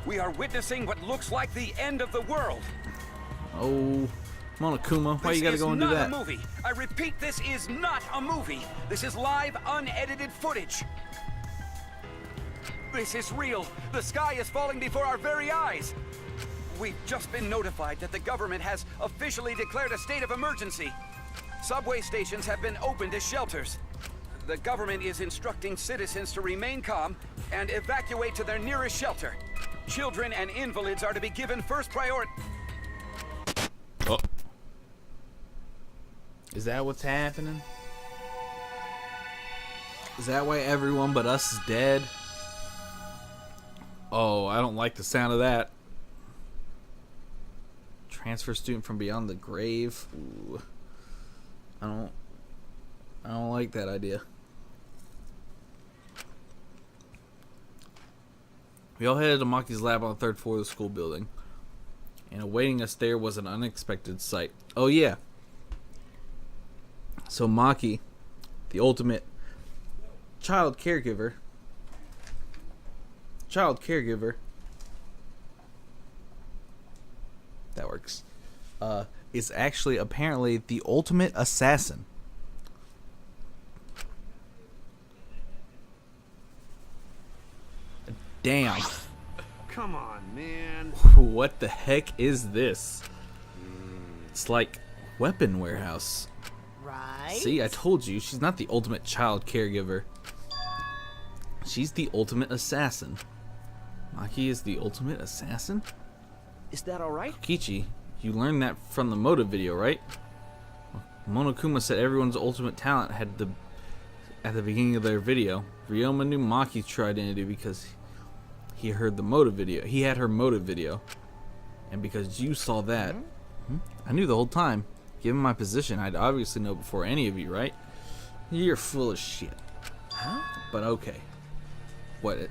We are witnessing what looks like the end of the world. Oh, Monokuma, why you gotta go and do that? This is not a movie. I repeat, this is not a movie. This is live, unedited footage. This is real. The sky is falling before our very eyes. We've just been notified that the government has officially declared a state of emergency. Subway stations have been opened as shelters. The government is instructing citizens to remain calm and evacuate to their nearest shelter. Children and invalids are to be given first priority. Oh. Is that what's happening? Is that why everyone but us is dead? Oh, I don't like the sound of that. Transfer student from beyond the grave. Ooh. I don't like that idea. We all headed to Maki's lab on the third floor of the school building. And awaiting us there was an unexpected sight. Oh yeah. So Maki, the ultimate child caregiver, that works, is actually apparently the ultimate assassin. Damn. Come on, man. What the heck is this? It's like weapon warehouse. Right? See, I told you, she's not the ultimate child caregiver. She's the ultimate assassin. Maki is the ultimate assassin? Is that alright? Kichi, you learned that from the motive video, right? Monokuma said everyone's ultimate talent had at the beginning of their video. Ryoma knew Maki's true identity because he heard the motive video. He had her motive video. And because you saw that, I knew the whole time. Given my position, I'd obviously know before any of you, right? You're full of shit. Huh? But okay. What?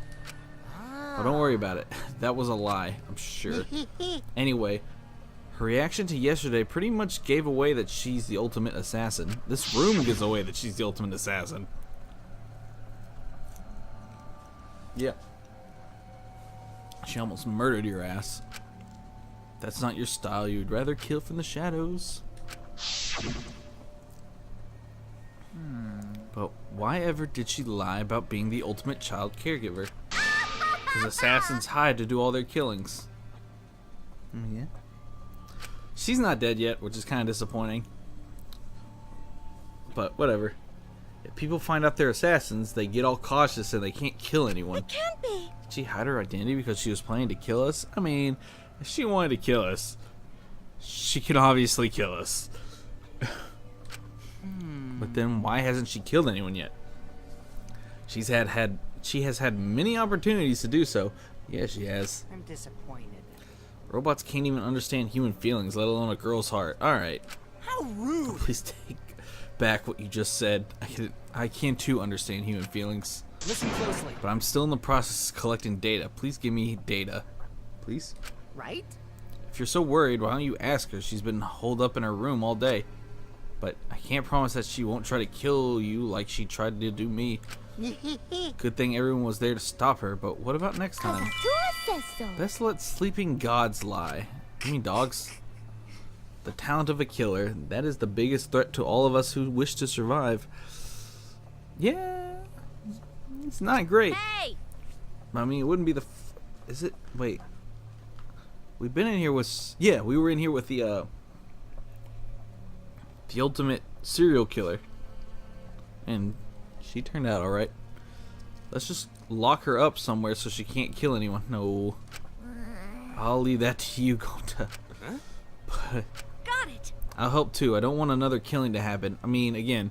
Oh, don't worry about it. That was a lie, I'm sure. Anyway, her reaction to yesterday pretty much gave away that she's the ultimate assassin. This room gives away that she's the ultimate assassin. Yeah. She almost murdered your ass. That's not your style. You'd rather kill from the shadows. But why ever did she lie about being the ultimate child caregiver? Because assassins hide to do all their killings. Yeah. She's not dead yet, which is kind of disappointing. But whatever. If people find out they're assassins, they get all cautious and they can't kill anyone. It can't be. Did she hide her identity because she was planning to kill us? I mean, if she wanted to kill us, she could obviously kill us. But then why hasn't she killed anyone yet? She has had many opportunities to do so. Yeah, she has. I'm disappointed. Robots can't even understand human feelings, let alone a girl's heart. Alright. How rude! Please take back what you just said. I can too understand human feelings. Listen closely. But I'm still in the process of collecting data. Please give me data. Please? Right? If you're so worried, why don't you ask her? She's been holed up in her room all day. But I can't promise that she won't try to kill you like she tried to do me. Good thing everyone was there to stop her, but what about next time? Says so. Best let sleeping gods lie. I mean dogs. The talent of a killer, that is the biggest threat to all of us who wish to survive. Yeah, it's not great. Hey! I mean, it wouldn't be the... Is it? Wait. We've been in here with... Yeah, we were in here with the ultimate serial killer. And she turned out alright. Let's just lock her up somewhere so she can't kill anyone. No. I'll leave that to you, Gonta. Huh? But Got it. I'll help too. I don't want another killing to happen. I mean, again,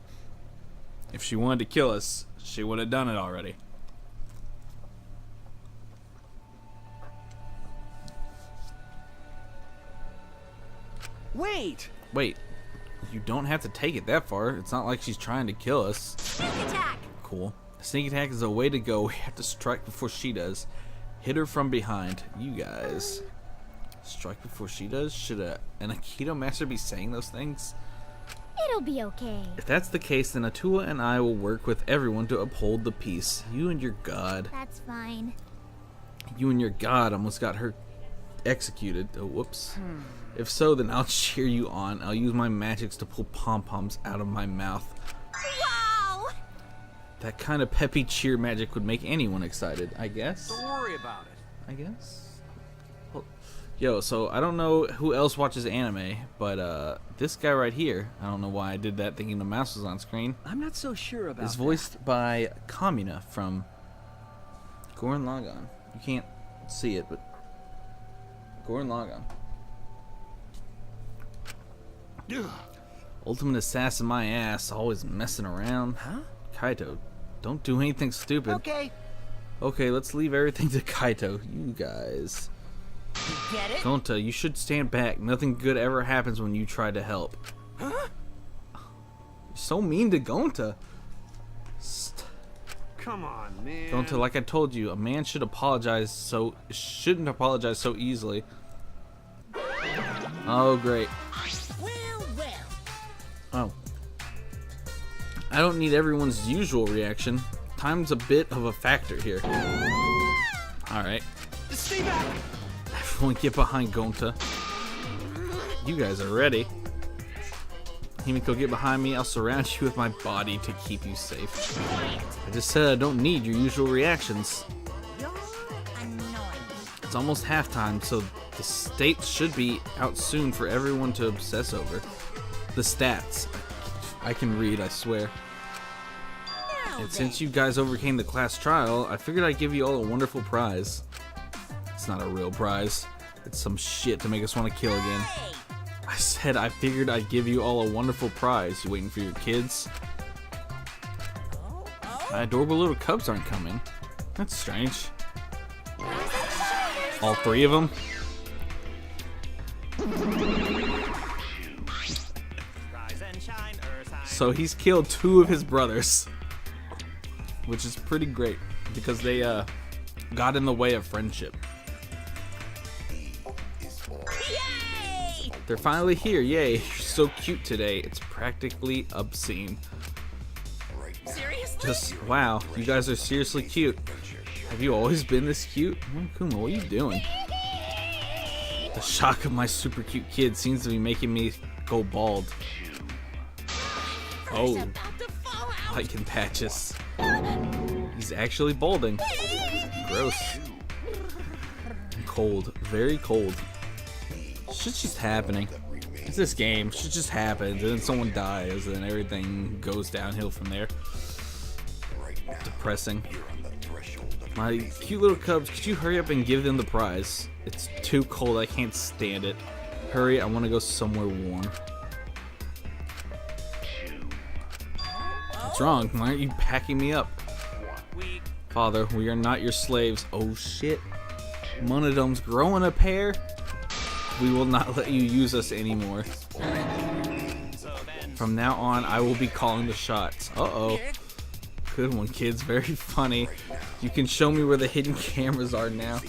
if she wanted to kill us, she would have done it already. Wait! Wait. You don't have to take it that far. It's not like she's trying to kill us. Sneak attack. Cool. A sneak attack is a way to go. We have to strike before she does. Hit her from behind. You guys. Strike before she does? Should an Aikido master be saying those things? It'll be okay. If that's the case, then Atua and I will work with everyone to uphold the peace. You and your god. That's fine. You and your god almost got her executed. Oh, whoops. If so, then I'll cheer you on. I'll use my magics to pull pom-poms out of my mouth. Wow! That kind of peppy cheer magic would make anyone excited, I guess. Don't worry about it. I guess. Well, yo, so I don't know who else watches anime, but this guy right here, I don't know why I did that thinking the mouse was on screen, I'm not so sure about is voiced by Kamina from Gurren Lagann. You can't see it, but Gurren Lagann. Ultimate assassin my ass, always messing around. Huh? Kaito, don't do anything stupid. Okay. Okay, let's leave everything to Kaito. You guys. You get it? Gonta, you should stand back. Nothing good ever happens when you try to help. Huh? You're so mean to Gonta. Come on, man. Gonta, like I told you, a man shouldn't apologize so easily. Oh, great. Well, well. Oh. I don't need everyone's usual reaction. Time's a bit of a factor here. Alright. Stay back. Everyone get behind Gonta. You guys are ready. Himiko, get behind me. I'll surround you with my body to keep you safe. I just said I don't need your usual reactions. You're annoying. It's almost halftime, so the state should be out soon for everyone to obsess over. The stats. I can read, I swear. And since you guys overcame the class trial, I figured I'd give you all a wonderful prize. It's not a real prize. It's some shit to make us want to kill again. I said I figured I'd give you all a wonderful prize. You waiting for your kids? My adorable little cubs aren't coming. That's strange. All three of them? So he's killed 2 of his brothers. Which is pretty great. Because they got in the way of friendship. They're finally here, yay. You're so cute today. It's practically obscene. Seriously? Just, wow, you guys are seriously cute. Have you always been this cute? Monokuma, what are you doing? The shock of my super cute kid seems to be making me go bald. Oh, like in patches. He's actually balding. Gross. Cold, very cold. Shit's just happening. It's this game. Shit just happens, and then someone dies, and everything goes downhill from there. Depressing. My cute little cubs, could you hurry up and give them the prize? It's too cold. I can't stand it. Hurry, I want to go somewhere warm. What's wrong? Why aren't you packing me up? Father, we are not your slaves. Oh shit. Monodome's growing a pair. We will not let you use us anymore. From now on, I will be calling the shots. Uh-oh. Good one, kids. Very funny. You can show me where the hidden cameras are now.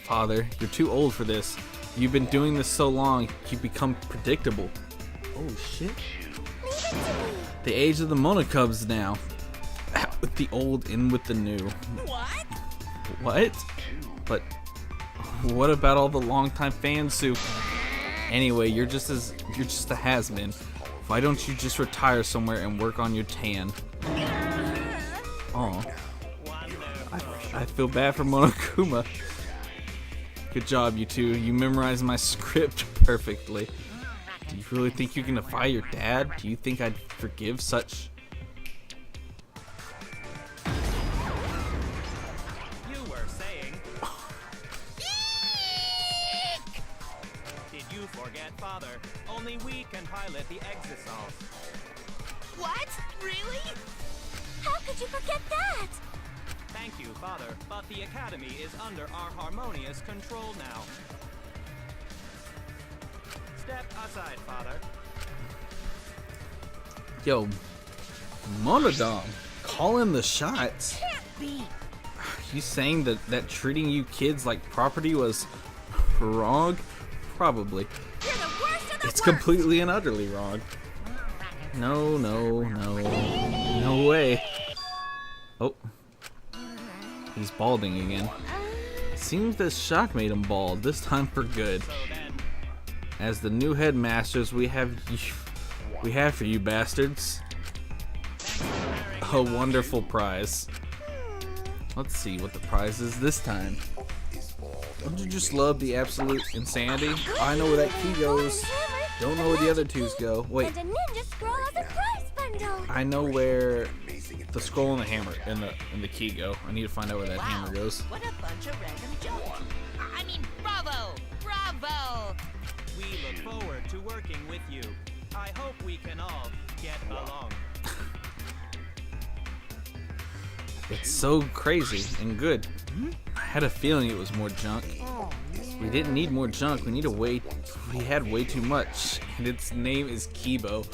Father, you're too old for this. You've been doing this so long, you become predictable. Oh, shit. The age of the Monocubs now. Out with the old, in with the new. What? What? But what about all the longtime fans who... Anyway, you're just a has-been. Why don't you just retire somewhere and work on your tan? Oh, I feel bad for Monokuma. Good job, you two. You memorized my script perfectly. Do you really think you can defy your dad? Do you think I'd forgive such... You were saying... Did you forget, Father? Only we can pilot the Exisol. What? Really? How could you forget that? Thank you, Father, but the Academy is under our harmonious control now. Step aside, Father. Yo, Monodome, calling the shots. Can't be. You saying that treating you kids like property was wrong? Probably. You're the worst of the It's worst. completely and utterly wrong. No way. Oh. He's balding again. Seems that shock made him bald, this time for good. So then, As the new headmasters, we have for you bastards a wonderful prize. Let's see what the prize is this time. Don't you just love the absolute insanity? I know where that key goes. Don't know where the other twos go. Wait, And a ninja scroll as a prize bundle. I know where the scroll and the hammer and the key go. I need to find out where that hammer goes. What a bunch of random jokes. I mean, bravo! Bravo! we look forward to working with you. I hope we can all get along. It's so crazy and good. I had a feeling it was more junk. We didn't need more junk. We had way too much. And its name is Kibo.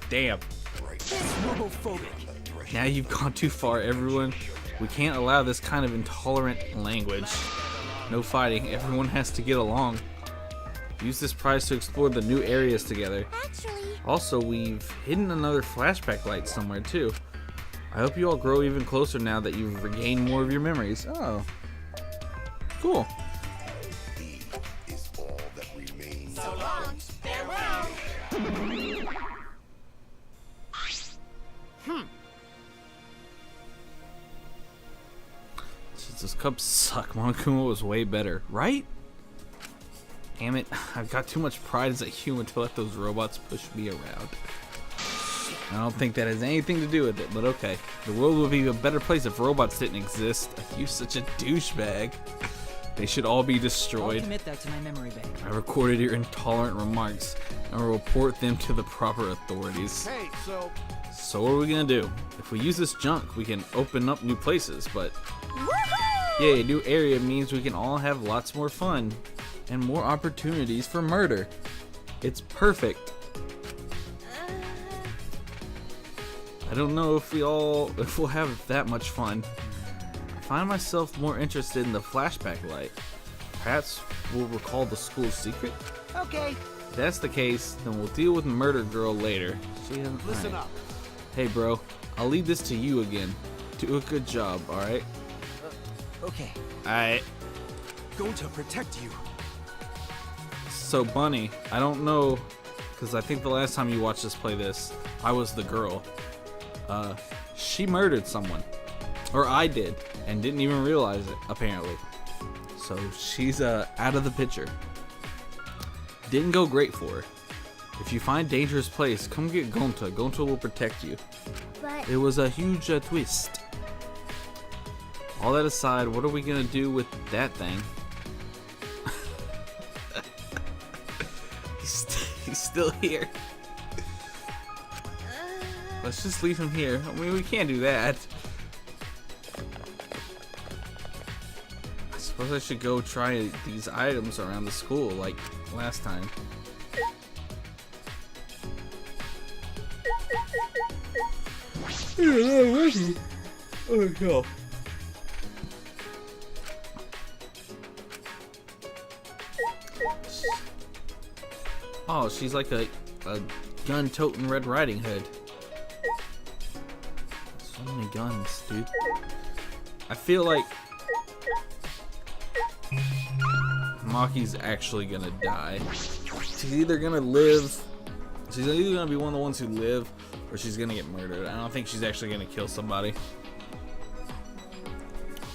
Damn. Now you've gone too far, everyone. We can't allow this kind of intolerant language. No fighting. Everyone has to get along. Use this prize to explore the new areas together. Actually, Also, we've hidden another flashback light somewhere too. I hope you all grow even closer now that you've regained more of your memories. Oh. Cool. So long, farewell! Jesus, cups suck. Monokuma was way better, right? Damn it, I've got too much pride as a human to let those robots push me around. I don't think that has anything to do with it, but okay. The world would be a better place if robots didn't exist. You're such a douchebag. They should all be I'll destroyed. commit that to my memory bank. I recorded your intolerant remarks and will report them to the proper authorities. Hey, so So what are we gonna do? If we use this junk, we can open up new places, but yeah, a new area means we can all have lots more fun and more opportunities for murder. It's perfect. I don't know if we'll have that much fun. I find myself more interested in the flashback light. Perhaps we'll recall the school's secret? okay, If that's the case, then we'll deal with Murder Girl later. She hasn't. listen alright. up. Hey bro, I'll leave this to you again. Do a good job, alright? Okay, Alright. going to protect you. So Bunny, I don't know, because I think the last time you watched us play this, I was the girl. She murdered someone. Or I did, and didn't even realize it, apparently. So she's out of the picture. Didn't go great for her. If you find dangerous place, come get Gonta. Gonta will protect you. but It was a huge twist. All that aside, what are we gonna do with that thing? He's still here. Let's just leave him here. I mean, we can't do that. I suppose I should go try these items around the school like last time. Oh no. Oh, she's like a gun-toting Red Riding Hood. So many guns, dude. I feel like Maki's actually gonna die. She's either gonna live. She's either gonna be one of the ones who live, or she's gonna get murdered. I don't think she's actually gonna kill somebody.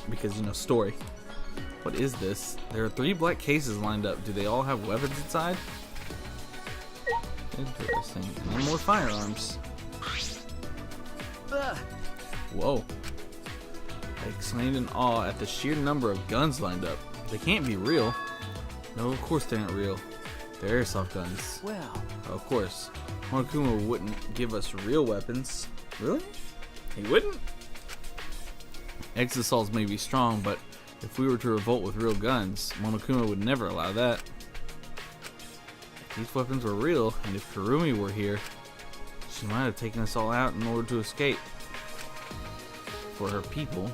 Because, you know, story. What is this? There are 3 black cases lined up. Do they all have weapons inside? Interesting. And more firearms. Whoa. I exclaimed in awe at the sheer number of guns lined up. They can't be real. No, of course they aren't real. They're airsoft guns. Well, Of course. Monokuma wouldn't give us real weapons. Really? He wouldn't? Exosols may be strong, but if we were to revolt with real guns, Monokuma would never allow that. If these weapons were real, and if Kurumi were here, she might have taken us all out in order to escape. For her people.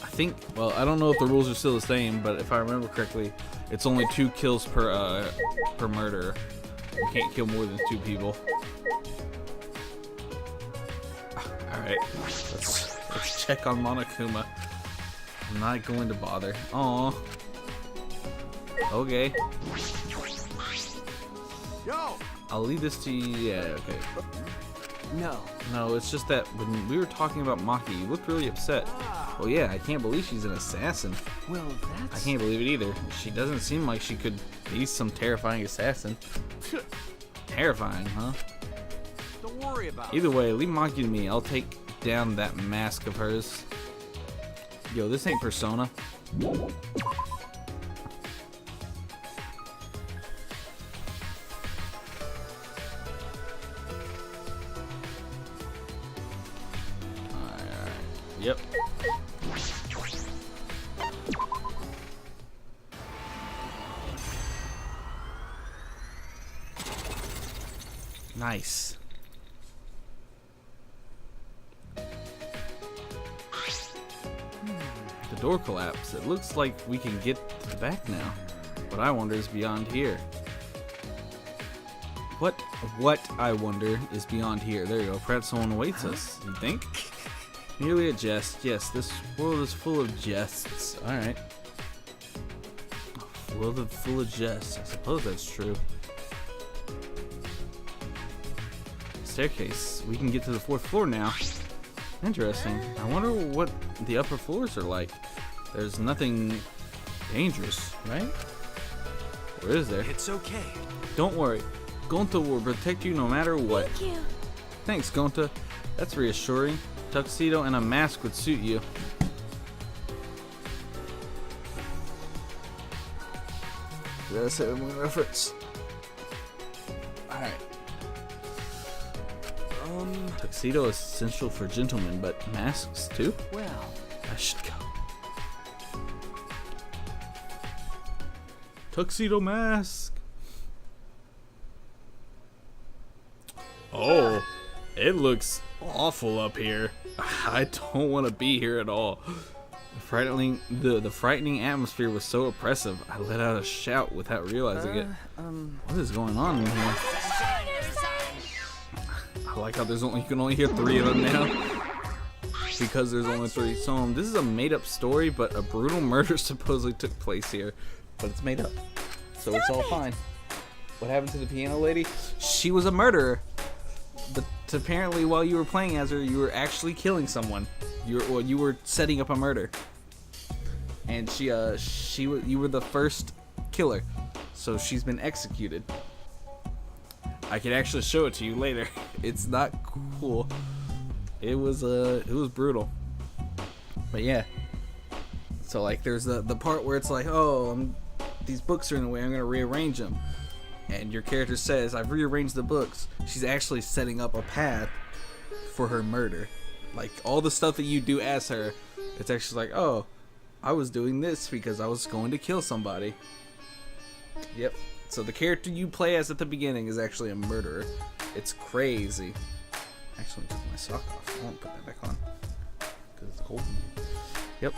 I think, well, I don't know if the rules are still the same, but if I remember correctly, it's only 2 kills per murder. You can't kill more than 2 people. Alright, let's check on Monokuma. I'm not going to bother. Aw. Okay. Yo! I'll leave this to you. Yeah, okay. No. No, it's just that when we were talking about Maki, you looked really upset. Well, yeah, I can't believe she's an assassin. Well, I that's... can't believe it either. She doesn't seem like she could be some terrifying assassin. Terrifying, huh? Don't worry about it. Either way, leave Maki to me. I'll take down that mask of hers. Yo, this ain't Persona. Alright. Yep. Nice. The door collapsed. It looks like we can get to the back now. What I wonder is beyond here. What I wonder is beyond here. There you go. Perhaps someone awaits us. You think? Merely a jest. Yes, this world is full of jests. Alright. A world full of jests. I suppose that's true. Staircase. We can get to the 4th floor now. Interesting. I wonder what the upper floors are like. There's nothing dangerous, right? Or is there? It's okay. Don't worry. Gonta will protect you no matter what. Thank you. Thanks, Gonta. That's reassuring. Tuxedo and a mask would suit you. That's a Moon reference. Alright. Tuxedo is essential for gentlemen, but masks too? Well, I should go. Tuxedo mask. Oh, it looks awful up here. I don't want to be here at all. The frightening atmosphere was so oppressive. I let out a shout without realizing it. What is going on in here? I like how you can only hear 3 of them now. Because there's only 3. So this is a made-up story, but a brutal murder supposedly took place here. But it's made up. So it's all fine. What happened to the piano lady? She was a murderer. But apparently while you were playing as her, you were actually killing someone. You were setting up a murder. And you were the first killer. So she's been executed. I can actually show it to you later. It's not cool. It was brutal. But yeah. So like there's the part where it's like, oh, these books are in the way, I'm gonna rearrange them. And your character says, I've rearranged the books. She's actually setting up a path for her murder. Like all the stuff that you do as her, it's actually like, oh, I was doing this because I was going to kill somebody. Yep. So the character you play as at the beginning is actually a murderer. It's crazy. Actually, I took my sock off. I won't put that back on because it's cold. Yep.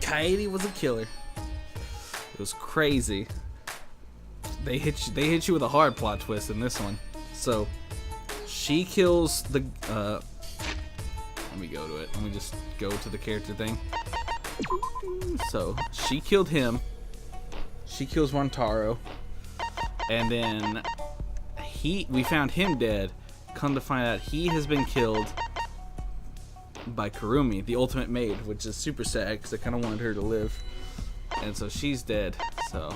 Kaede was a killer. It was crazy. They hit you with a hard plot twist in this one. So she kills the. Let me go to it. Let me just go to the character thing. So she killed him. She kills Rantaro. And then we found him dead. Come to find out he has been killed by Kurumi, the ultimate maid, which is super sad because I kind of wanted her to live. And so she's dead. So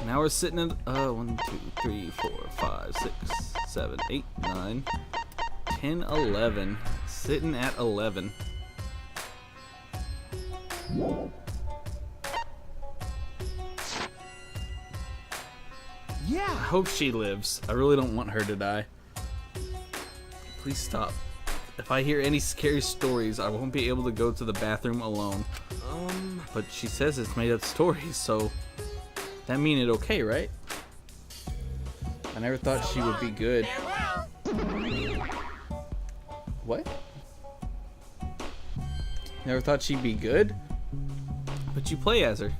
now we're sitting at 1, 2, 3, 4, 5, 6, 7, 8, 9, 10, 11. Sitting at 11. yeah. I hope she lives. I really don't want her to die. Please stop. If I hear any scary stories, I won't be able to go to the bathroom alone. But she says it's made up stories, so that mean it okay, right? I never thought she would be good. What? Never thought she'd be good? But you play as her.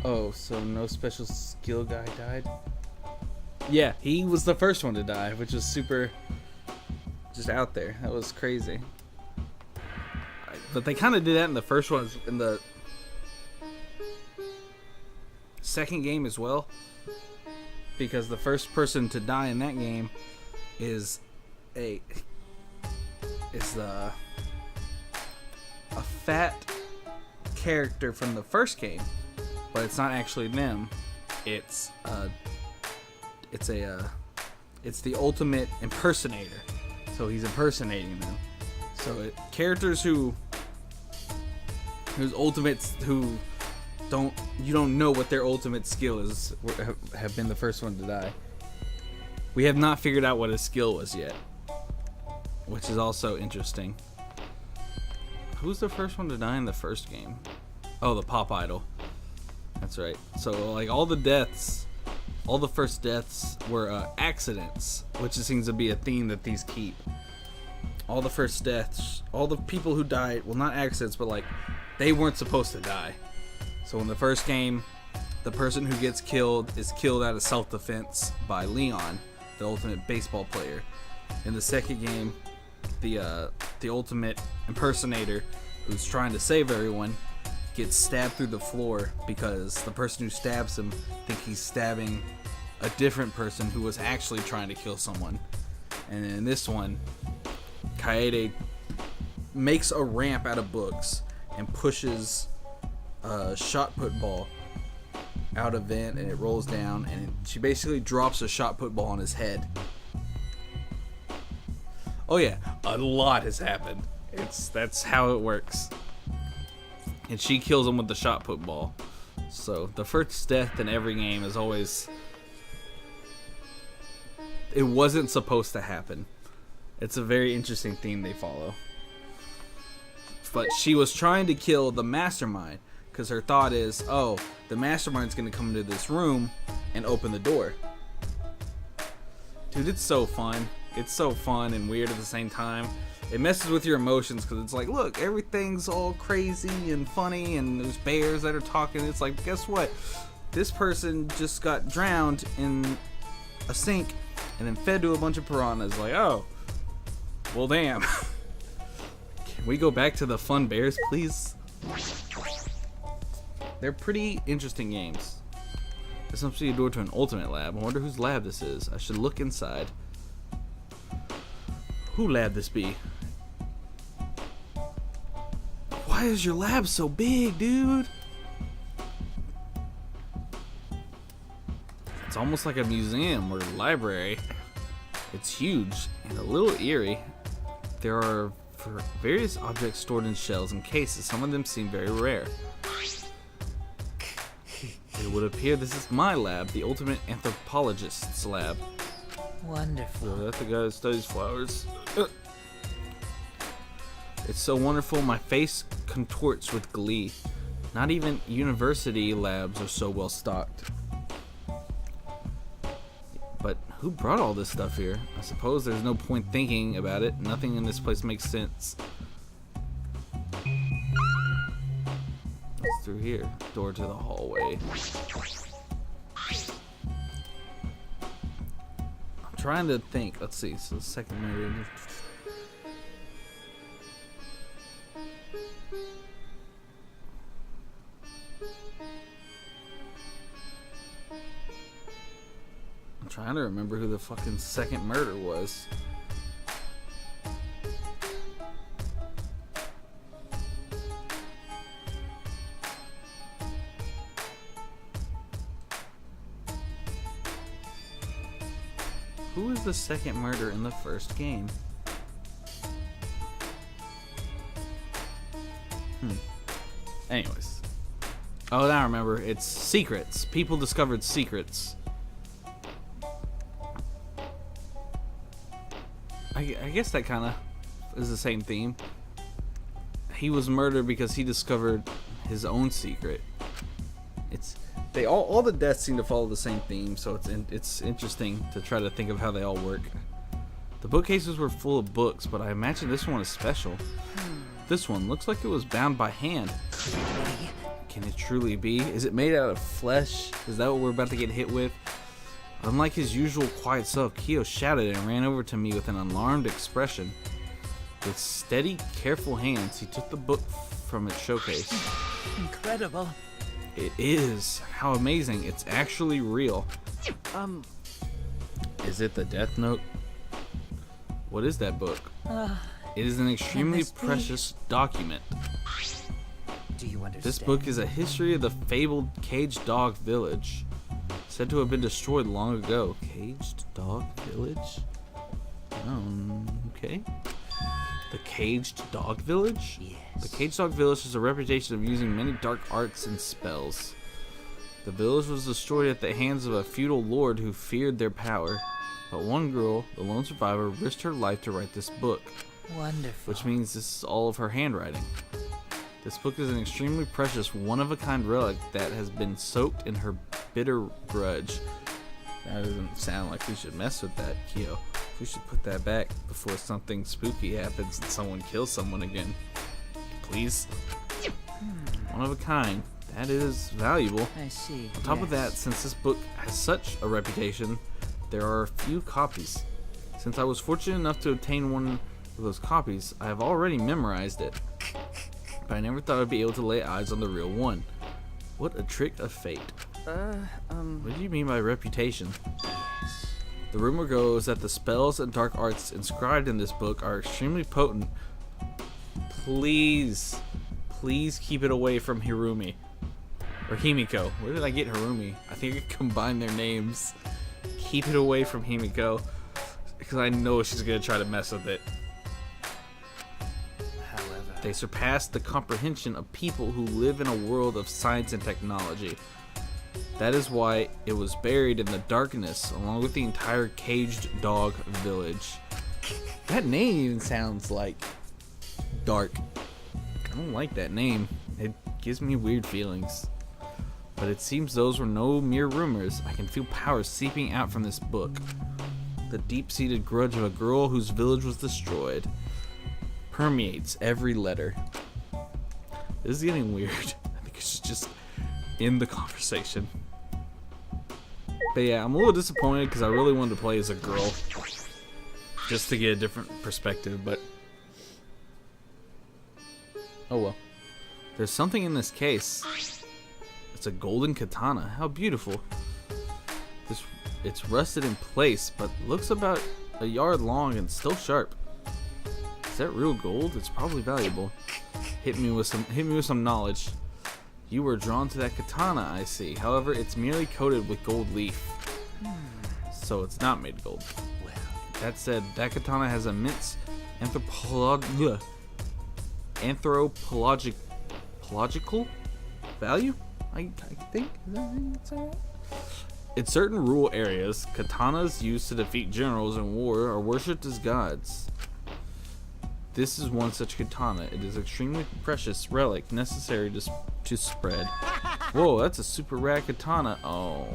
Oh, so no special skill guy died? Yeah, he was the first one to die, which was super just out there. That was crazy. But they kind of did that in the first one, in the second game as well, because the first person to die in that game is a fat character from the first game, but it's not actually them. It's the ultimate impersonator. So he's impersonating them. So characters whose ultimates you don't know what their ultimate skill is have been the first one to die. We have not figured out what his skill was yet, which is also interesting. Who's the first one to die in the first game? Oh, the pop idol. That's right. So like all the first deaths were accidents, which seems to be a theme that these keep. All the first deaths, all the people who died, well, not accidents, but like they weren't supposed to die. So in the first game, the person who gets killed is killed out of self-defense by Leon, the ultimate baseball player. In the second game, the ultimate impersonator who's trying to save everyone gets stabbed through the floor because the person who stabs him thinks he's stabbing a different person who was actually trying to kill someone. And in this one, Kaede makes a ramp out of books and pushes a shot put ball out of vent, and it rolls down, and she basically drops a shot put ball on his head. Oh yeah, a lot has happened. That's how it works. And she kills him with the shot put ball. So the first death in every game is always, it wasn't supposed to happen. It's a very interesting theme they follow. But she was trying to kill the mastermind because her thought is, oh, the mastermind's going to come into this room and open the door. Dude, it's so fun. It's so fun and weird at the same time. It messes with your emotions because it's like, look, everything's all crazy and funny and there's bears that are talking. It's like, guess what? This person just got drowned in a sink and then fed to a bunch of piranhas. Like, oh, well, damn. Can we go back to the fun bears, please? They're pretty interesting games. This must be a door to an ultimate lab. I wonder whose lab this is. I should look inside. Who lab this be? Why is your lab so big, dude? It's almost like a museum or library. It's huge and a little eerie. There are various objects stored in shells and cases. Some of them seem very rare. It would appear this is my lab, the ultimate anthropologist's lab. Wonderful. So that's the guy that studies flowers. It's so wonderful, my face contorts with glee. Not even university labs are so well stocked. But who brought all this stuff here? I suppose there's no point thinking about it. Nothing in this place makes sense. It's through here. Door to the hallway. I'm trying to think. Let's see. So the second maybe. I'm trying to remember who the fucking second murder was. Who is the second murder in the first game? Anyways. Oh, now I remember. It's secrets. People discovered secrets. I guess that kind of is the same theme. He was murdered because he discovered his own secret. They all the deaths seem to follow the same theme, so it's interesting to try to think of how they all work. The bookcases were full of books, but I imagine this one is special. This one looks like it was bound by hand. Can it truly be? Is it made out of flesh? Is that what we're about to get hit with? Unlike his usual quiet self, Kyo shouted and ran over to me with an alarmed expression. With steady, careful hands, he took the book from its showcase. Incredible. It is. How amazing. It's actually real. Is it the Death Note? What is that book? It is an extremely must be. precious document. Do you understand? This book is a history of the fabled Caged Dog Village, said to have been destroyed long ago. Caged Dog Village? Okay. The Caged Dog Village? Yes. The Caged Dog Village has a reputation of using many dark arts and spells. The village was destroyed at the hands of a feudal lord who feared their power. But one girl, the lone survivor, risked her life to write this book, Wonderful. which means this is all of her handwriting. This book is an extremely precious, one-of-a-kind relic that has been soaked in her bitter grudge. That doesn't sound like we should mess with that, Kyo. We should put that back before something spooky happens and someone kills someone again. Please? One of a kind. That is valuable. I see. On top of that, since this book has such a reputation, there are a few copies. Since I was fortunate enough to obtain one of those copies, I have already memorized it. But I never thought I'd be able to lay eyes on the real one. What a trick of fate. What do you mean by reputation? The rumor goes that the spells and dark arts inscribed in this book are extremely potent. Please keep it away from Hirumi. Or Himiko. Where did I get Hirumi? I think I combined their names. Keep it away from Himiko, because I know she's going to try to mess with it. However, They surpass the comprehension of people who live in a world of science and technology. That is why it was buried in the darkness, along with the entire Caged Dog Village. That name even sounds like dark. I don't like that name. It gives me weird feelings. But it seems those were no mere rumors. I can feel power seeping out from this book. The deep-seated grudge of a girl whose village was destroyed permeates every letter. This is getting weird. I think it's just end the conversation. But yeah, I'm a little disappointed because I really wanted to play as a girl, just to get a different perspective, but oh well. There's something in this case. It's a golden katana. How beautiful. It's rusted in place, but looks about a yard long and still sharp. Is that real gold? It's probably valuable. Hit me with some knowledge. You were drawn to that katana, I see. However, it's merely coated with gold leaf. So it's not made of gold. well, That said, that katana has immense anthropological value? I think? Is that how you say it? In certain rural areas, katanas used to defeat generals in war are worshipped as gods. This is one such katana. It is extremely precious relic necessary to spread. Whoa, that's a super rad katana. Oh.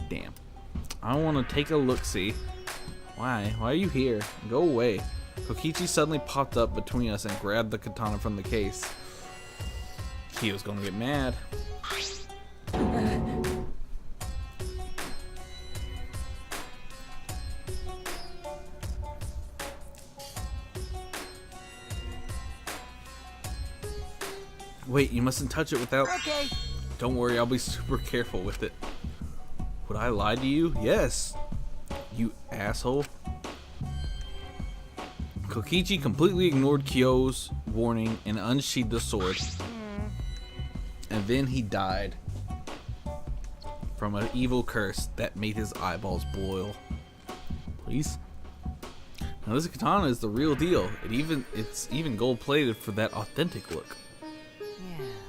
Damn. I want to take a look-see. Why? Why are you here? Go away. Kokichi suddenly popped up between us and grabbed the katana from the case. He was gonna get mad. Wait, you mustn't touch it without... okay. Don't worry, I'll be super careful with it. Would I lie to you? Yes. You asshole. Kokichi completely ignored Kyo's warning and unsheathed the sword. And then he died from an evil curse that made his eyeballs boil. Please? Now this katana is the real deal. It's even gold plated for that authentic look.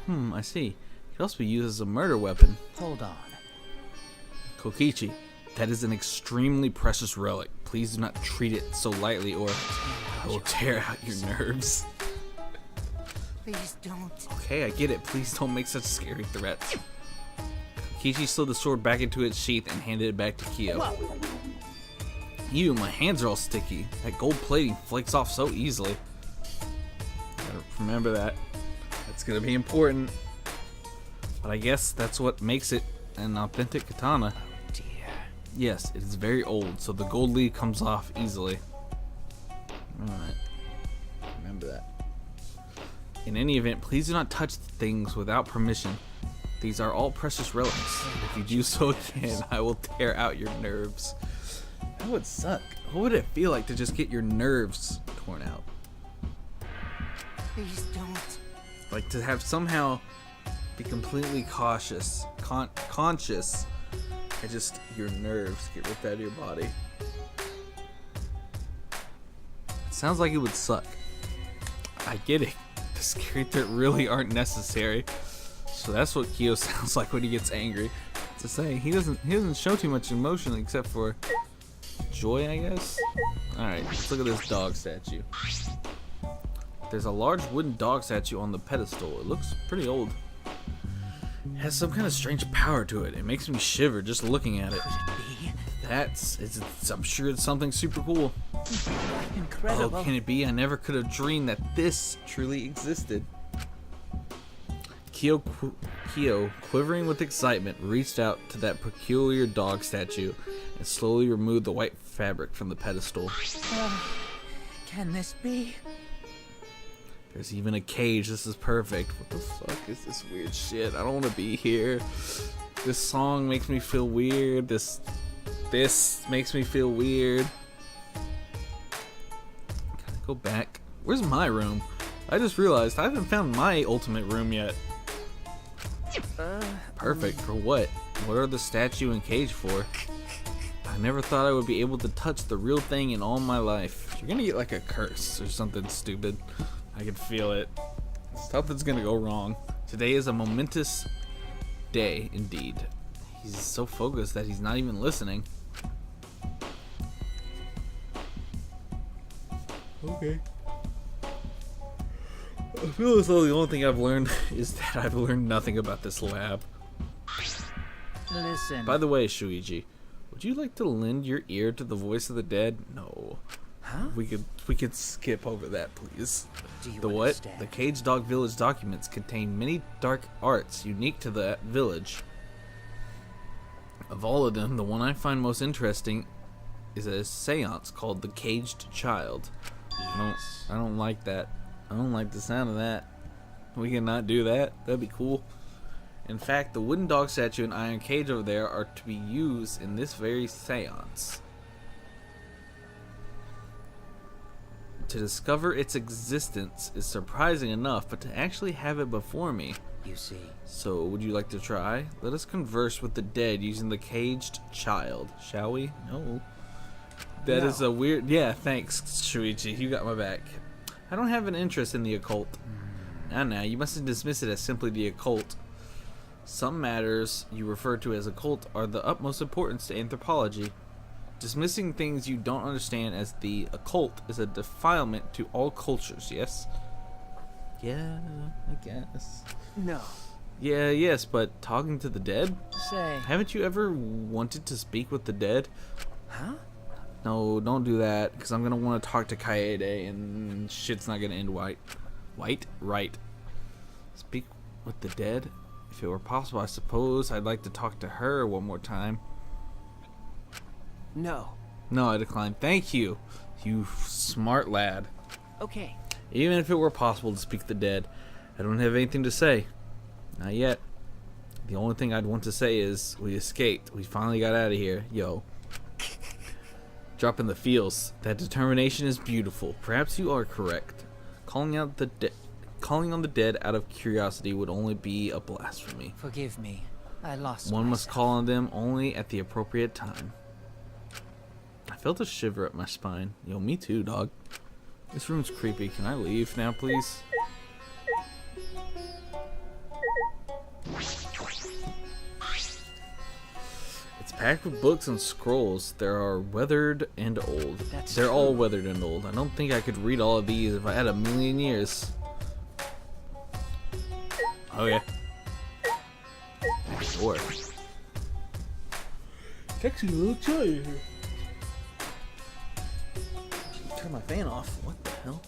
Yeah. I see. It could also be used as a murder weapon. Hold on. Kokichi, that is an extremely precious relic. Please do not treat it so lightly or I will tear out your nerves. Please don't. Okay, I get it. Please don't make such scary threats. Kokichi slid the sword back into its sheath and handed it back to Kyo. Ew, my hands are all sticky. That gold plating flakes off so easily. Gotta remember that. That's gonna be important. But I guess that's what makes it an authentic katana. Dear. Yes, it is very old, so the gold leaf comes off easily. Alright. Remember that. In any event, please do not touch things without permission. These are all precious relics. If you do so again, I will tear out your nerves. That would suck. What would it feel like to just get your nerves torn out? Please don't. Like to have somehow be completely conscious and just your nerves get ripped out of your body. It sounds like it would suck. I get it. The scary threat really aren't necessary. So that's what Kyo sounds like when he gets angry. To say he doesn't show too much emotion except for joy, I guess. Alright, let's look at this dog statue. There's a large wooden dog statue on the pedestal. It looks pretty old. It has some kind of strange power to it. It makes me shiver just looking at it. I'm sure it's something super cool. Incredible. Oh, can it be? I never could have dreamed that this truly existed. Kyo, quivering with excitement, reached out to that peculiar dog statue and slowly removed the white fabric from the pedestal. Can this be? There's even a cage. This is perfect. What the fuck is this weird shit? I don't want to be here. This song makes me feel weird. This makes me feel weird. Can I go back? Where's my room? I just realized I haven't found my ultimate room yet. Perfect. For what? What are the statue and cage for? I never thought I would be able to touch the real thing in all my life. You're gonna get like a curse or something stupid. I can feel it. Something's gonna go wrong. Today is a momentous day indeed. He's so focused that he's not even listening. Okay. I feel as though the only thing I've learned is that I've learned nothing about this lab. Listen. By the way, Shuichi, would you like to lend your ear to the voice of the dead? No. Huh? We could skip over that, please. Do you The what? understand? The Cage Dog Village documents contain many dark arts unique to that village. Of all of them, the one I find most interesting is a seance called the Caged Child. I don't like that. I don't like the sound of that. We cannot do that. That'd be cool. In fact, the wooden dog statue and iron cage over there are to be used in this very seance. To discover its existence is surprising enough, but to actually have it before me. You see. So, would you like to try? Let us converse with the dead using the Caged Child, shall we? No. That is a weird... Yeah, thanks, Shuichi. You got my back. I don't have an interest in the occult. Now, you mustn't dismiss it as simply the occult. Some matters you refer to as occult are the utmost importance to anthropology. Dismissing things you don't understand as the occult is a defilement to all cultures, yes? Yeah, I guess. No. Yeah, yes, but talking to the dead? Say. Haven't you ever wanted to speak with the dead? Huh? No, don't do that, because I'm going to want to talk to Kaede, and shit's not going to end right. Speak with the dead? If it were possible, I suppose I'd like to talk to her one more time. No. No, I decline. Thank you, you smart lad. Okay. Even if it were possible to speak to the dead, I don't have anything to say. Not yet. The only thing I'd want to say is, we escaped. We finally got out of here. Yo. Dropping the feels. That determination is beautiful. Perhaps you are correct. Calling on the dead out of curiosity would only be a blasphemy. Forgive me. I lost One must myself. call on them only at the appropriate time. I felt a shiver up my spine. Yo, me too, dog. This room's creepy. Can I leave now, please? It's packed with books and scrolls. They are weathered and old. They're all weathered and old. I don't think I could read all of these if I had a million years. Oh yeah. Door. It's actually a little chilly in here. Turn my fan off. What the hell?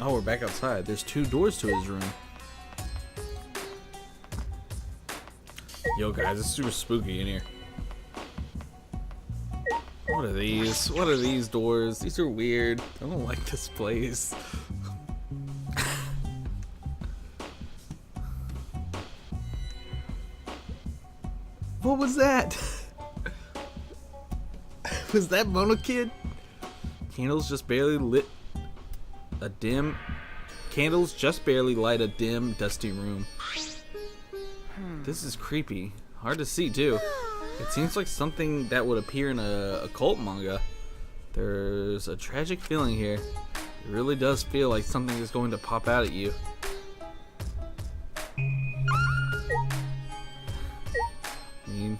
Oh, we're back outside. There's 2 doors to his room. Yo, guys, it's super spooky in here. What are these? What are these doors? These are weird. I don't like this place. What was that? Was that Mono Kid? Candles just barely light a dim, dusty room. This is creepy. Hard to see too. It seems like something that would appear in a occult manga. There's a tragic feeling here. It really does feel like something is going to pop out at you. I mean,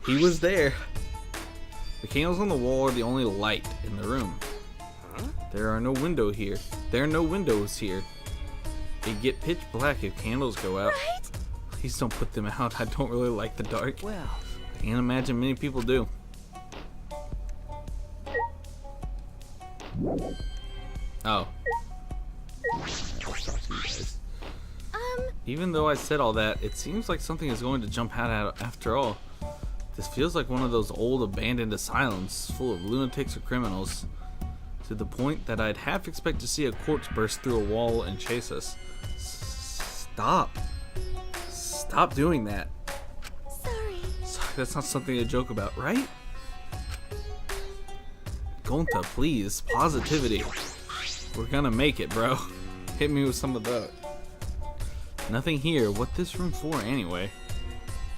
he was there. The candles on the wall are the only light in the room. There are no windows here. They get pitch black if candles go out. Right? Please don't put them out. I don't really like the dark. Well, I can't imagine many people do. Oh. Even though I said all that, it seems like something is going to jump out after all. This feels like one of those old abandoned asylums full of lunatics or criminals. To the point that I'd half expect to see a corpse burst through a wall and chase us. Stop. Stop doing that. Sorry. Sorry, that's not something to joke about, right? Gonta, please. Positivity. We're gonna make it, bro. Hit me with some of that. Nothing here. What this room for, anyway?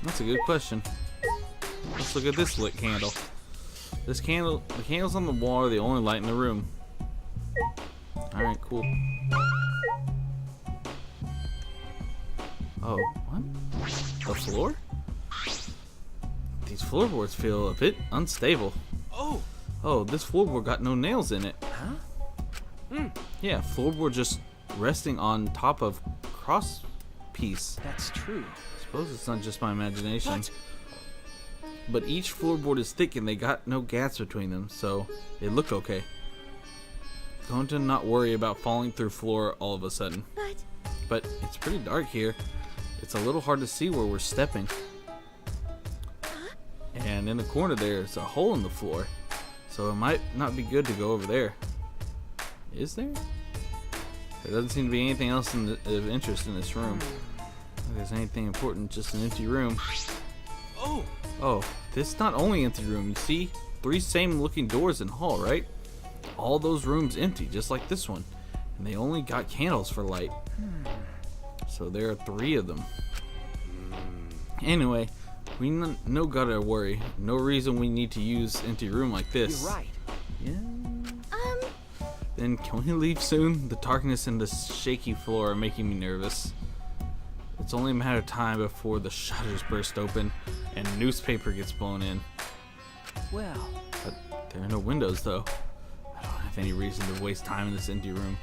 That's a good question. Let's look at this lit candle. The candles on the wall are the only light in the room. Alright, cool. Oh, what? The floor? These floorboards feel a bit unstable. Oh, this floorboard got no nails in it. huh? Yeah, floorboard just resting on top of cross piece. That's true. Suppose it's not just my imagination. What? But each floorboard is thick and they got no gaps between them, so it looked okay. Going to not worry about falling through floor all of a sudden. But it's pretty dark here. It's a little hard to see where we're stepping. And in the corner there's a hole in the floor, so it might not be good to go over there. Is there? There doesn't seem to be anything else of interest in this room. If there's anything important, just an empty room. Oh, this is not only empty room. You see 3 same looking doors in hall, right? All those rooms empty, just like this one. And they only got candles for light. So there are 3 of them. Anyway, we no gotta worry. No reason we need to use empty room like this. You're right. Yeah. Then can we leave soon? The darkness and the shaky floor are making me nervous. It's only a matter of time before the shutters burst open and newspaper gets blown in. Well, But there are no windows though. I don't have any reason to waste time in this empty room.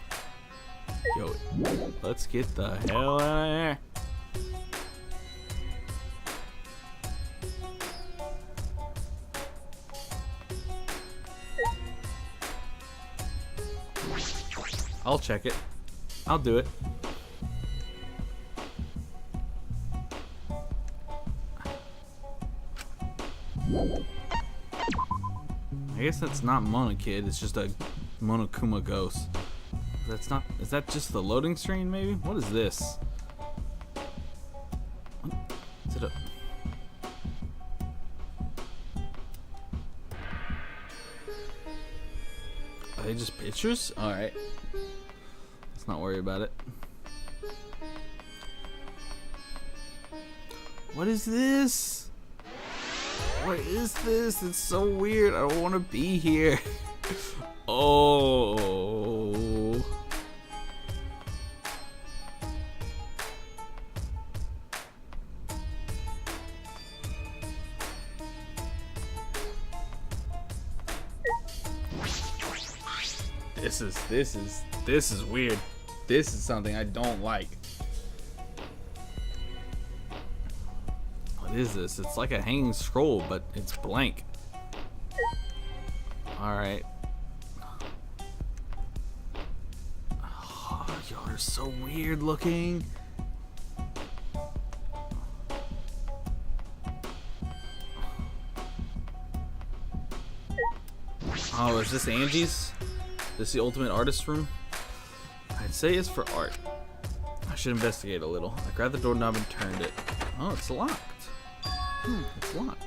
Yo, let's get the hell out of here. I'll check it. I'll do it. I guess that's not Mona Kid, it's just a Monokuma ghost. That's not. Is that just the loading screen, maybe? What is this? What? Is it a. Are they just pictures? Alright. Let's not worry about it. What is this? What is this? It's so weird. I don't want to be here. Oh. This is weird. This is something I don't like. What is this? It's like a hanging scroll, but it's blank. Alright. Oh, y'all are so weird looking. this Angie's? This the ultimate artist room? I'd say it's for art. I should investigate a little. I grabbed the doorknob and turned it. Oh, it's locked. It's locked.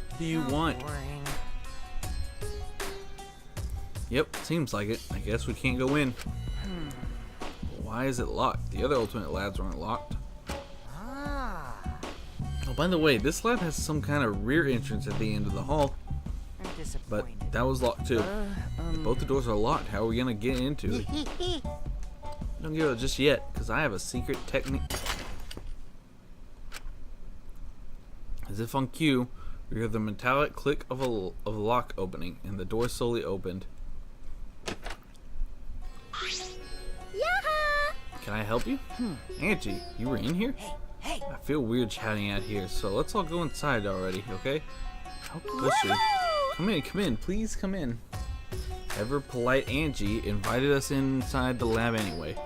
What do you want? Yep, seems like it. I guess we can't go in. Why is it locked? The other ultimate labs weren't locked. Oh, by the way, this lab has some kind of rear entrance at the end of the hall. I'm But disappointed. that was locked too. If both the doors are locked, how are we gonna get into it? Don't give it just yet, because I have a secret technique. As if on cue, we heard the metallic click of a lock opening, and the door slowly opened. Yaha! Can I help you? Angie, you were in here? Hey, I feel weird shouting out here, so let's all go inside already, okay? How pushy. Come in, please come in. Ever polite Angie invited us inside the lab anyway.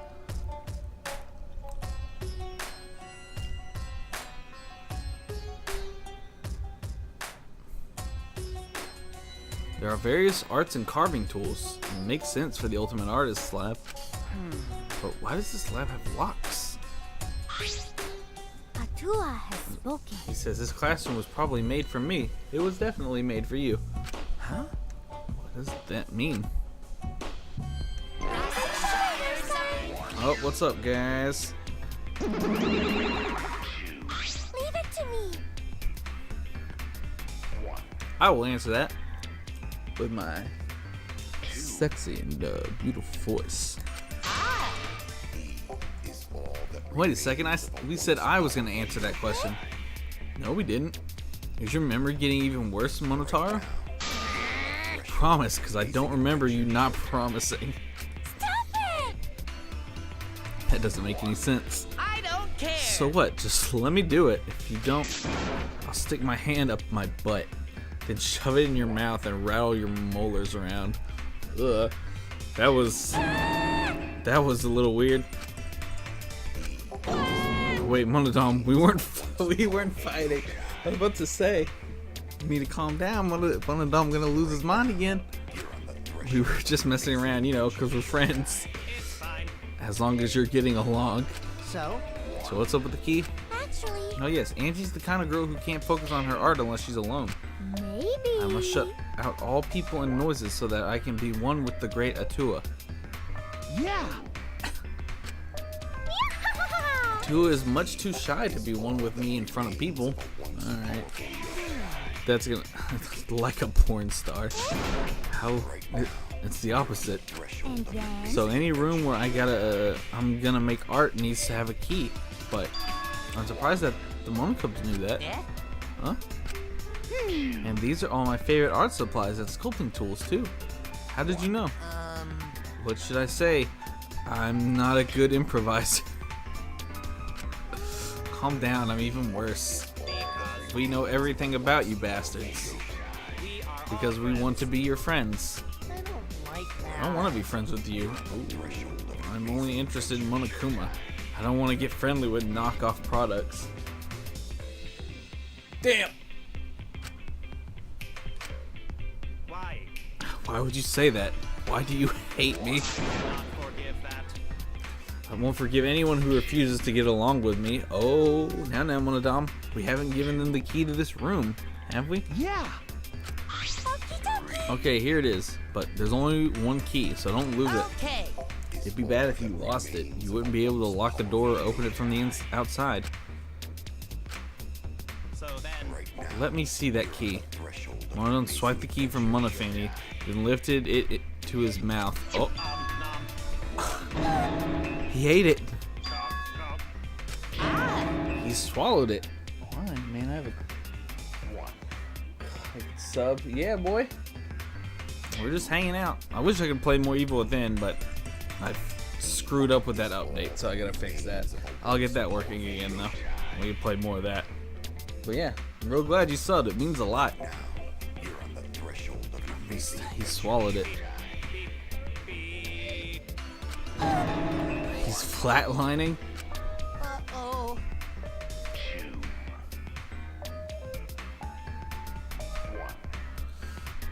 There are various arts and carving tools. It makes sense for the ultimate artist lab. But why does this lab have locks? Atua has spoken. He says this classroom was probably made for me. It was definitely made for you. Huh? What does that mean? Oh, what's up, guys? Leave it to me. I will answer that with my sexy and beautiful voice. Wait a second, we said I was going to answer that question. No, we didn't. Is your memory getting even worse, Monotaro? Promise, because I don't remember you not promising. Stop it! That doesn't make any sense. I don't care. So what? Just let me do it. If you don't, I'll stick my hand up my butt, then shove it in your mouth and rattle your molars around. Ugh. That was a little weird. Wait, Monodom, we weren't fighting. I was about to say, you need to calm down. Monodom gonna lose his mind again. We were just messing around, you know, because we're friends. It's fine. As long as you're getting along. So? So what's up with the key? Actually, Oh yes, Angie's the kind of girl who can't focus on her art unless she's alone. maybe. I must shut out all people and noises so that I can be one with the great Atua. Yeah. Atua is much too shy to be one with me in front of people. Alright. That's gonna... like a porn star. How... It's the opposite. And then? So any room where I'm gonna make art needs to have a key. But I'm surprised that the Monocubs knew that. Yeah? Huh? And these are all my favorite art supplies and sculpting tools too. How did you know? What should I say? I'm not a good improviser. Calm down, I'm even worse. We know everything about you bastards. We are Because we want to be your friends. I don't like that. I don't want to be friends with you. I'm only interested in Monokuma. I don't want to get friendly with knockoff products. Damn! Why? Why would you say that? Why do you hate me? Not forgive that. I won't forgive anyone who refuses to get along with me. Oh, now, Monodom. We haven't given them the key to this room, have we? Yeah. Okie dokie. Okay, here it is. But there's only one key, so don't lose it. Okay. It'd be bad if you lost it. You wouldn't be able to lock the door or open it from the outside. So then, Let me see that key. Monodom swiped the key from Monofani, then lifted it to his mouth. Oh, he ate it. He swallowed it. Why, man? I have a sub. Yeah, boy. We're just hanging out. I wish I could play more Evil Within, but I screwed up with that update, so I gotta fix that. I'll get that working again, though. We can play more of that. But yeah, I'm real glad you subbed. It means a lot. He swallowed it. He's flatlining. Uh-oh.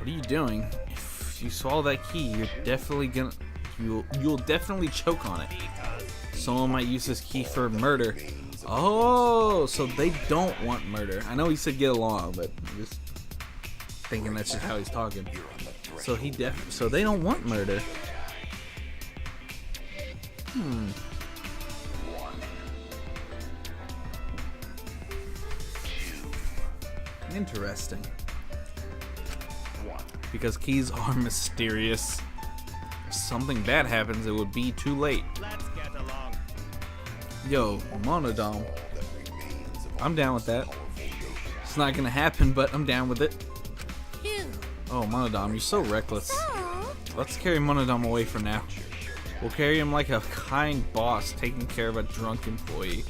What are you doing? If you swallow that key, you're definitely gonna you'll definitely choke on it. Someone might use this key for murder. Oh, so they don't want murder. I know he said get along, but I'm just thinking that's just how he's talking. So so they don't want murder. Interesting. Because keys are mysterious. If something bad happens, it would be too late. Let's get along. Yo, Monodome. I'm down with that. It's not gonna happen, but I'm down with it. Phew. Oh, Monodome, you're so reckless. So, Let's carry Monodome away for now. We'll carry him like a kind boss taking care of a drunk employee.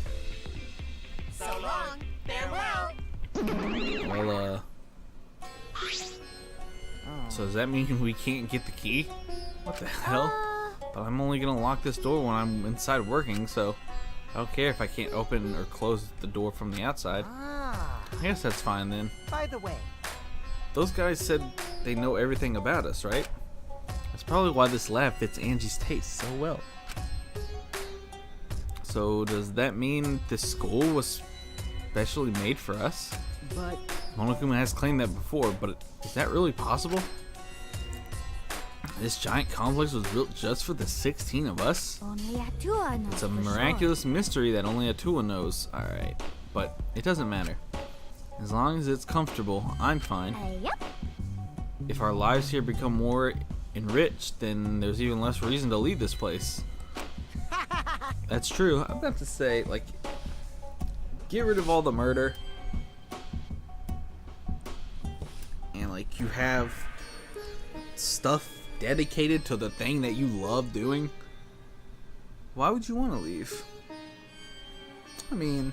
so long. Farewell. Well, so does that mean we can't get the key? What the hell? But I'm only gonna lock this door when I'm inside working, so I don't care if I can't open or close the door from the outside. Ah. I guess that's fine then. By the way, Those guys said they know everything about us, right? That's probably why this lab fits Angie's taste so well. So does that mean this school was specially made for us? but Monokuma has claimed that before, but is that really possible? This giant complex was built just for the 16 of us? Only Atua knows. It's a for miraculous mystery that only Atua knows. Alright, but it doesn't matter. As long as it's comfortable, I'm fine. Sure. Yep. If our lives here become more enriched, then there's even less reason to leave this place. That's true. I'm about to say, like, get rid of all the murder. And, like, you have stuff dedicated to the thing that you love doing. Why would you want to leave? I mean,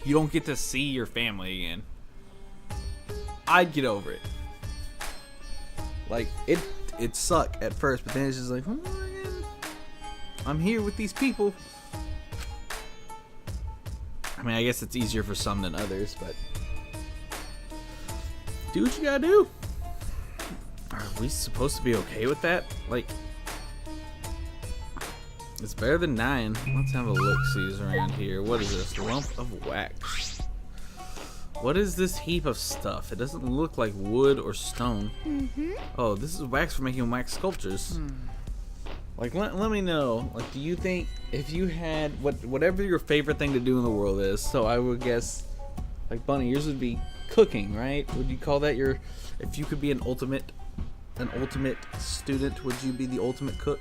you don't get to see your family again. I'd get over it. Like, it sucked at first, but then it's just like, oh, I'm here with these people. I mean, I guess it's easier for some than others, but do what you gotta do. Are we supposed to be okay with that? Like, it's better than 9. Let's have a look-sees around here. What is this? Lump of wax. What is this heap of stuff? It doesn't look like wood or stone. Oh, this is wax for making wax sculptures. Like, let me know. Like, do you think if you had whatever your favorite thing to do in the world is? So I would guess, like, Bunny, yours would be cooking, right? Would you call that your? If you could be an ultimate student, would you be the ultimate cook?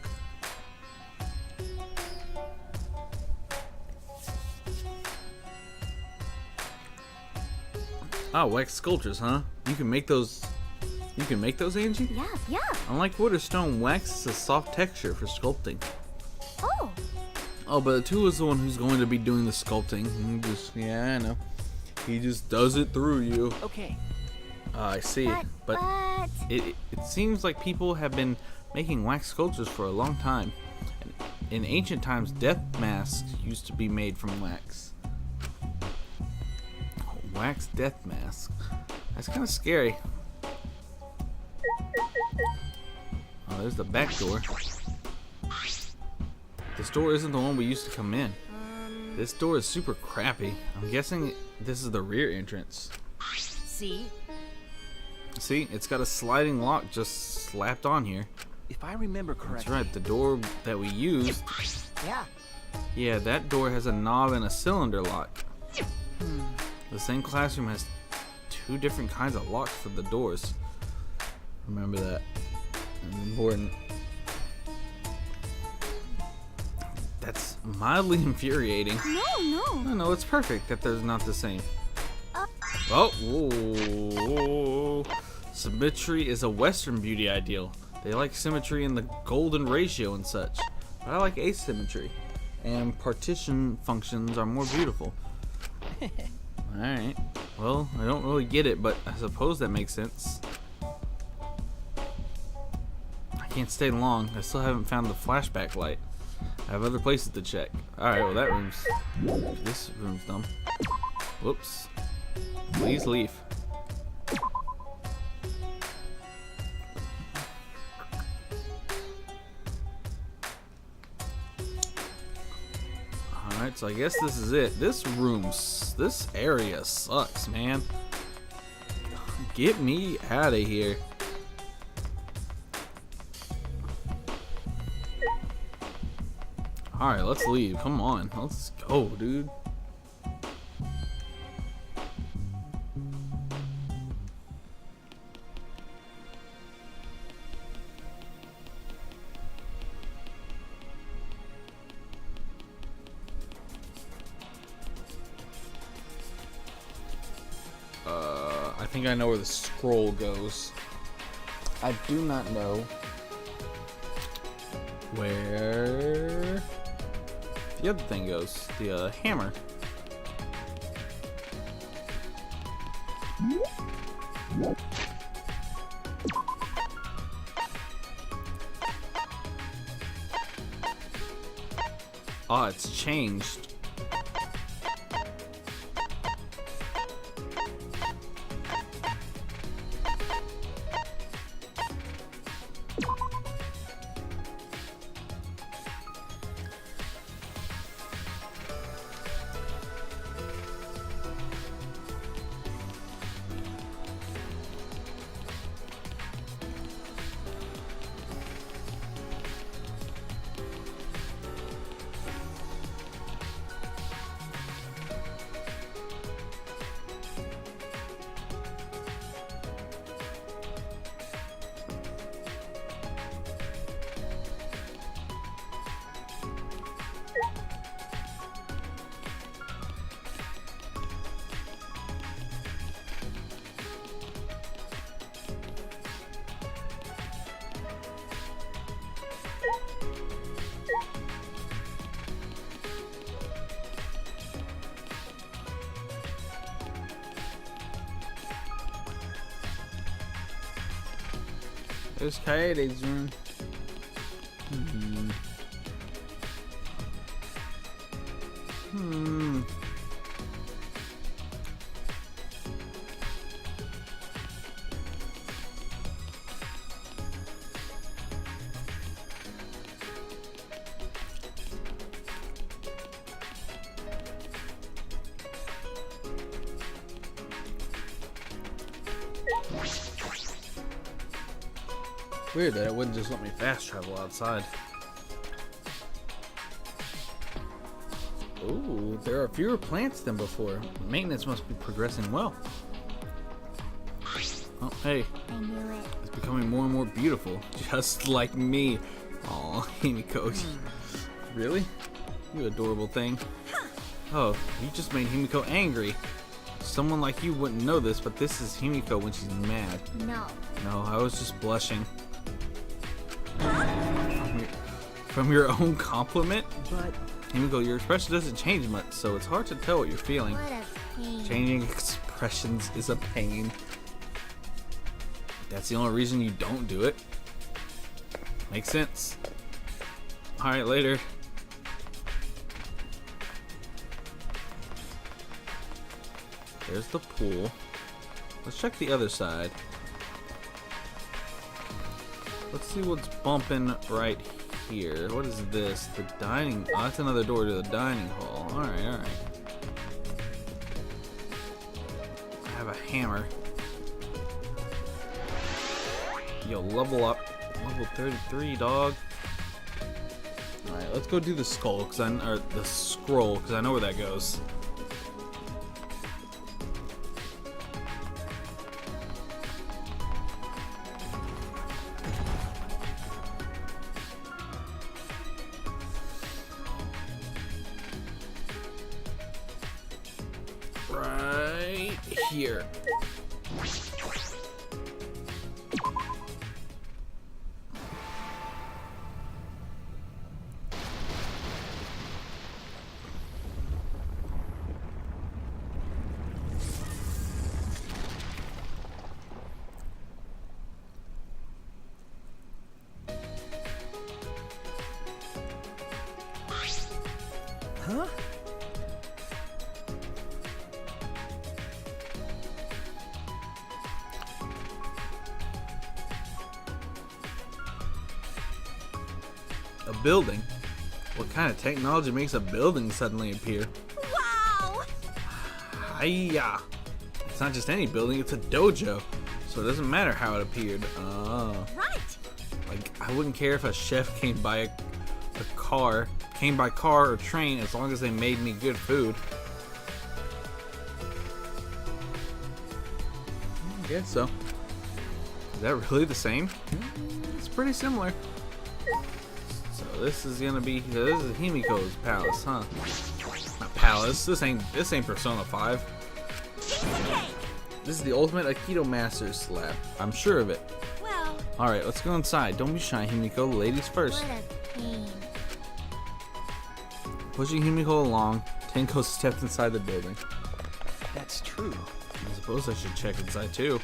Oh, wax sculptures, huh? You can make those. You can make those, Angie? Yeah, yeah. Unlike wood or stone, wax is a soft texture for sculpting. Oh, Oh, but Atua is the one who's going to be doing the sculpting. Yeah, I know. He just does it through you. okay. I see. But it seems like people have been making wax sculptures for a long time. In ancient times, death masks used to be made from wax. Wax death mask. That's kind of scary. Oh, there's the back door. This door isn't the one we used to come in. This door is super crappy. I'm guessing this is the rear entrance. See, See, it's got a sliding lock just slapped on here. if I remember correctly. That's right, the door that we used. Yeah. Yeah, that door has a knob and a cylinder lock. The same classroom has 2 different kinds of locks for the doors. Remember that. It's important. That's mildly infuriating. no. No, it's perfect that there's not the same. Oh, whoa. Symmetry is a Western beauty ideal. They like symmetry in the golden ratio and such. But I like asymmetry. And partition functions are more beautiful. Alright. Well, I don't really get it, but I suppose that makes sense. I can't stay long. I still haven't found the flashback light. I have other places to check. Alright, well that room's... This room's dumb. Whoops. Please leave. Alright, so I guess this is it. This area sucks, man. Get me out of here. Alright, let's leave. Come on. Let's go, dude. I think I know where the scroll goes. I do not know where the other thing goes. The hammer. Oh, it's changed. There's Kaede's room. Weird that it wouldn't just let me fast travel outside. Ooh, there are fewer plants than before. Maintenance must be progressing well. Oh, hey. I knew it. It's becoming more and more beautiful, just like me. Aw, Himiko. Really? You adorable thing. Oh, you just made Himiko angry. Someone like you wouldn't know this, but this is Himiko when she's mad. No. No, I was just blushing. From your own compliment? But Himiko, your expression doesn't change much, so it's hard to tell what you're feeling. What a pain. Changing expressions is a pain. That's the only reason you don't do it. Makes sense. Alright, later. There's the pool. Let's check the other side. Let's see what's bumping right here. What is this? The dining... Oh, that's another door to the dining hall. Alright, alright. I have a hammer. Yo, level up. Level 33, dog. Alright, let's go do the skull, or the scroll, because I know where that goes. Right here. huh? A building. What kind of technology makes a building suddenly appear? Wow! Hiya! It's not just any building, it's a dojo. So it doesn't matter how it appeared. Oh. Right! Like, I wouldn't care if a chef came by car or train as long as they made me good food. I guess so. Is that really the same? It's pretty similar. So this is gonna be, this is Himiko's palace, huh? Not palace. This ain't Persona 5. This is the ultimate Aikido Master's lab. I'm sure of it. Well, All right, let's go inside. Don't be shy, Himiko. Ladies first. what a pain. Pushing Himiko along, Tenko stepped inside the building. That's true. I suppose I should check inside too.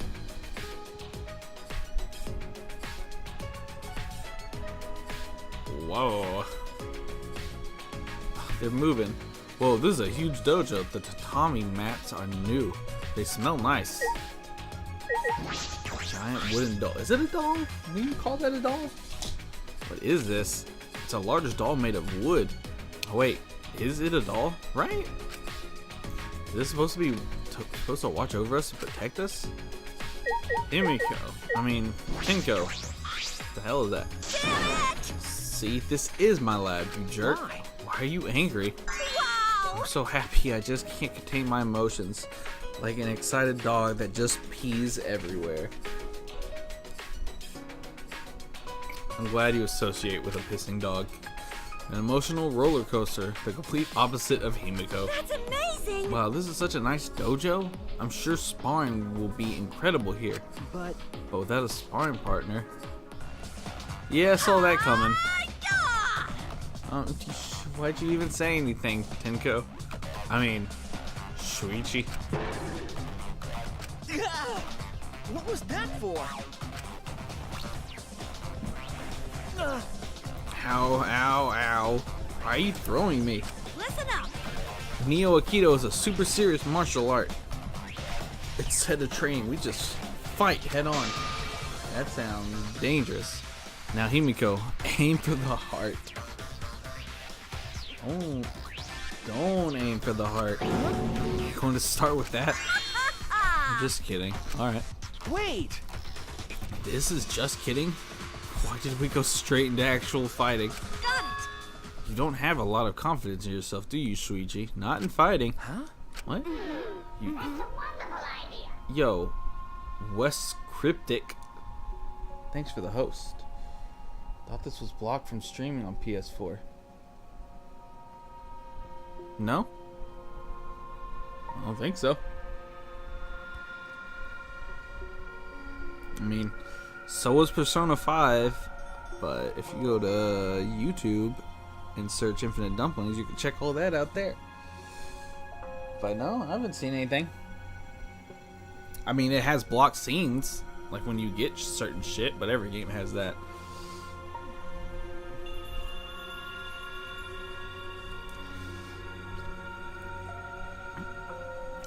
Whoa. They're moving. Whoa, this is a huge dojo. The tatami mats are new. They smell nice. Giant wooden doll. Is it a doll? Do you call that a doll? What is this? It's a large doll made of wood. Oh wait, is it a doll? Right? Is this supposed to be supposed to watch over us and protect us? Himiko. I mean, Tenko. What the hell is that? See, this is my lab, you jerk. Why are you angry? Wow! I'm so happy I just can't contain my emotions. Like an excited dog that just pees everywhere. I'm glad you associate with a pissing dog. An emotional roller coaster, the complete opposite of Himiko. That's amazing! Wow, this is such a nice dojo. I'm sure sparring will be incredible here. But But without a sparring partner... Yeah, I saw that coming. Why'd you even say anything, Tenko? I mean, Shuichi. what was that for? Ow, ow, ow. Why are you throwing me? Listen up! Neo Aikido is a super serious martial art. Instead of training, we just fight head on. That sounds dangerous. Now Himiko, aim for the heart. Oh, don't aim for the heart. You going to start with that? I'm just kidding. Alright. Wait! This is just kidding? Why did we go straight into actual fighting? Got it! You don't have a lot of confidence in yourself, do you, Shuichi? Not in fighting. Huh? What? You... Yo, West Cryptic. Thanks for the host. Thought this was blocked from streaming on PS4. No? I don't think so. I mean, so was Persona 5, but if you go to YouTube and search Infinite Dumplings, you can check all that out there. But no, I haven't seen anything. I mean, it has blocked scenes, like when you get certain shit, but every game has that.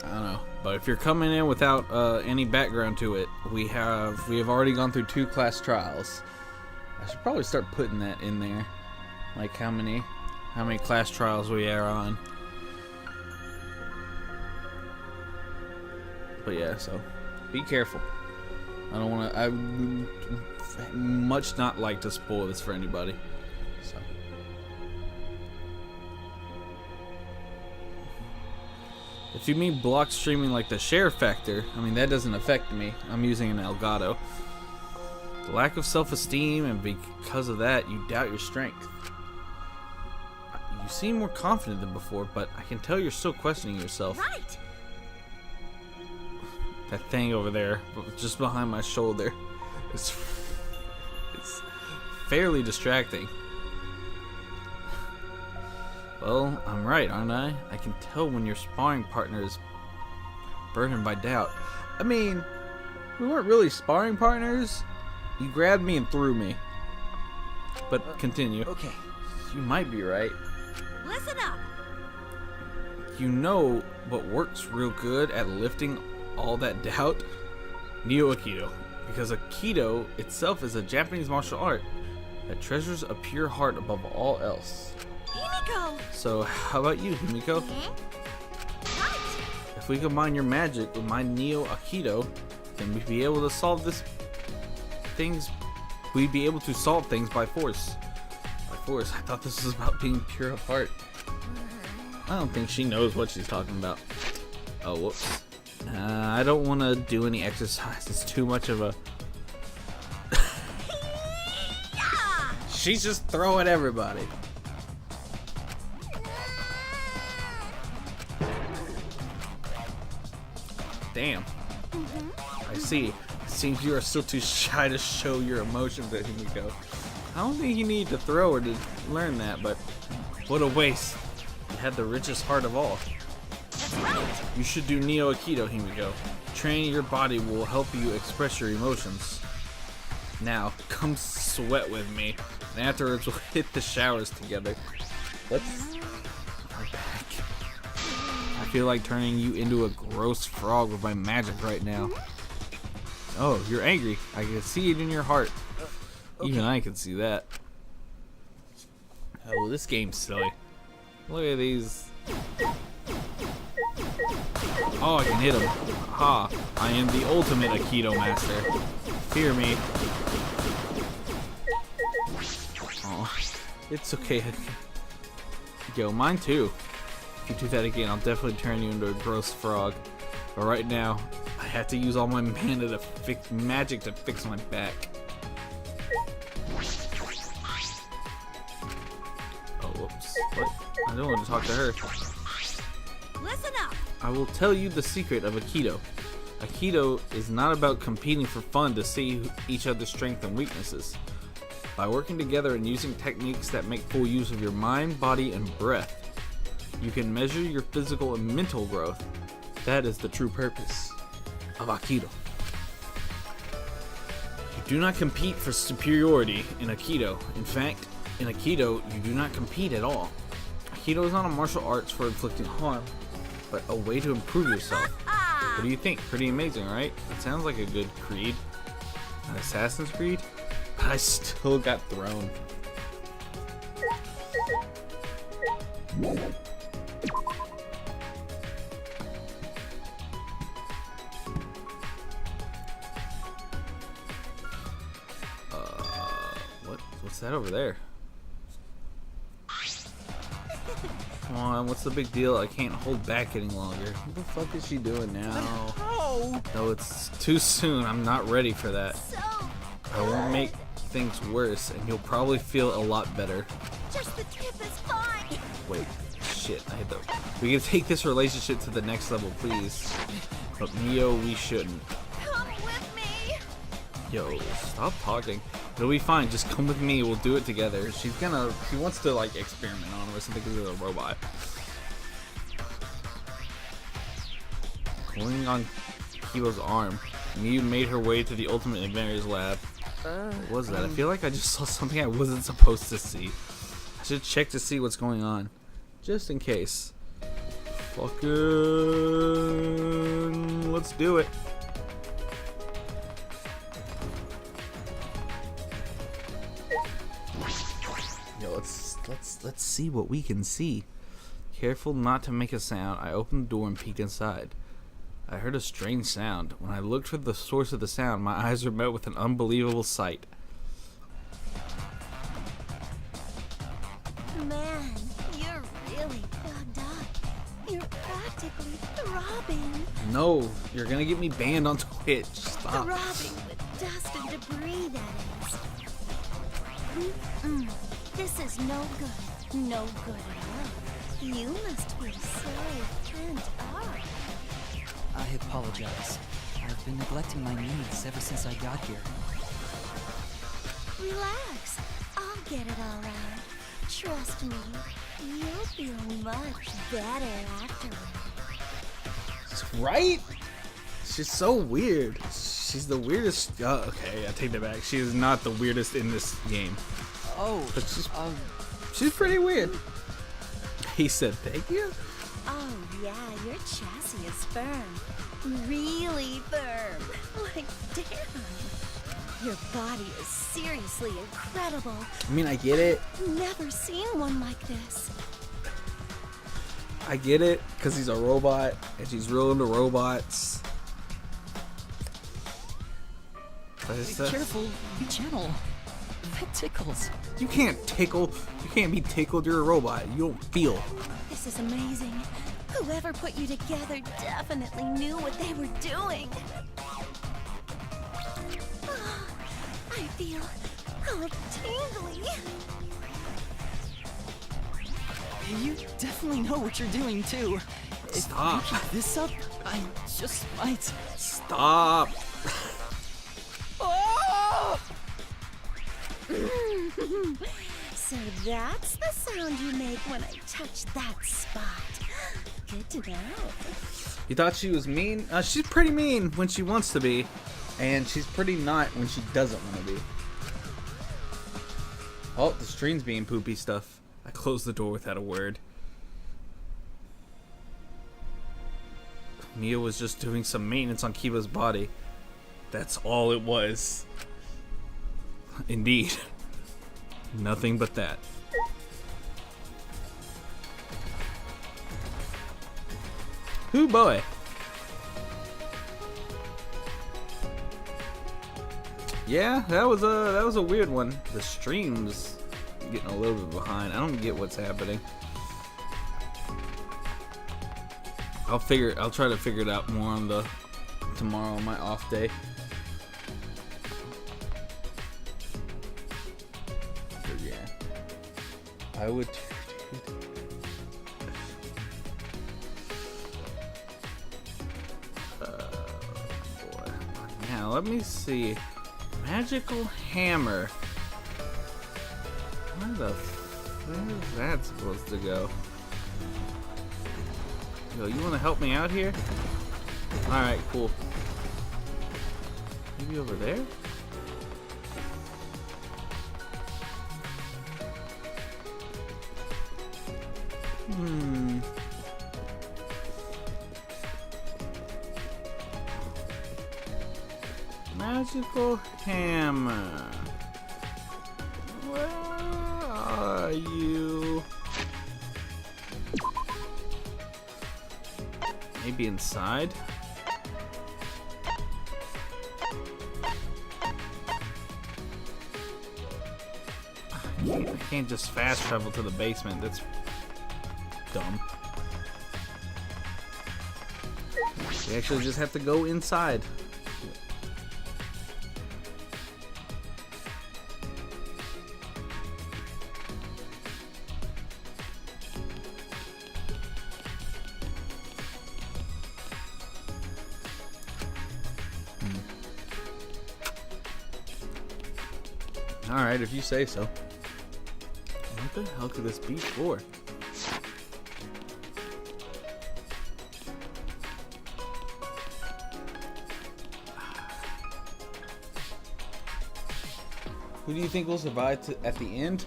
I don't know, but if you're coming in without any background to it, we have already gone through 2 class trials. I should probably start putting that in there, like how many class trials we are on. But yeah, so be careful. I don't want to. I would much not like to spoil this for anybody. So. If you mean block streaming like the share factor, I mean that doesn't affect me. I'm using an Elgato. The lack of self-esteem, and because of that, you doubt your strength. You seem more confident than before, but I can tell you're still questioning yourself. Right! That thing over there, just behind my shoulder, it's fairly distracting. Well, I'm right, aren't I? I can tell when your sparring partner is burdened by doubt. I mean, we weren't really sparring partners. You grabbed me and threw me. But continue. Okay. You might be right. Listen up! You know what works real good at lifting all that doubt? Neo Aikido. Because Aikido itself is a Japanese martial art that treasures a pure heart above all else. Himiko! So, how about you, Himiko? What? If we combine your magic with my Neo Aikido, then we'd be able to solve things. We'd be able to solve things by force. By force? I thought this was about being pure of heart. I don't think she knows what she's talking about. Oh, whoops. I don't want to do any exercise. It's too much of a... She's just throwing everybody. Damn. I see. It seems you are still too shy to show your emotions at Himiko. I don't think you need to throw her to learn that, but what a waste. You had the richest heart of all. That's right! You should do Neo Aikido, Himiko. Training your body will help you express your emotions. Now, come sweat with me, and afterwards we'll hit the showers together. Let's... We're back. I feel like turning you into a gross frog with my magic right now. Oh, you're angry. I can see it in your heart. Even I can see that. Oh, this game's silly. Look at these. Oh, I can hit him. Ha! I am the ultimate Aikido master. Fear me. Oh, it's okay. Yo, mine too. If you do that again, I'll definitely turn you into a gross frog. But right now, I have to use all my mana to fix magic to fix my back. Oh, whoops. What? I don't want to talk to her. Listen up! I will tell you the secret of Aikido. Aikido is not about competing for fun to see each other's strengths and weaknesses. By working together and using techniques that make full use of your mind, body, and breath, you can measure your physical and mental growth. That is the true purpose of Aikido. You do not compete for superiority in Aikido. In fact, in Aikido, you do not compete at all. Aikido is not a martial arts for inflicting harm, but a way to improve yourself. What do you think? Pretty amazing, right? It sounds like a good creed. An Assassin's Creed? But I still got thrown. What's that over there? Come on, what's the big deal? I can't hold back any longer. What the fuck is she doing now? Oh! No, it's too soon. I'm not ready for that. So I won't make things worse, and you'll probably feel a lot better. just the tip is fine! Wait, shit, I hit the... We can take this relationship to the next level, please. But Neo, we shouldn't. Come with me! Yo, stop talking. It'll be fine, just come with me, we'll do it together. She wants to like experiment on him or something because of a robot. Pulling on Kibo's arm, Miu made her way to the Ultimate Inventor's lab. What was that? I feel like I just saw something I wasn't supposed to see. I should check to see what's going on. Just in case. Fucking... Let's do it. Yo, let's see what we can see. Careful not to make a sound, I opened the door and peeked inside. I heard a strange sound. When I looked for the source of the sound, my eyes were met with an unbelievable sight. Man, you're really plugged up. You're practically throbbing. No, you're gonna get me banned on Twitch. Stop. Throbbing with dust and debris, that is. This is no good. No good at all. You must be so pent up. I apologize. I've been neglecting my needs ever since I got here. Relax. I'll get it all out. Trust me. You'll feel much better afterward. Right? She's so weird. She's the weirdest. Okay, I take that back. She is not the weirdest in this game. Oh, But she's pretty weird. He said thank you? Oh yeah, your chassis is firm. Really firm. Like, damn. Your body is seriously incredible. I mean, I get it. Never seen one like this. I get it, because he's a robot, and she's real into robots. But it's, Be careful. Be gentle. That tickles. you can't tickle. You can't be tickled. You're a robot. You don't feel. This is amazing. Whoever put you together definitely knew what they were doing. Oh, I feel all tingly. You definitely know what you're doing, too. Stop. If you keep this up, I just might. Stop. Oh! So that's the sound you make when I touch that spot. Good to know. You thought she was mean? She's pretty mean when she wants to be, and she's pretty not when she doesn't want to be. Oh, the stream's being poopy stuff. I closed the door without a word. Mia was just doing some maintenance on Kiva's body. That's all it was. Indeed. Nothing but that. Ooh boy. Yeah, that was a weird one. The stream's getting a little bit behind. I don't get what's happening. I'll try to figure it out more on the tomorrow on my off day. But yeah. I would boy. Now let me see. Magical hammer. Where is that supposed to go? Yo, you want to help me out here? Alright, cool. Maybe over there? Magical hammer. Where are you? Maybe inside? I can't just fast travel to the basement. That's dumb. We actually just have to go inside. Alright, if you say so. What the hell could this be for? Who do you think will survive at the end?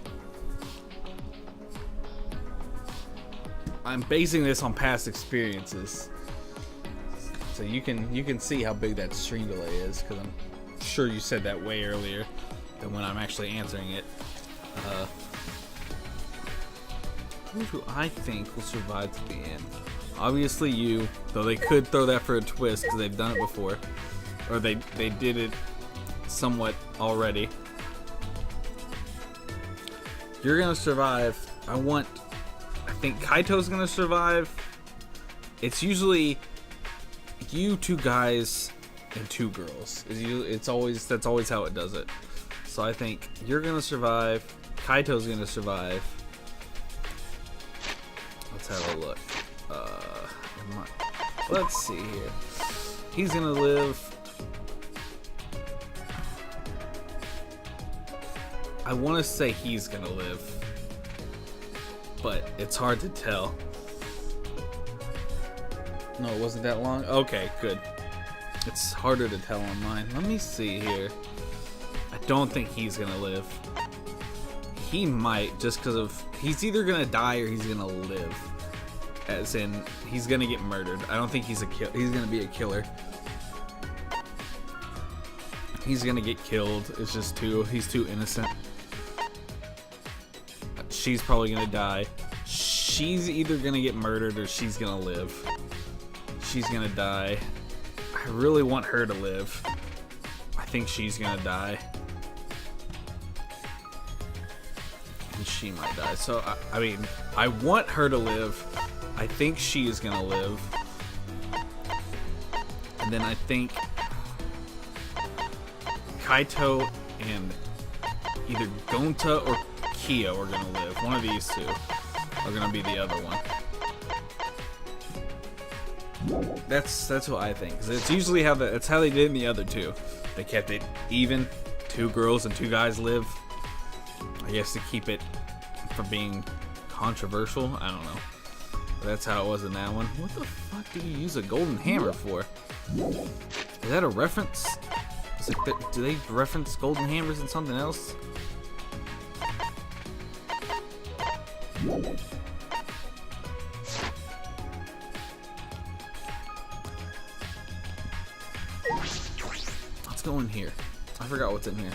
I'm basing this on past experiences, so you can see how big that stream delay is, because I'm sure you said that way earlier than when I'm actually answering it. Who I think will survive to the end? Obviously you, though they could throw that for a twist because they've done it before, or they did it somewhat already. You're gonna survive. I think Kaito's gonna survive. It's usually you, two guys, and two girls. That's always how it does it. So I think you're gonna survive. Kaito's gonna survive. Let's have a look. Let's see here. He's gonna live. I want to say he's gonna live, but it's hard to tell. No, it wasn't that long. Okay, good. It's harder to tell on mine. Let me see here. I don't think he's gonna live. He might, just because of he's either gonna die or he's gonna live. As in, he's gonna get murdered. I don't think he's gonna be a killer. He's gonna get killed. It's just he's too innocent. She's probably gonna die. She's either gonna get murdered or she's gonna live. She's gonna die. I really want her to live. I think she's gonna die. And she might die. So, I mean, I want her to live. I think she is gonna live. And then I think Kaito and either Gonta or Kyo are gonna live. One of these two are gonna be the other one. That's what I think. 'Cause it's usually it's how they did in the other two. They kept it even. 2 girls and 2 guys live. I guess to keep it from being controversial. I don't know. But that's how it was in that one. What the fuck do you use a golden hammer for? Is that a reference? Do they reference golden hammers in something else? Let's go in here. I forgot what's in here.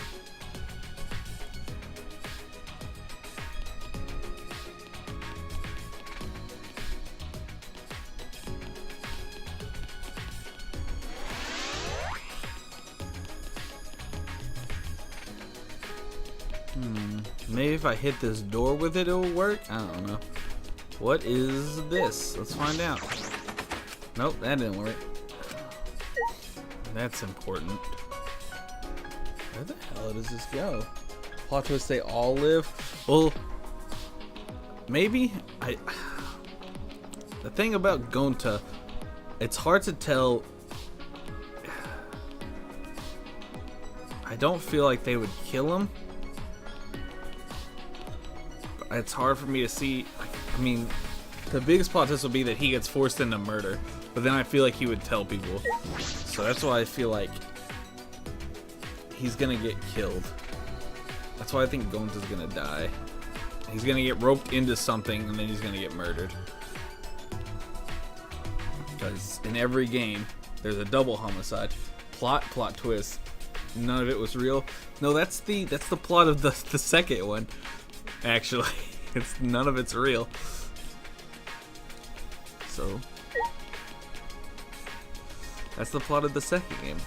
Maybe if I hit this door with it, it'll work? I don't know. What is this? Let's find out. Nope, that didn't work. That's important. Where the hell does this go? Plot twist, they all live? Well, maybe. The thing about Gonta, it's hard to tell. I don't feel like they would kill him. It's hard for me to see. I mean, the biggest plot twist would be that he gets forced into murder, but then I feel like he would tell people. So that's why I feel like he's gonna get killed. That's why I think Gonta's gonna die. He's gonna get roped into something and then he's gonna get murdered. Because in every game, there's a double homicide. Plot twist. None of it was real. No, that's the plot of the second one. Actually, none of it's real. So that's the plot of the second game.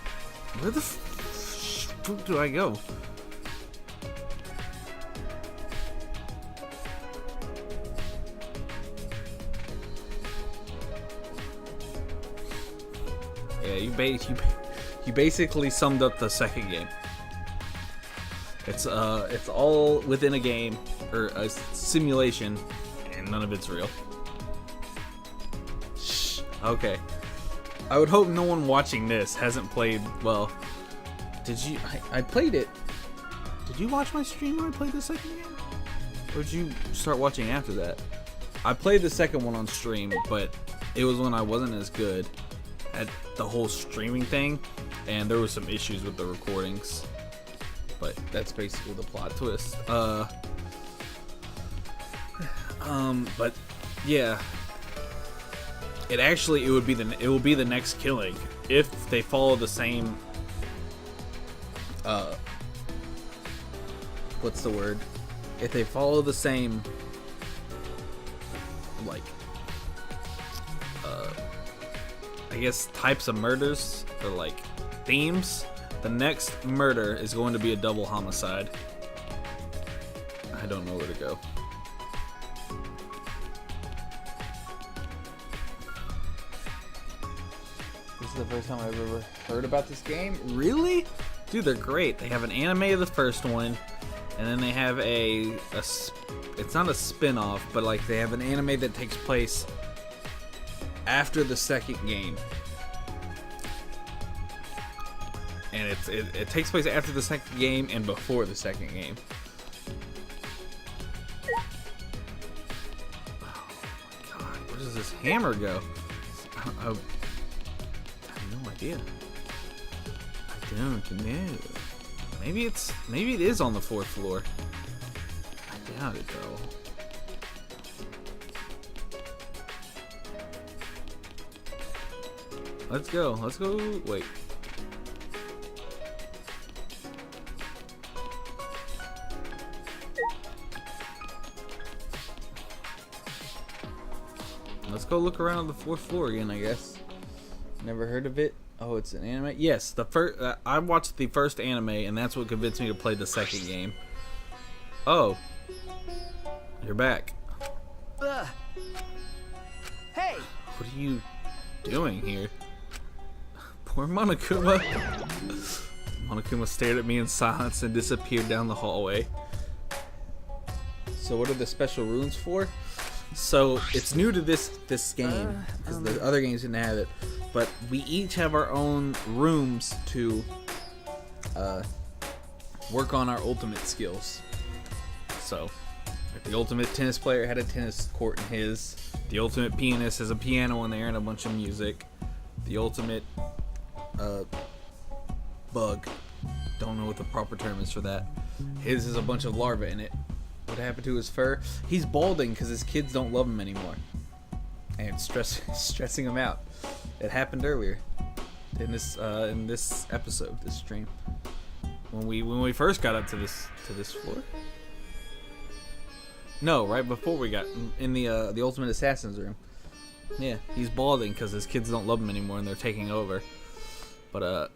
Where the fuck do I go? Yeah, you basically summed up the second game. It's all within a game or a simulation, and none of it's real. Shh. Okay. I would hope no one watching this hasn't played. Well, did you? I played it. Did you watch my stream when I played the second game, or did you start watching after that? I played the second one on stream, but it was when I wasn't as good at the whole streaming thing, and there was some issues with the recordings. But that's basically the plot twist. But yeah, it will be the next killing if they follow the same. What's the word? If they follow the same, like, I guess types of murders or like themes. The next murder is going to be a double homicide. I don't know where to go. This is the first time I've ever heard about this game. Really? Dude, they're great. They have an anime of the first one, and then they have it's not a spin-off, but like they have an anime that takes place after the second game. And it takes place after the second game and before the second game. Oh my god, where does this hammer go? I have no idea. I don't know. Maybe it is on the 4th floor. I doubt it though. Let's go. Wait. let's go look around on the 4th floor again, I guess. Never heard of it. Oh, it's an anime? Yes, the first. I watched the first anime, and that's what convinced me to play the second game. Oh. You're back. Hey! What are you doing here? Poor Monokuma. Monokuma stared at me in silence and disappeared down the hallway. So what are the special runes for? So it's new to this game because the other games didn't have it. But we each have our own rooms to work on our ultimate skills. So if the ultimate tennis player had a tennis court in his. The ultimate pianist has a piano in there and a bunch of music. The ultimate bug, don't know what the proper term is for that. His is a bunch of larvae in it. What happened to his fur? He's balding because his kids don't love him anymore. And it's stressing him out. It happened earlier in this episode, this stream. When we first got up to this floor. No, right before we got in the Ultimate Assassin's room. Yeah, he's balding because his kids don't love him anymore and they're taking over. But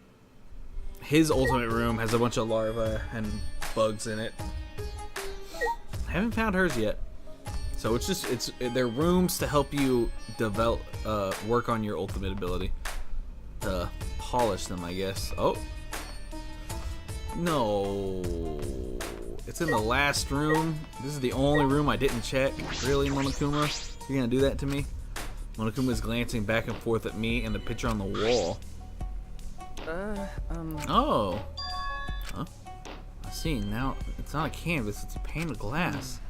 his ultimate room has a bunch of larvae and bugs in it. I haven't found hers yet. So they're rooms to help you develop work on your ultimate ability. To polish them, I guess. Oh. No. It's in the last room. This is the only room I didn't check. Really, Monokuma? You're gonna do that to me? Monokuma is glancing back and forth at me and the picture on the wall. Oh. Huh? I see. Now, it's not a canvas, it's a pane of glass.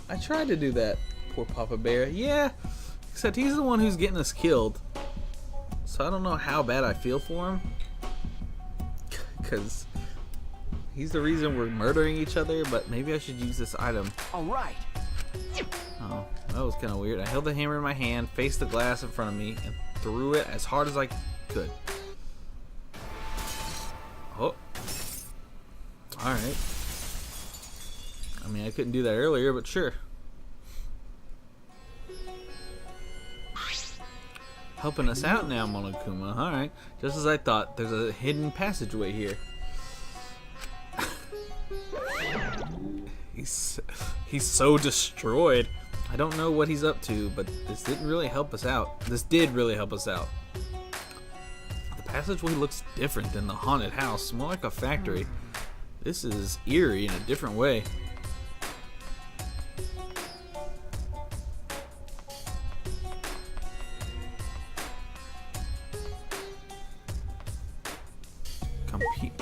I tried to do that, poor Papa Bear. Yeah, except he's the one who's getting us killed. So I don't know how bad I feel for him. Because he's the reason we're murdering each other, but maybe I should use this item. Alright. Oh, that was kind of weird. I held the hammer in my hand, faced the glass in front of me, and threw it as hard as I could. Oh. Alright. I mean, I couldn't do that earlier, but sure. Helping us out now, Monokuma. Alright. Just as I thought, there's a hidden passageway here. He's so destroyed. I don't know what he's up to, but this didn't really help us out. This did really help us out. The passageway looks different than the haunted house, more like a factory. This is eerie in a different way.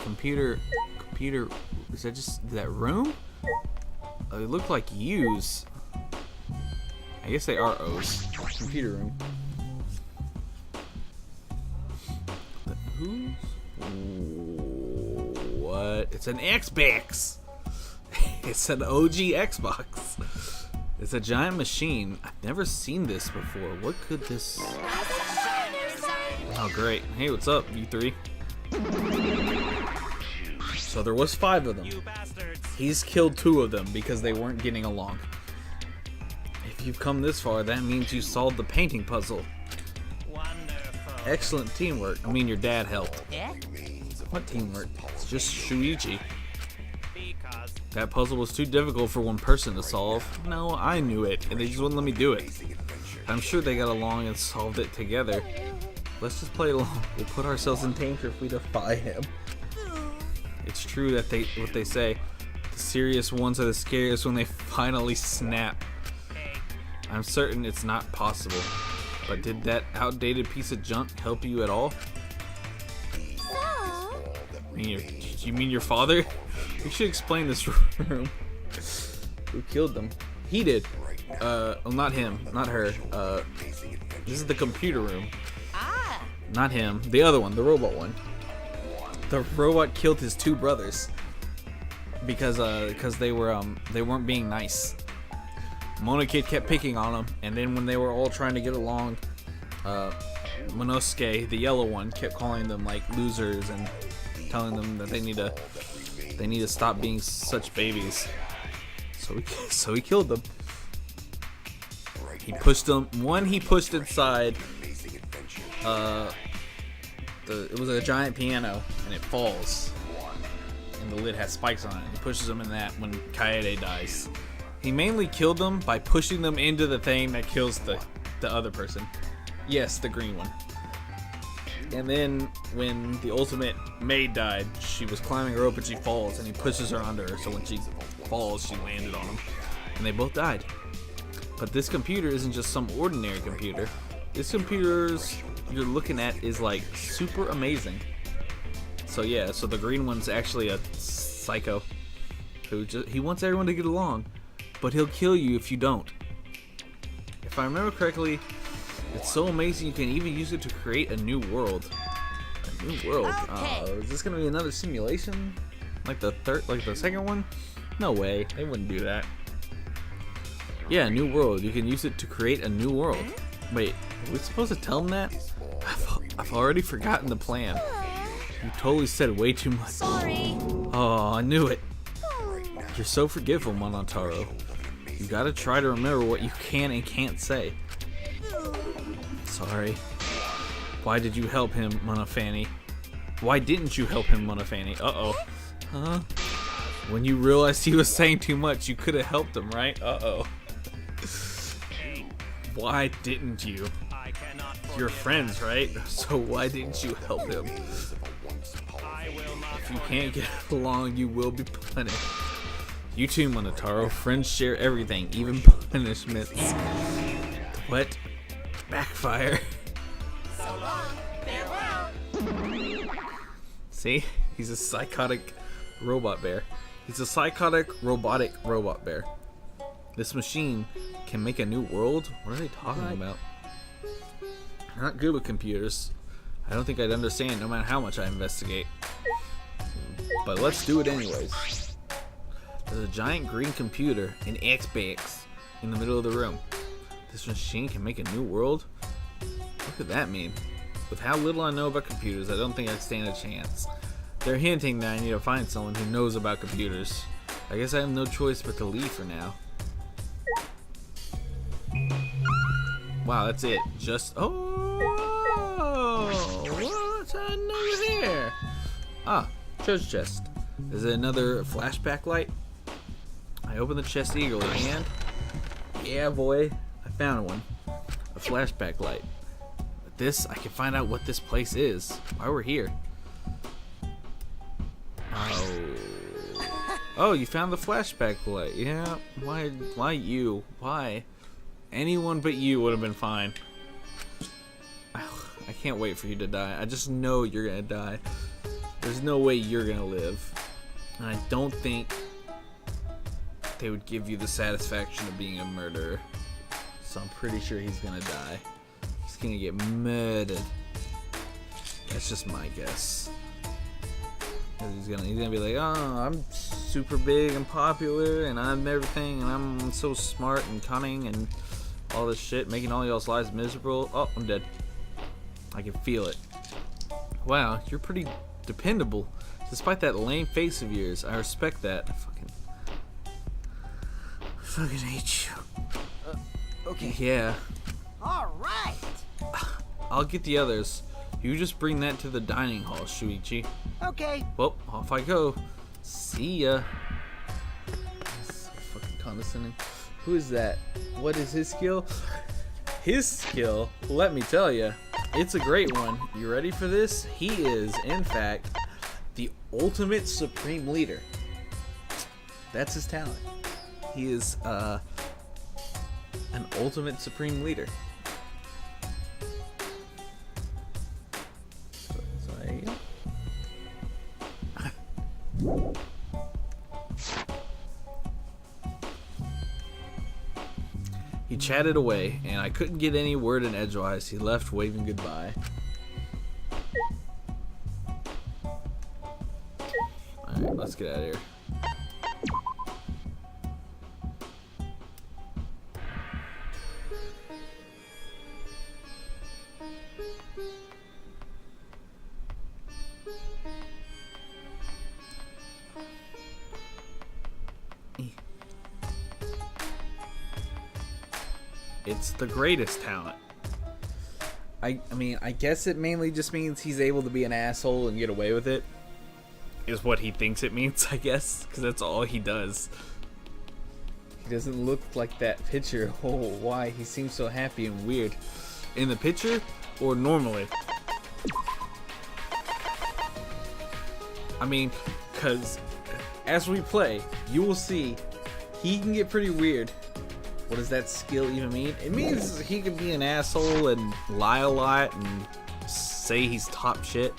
Computer, is that just that room? They look like U's. I guess they are O's. Computer room. Who's? What? It's an Xbox. It's an OG Xbox. It's a giant machine. I've never seen this before. What could this? Oh, great. Hey, what's up, you three? So there was 5 of them. He's killed 2 of them because they weren't getting along. If you've come this far, that means you solved the painting puzzle. Wonderful. Excellent teamwork. I mean, your dad helped. Yeah? What teamwork? It's just Shuichi. Because That puzzle was too difficult for one person to solve. No, I knew it, and they just wouldn't let me do it. I'm sure they got along and solved it together. Let's just play along. We'll put ourselves in danger if we defy him. It's true that what they say. The serious ones are the scariest when they finally snap. I'm certain it's not possible. But did that outdated piece of junk help you at all? You mean your father? You should explain this room. Who killed them? He did. Well, not him. Not her. This is the computer room. Ah! Not him. The other one. The robot one. The robot killed his 2 brothers. Because they weren't being nice. Monokid kept picking on them, and then when they were all trying to get along, Monosuke, the yellow one, kept calling them like losers and telling them that they need to stop being such babies. So he killed them. He pushed them. One he pushed inside. It was a giant piano, and it falls, and the lid has spikes on it. He pushes them in that when Kaede dies. He mainly killed them by pushing them into the thing that kills the other person. Yes, the green one. And then when the ultimate maid died, she was climbing a rope and she falls, and he pushes her under her. So when she falls, she landed on him, and they both died. But this computer isn't just some ordinary computer. This computer's you're looking at is like super amazing. So yeah, so the green one's actually a psycho who he wants everyone to get along, but he'll kill you if you don't. If I remember correctly, it's so amazing you can even use it to create a new world. A new world. Is this gonna be another simulation? Like the second one? No way, they wouldn't do that. Yeah, new world. You can use it to create a new world. Wait, are we supposed to tell them that? I've already forgotten the plan. You totally said way too much. Sorry. Oh, I knew it. You're so forgetful, Monotaro. You gotta try to remember what you can and can't say. Sorry. Why did you help him, Monofani? Why didn't you help him, Monofani? Uh-oh. Huh? When you realized he was saying too much, you could have helped him, right? Uh-oh. Why didn't you? You're friends, right? So why didn't you help him? If you can't get along, you will be punished. You too, Monotaro. Friends share everything, even punishments. What? Backfire. So long, farewell. See? He's a psychotic robot bear. He's a psychotic robotic robot bear. This machine can make a new world? What are they talking about? I'm not good with computers. I don't think I'd understand no matter how much I investigate. But let's do it anyways. There's a giant green computer, an Xbox, in the middle of the room. This machine can make a new world? What could that mean? With how little I know about computers, I don't think I'd stand a chance. They're hinting that I need to find someone who knows about computers. I guess I have no choice but to leave for now. Wow, that's it. Just what's under here? Ah, treasure chest. Is it another flashback light? I open the chest eagerly and yeah, boy, I found one. A flashback light. With this, I can find out what this place is. Why we're here. Oh, you found the flashback light. Yeah. Why you? Why? Anyone but you would have been fine. I can't wait for you to die. I just know you're gonna die. There's no way you're gonna live. And I don't think they would give you the satisfaction of being a murderer. So I'm pretty sure he's gonna die. He's gonna get murdered. That's just my guess. He's gonna be like, oh, I'm super big and popular and I'm everything and I'm so smart and cunning and all this shit, making all y'all's lives miserable. Oh, I'm dead. I can feel it. Wow, you're pretty dependable. Despite that lame face of yours, I respect that. I fucking hate you. Okay. Yeah. All right. I'll get the others. You just bring that to the dining hall, Shuichi. Okay. Well, off I go. See ya. That's so fucking condescending. Who is that? What is his skill? His skill, let me tell you, it's a great one. You ready for this? He is, in fact, the ultimate supreme leader. That's his talent. He is an ultimate supreme leader. So there you go. He chatted away, and I couldn't get any word in edgewise. He left waving goodbye. Alright, let's get out of here. it's the greatest talent. I mean, I guess it mainly just means he's able to be an asshole and get away with it. Is what he thinks it means, I guess, because that's all he does. He doesn't look like that picture. Oh, why? He seems so happy and weird. In the picture or normally? I mean, because as we play, you will see he can get pretty weird. What does that skill even mean? It means he can be an asshole and lie a lot and say he's top shit.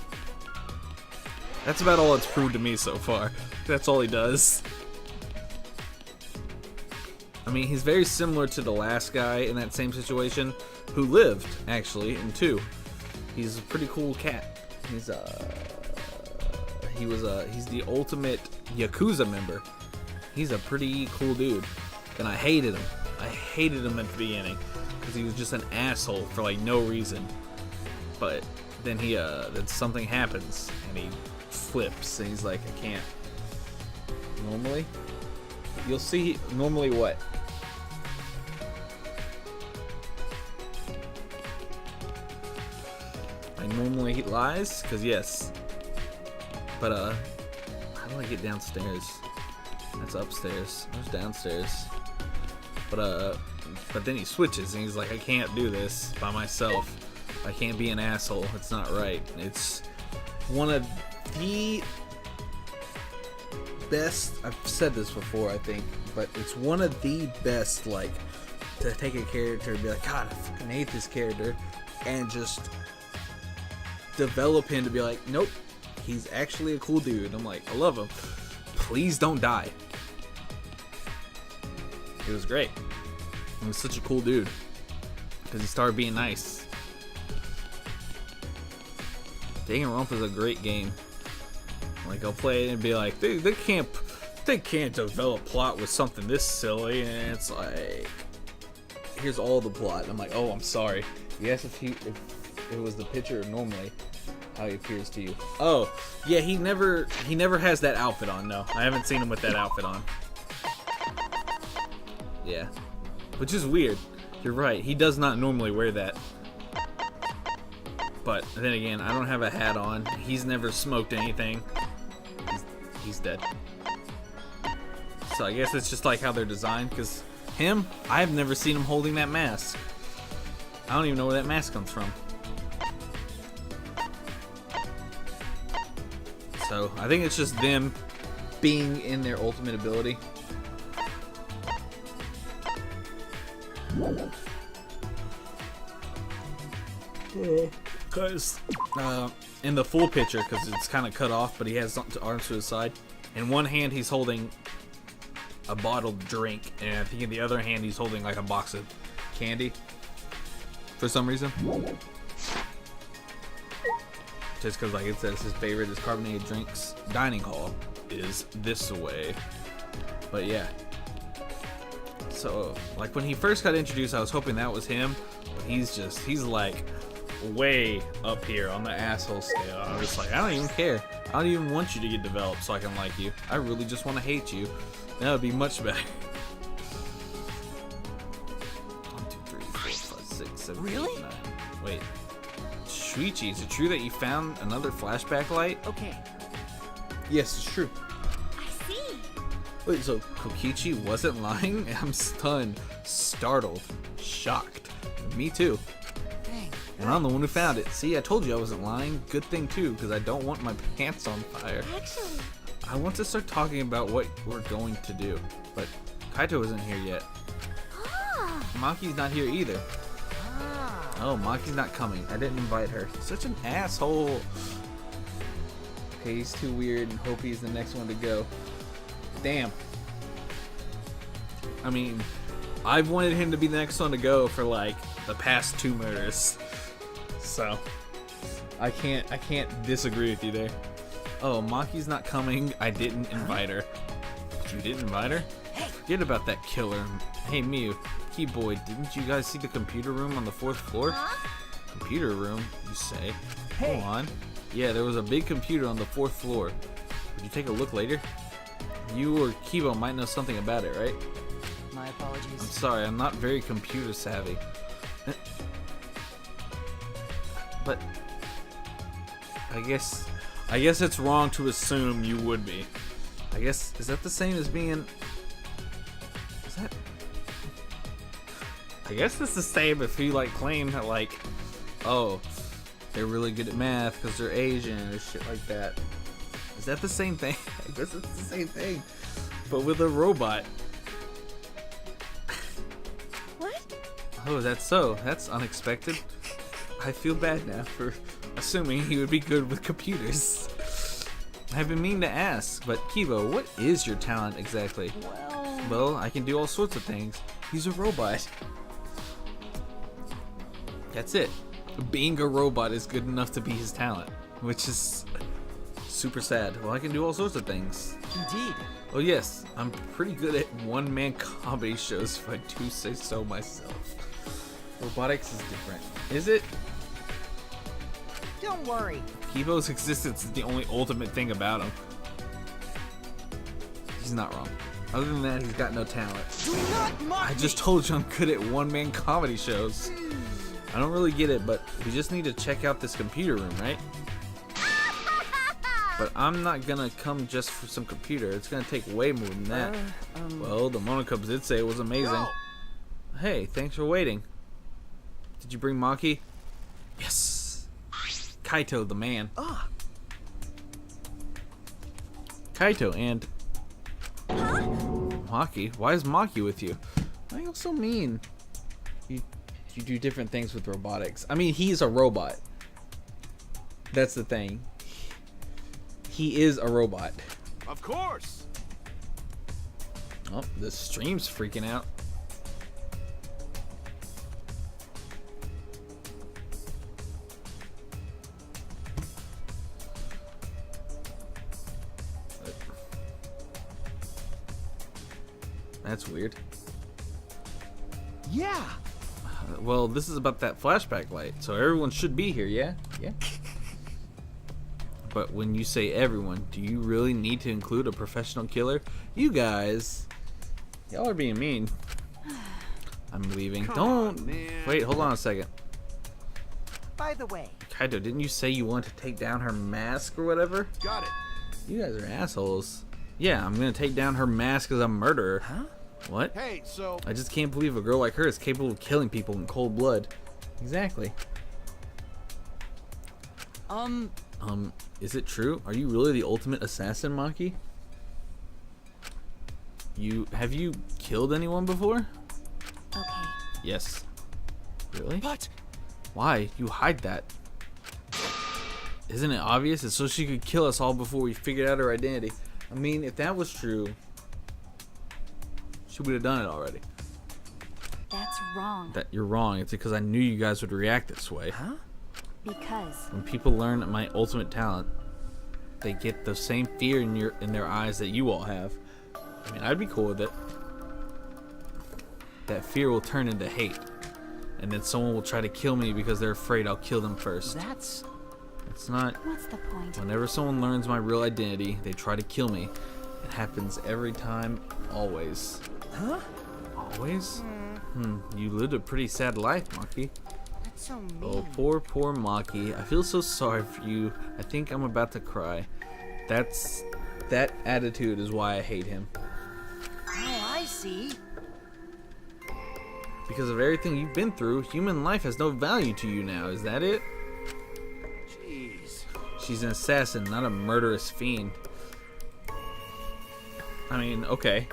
That's about all it's proved to me so far. That's all he does. I mean, he's very similar to the last guy in that same situation who lived, actually, in 2. He's a pretty cool cat. He's the ultimate Yakuza member. He's a pretty cool dude. And I hated him. I hated him at the beginning because he was just an asshole for like no reason. But then then something happens and he flips and he's like, I can't. Normally, you'll see. Normally, what? I normally lies, cause yes. But how do I get downstairs? That's upstairs. There's downstairs. But then he switches and he's like, I can't do this by myself. I can't be an asshole. It's not right. It's one of the best. I've said this before, I think, but it's one of the best, like, to take a character and be like, God, I fucking hate this character, and just develop him to be like, nope, he's actually a cool dude. I'm like, I love him. Please don't die. It was great. He was such a cool dude because he started being nice. Danganronpa is a great game. Like, I'll play it and be like, they can't develop plot with something this silly, and it's like, here's all the plot. And I'm like, oh, I'm sorry. Yes, if it was the picture normally, how he appears to you. Oh, yeah, he never has that outfit on. No, I haven't seen him with that outfit on. Yeah, which is weird. You're right. He does not normally wear that. But then again, I don't have a hat on. He's never smoked anything. He's dead. So I guess it's just like how they're designed. Because him, I've never seen him holding that mask. I don't even know where that mask comes from. So I think it's just them being in their ultimate ability. Because in the full picture, because it's kind of cut off, but he has arms to his side. In one hand, he's holding a bottled drink, and I think in the other hand, he's holding like a box of candy. For some reason. Just because, like it says, his favorite is carbonated drinks. Dining hall is this way. But yeah. So, like when he first got introduced, I was hoping that was him. But he's like way up here on the asshole scale. I'm just like, I don't even care. I don't even want you to get developed so I can like you. I really just want to hate you. That would be much better. 1, 2, 3, 4, 5, 6, 7, Really? 8, 9. Wait. Shuichi, is it true that you found another flashback light? Okay. Yes, it's true. I see. Wait, so Kokichi wasn't lying? I'm stunned, startled, shocked. Me too. Dang. And I'm the one who found it. See, I told you I wasn't lying. Good thing too, because I don't want my pants on fire. Actually, I want to start talking about what we're going to do, but Kaito isn't here yet. Maki's not here either. Oh, Maki's not coming. I didn't invite her. Such an asshole. Okay, he's too weird, and hope he's the next one to go. Damn. I mean, I've wanted him to be the next one to go for like the past 2 murders. So I can't disagree with you there. Oh, Maki's not coming. I didn't invite her. You didn't invite her? Forget about that killer. Hey, Miu. Key boy, didn't you guys see the computer room on the 4th floor? huh? Computer room, you say? Hey. Hold on. Yeah, there was a big computer on the 4th floor. Would you take a look later? You or Kibo might know something about it, right? My I'm apologies. sorry, I'm not very computer savvy. But I guess it's wrong to assume you would be. I guess, is that the same as being... Is that... I guess it's the same if you like claim that like, oh, they're really good at math because they're Asian or shit like that. Is that the same thing? I guess it's the same thing, but with a robot. What? Oh, that's so. That's unexpected. I feel bad now for assuming he would be good with computers. I've been meaning to ask, but Kibo, what is your talent exactly? Well, I can do all sorts of things. He's a robot. That's it. Being a robot is good enough to be his talent, which is super sad. Well, I can do all sorts of things. Indeed. Oh yes, I'm pretty good at one-man comedy shows if I do say so myself. Robotics is different. Is it? Don't worry. Kibo's existence is the only ultimate thing about him. He's not wrong. Other than that, he's got no talent. Do not mock I just told you I'm good at one-man comedy shows. I don't really get it, but we just need to check out this computer room, right? But I'm not gonna come just for some computer. It's gonna take way more than that. Well, the Monocubs did say it was amazing. No. Hey, thanks for waiting. Did you bring Maki? Yes. Kaito, the man. Ah. Kaito and Maki. Why is Maki with you? Why are you so mean? You do different things with robotics. I mean, he's a robot. That's the thing. He is a robot. Of course. Oh, the stream's freaking out. That's weird. Yeah. Well, this is about that flashback light, so everyone should be here, yeah? Yeah. But when you say everyone, do you really need to include a professional killer? You guys, y'all are being mean. I'm leaving. Don't. Wait, hold on a second. By the way. Kaido, didn't you say you want to take down her mask or whatever? Got it. You guys are assholes. Yeah, I'm gonna take down her mask as a murderer. Huh? What? Hey, so I just can't believe a girl like her is capable of killing people in cold blood. Exactly. Is it true? Are you really the ultimate assassin, Maki? Have you killed anyone before? Okay. Yes. Really? But Why? You hide that. Isn't it obvious? It's so she could kill us all before we figured out her identity. I mean, if that was true, she would have done it already. That's wrong. That you're wrong. It's because I knew you guys would react this way. Huh? Because When people learn my ultimate talent, they get the same fear in their eyes that you all have. I mean, I'd be cool with it. That fear will turn into hate, and then someone will try to kill me because they're afraid I'll kill them first. That's... It's not. what's the point? Whenever someone learns my real identity, they try to kill me. It happens every time, always. Huh? Always? You lived a pretty sad life, Maki. That's so mean. Oh, poor Maki. I feel so sorry for you. I think I'm about to cry. That attitude is why I hate him. Oh, I see. Because of everything you've been through, human life has no value to you now. Is that it? jeez. She's an assassin, not a murderous fiend. I mean, okay.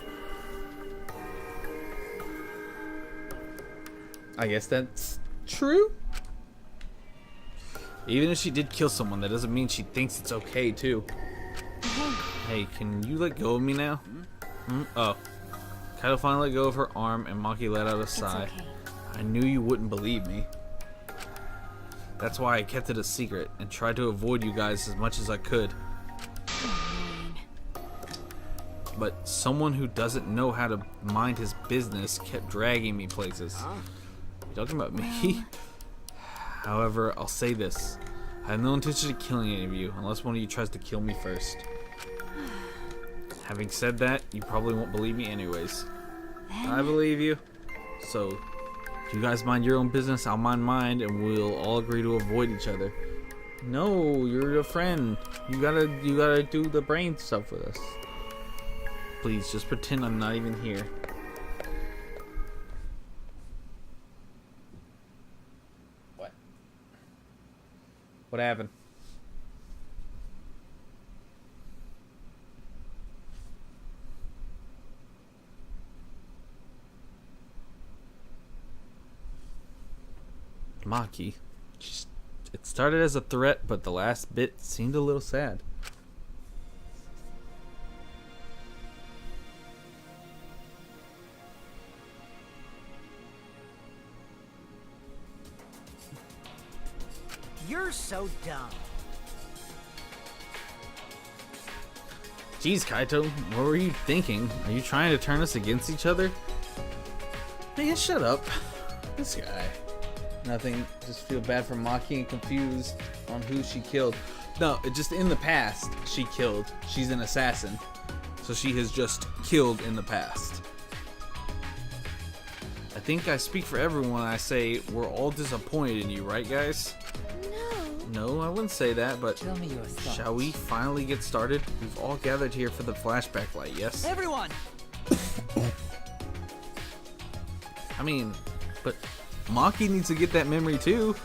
I guess that's true. Even if she did kill someone, that doesn't mean she thinks it's okay too. Hey, can you let go of me now? Oh. Kaido finally let go of her arm and Maki let out a sigh. okay. I knew you wouldn't believe me. That's why I kept it a secret and tried to avoid you guys as much as I could. But someone who doesn't know how to mind his business kept dragging me places. You talking about me? However, I'll say this. I have no intention of killing any of you, unless one of you tries to kill me first. Having said that, you probably won't believe me anyways. I believe you. So, you guys mind your own business, I'll mind mine, and we'll all agree to avoid each other. No, you're a friend. You gotta do the brain stuff with us. Please, just pretend I'm not even here. What? What happened? Maki. It started as a threat, but the last bit seemed a little sad. You're so dumb. Jeez, Kaito, what were you thinking? Are you trying to turn us against each other? Man, shut up. This guy. Nothing, just feel bad for Maki and confused on who she killed. No, it just in the past, she killed. She's an assassin. So she has just killed in the past. I think I speak for everyone when I say we're all disappointed in you, right guys? No, I wouldn't say that, but Tell me your thoughts. shall we finally get started? We've all gathered here for the flashback light, yes? Everyone! I mean, but Maki needs to get that memory too.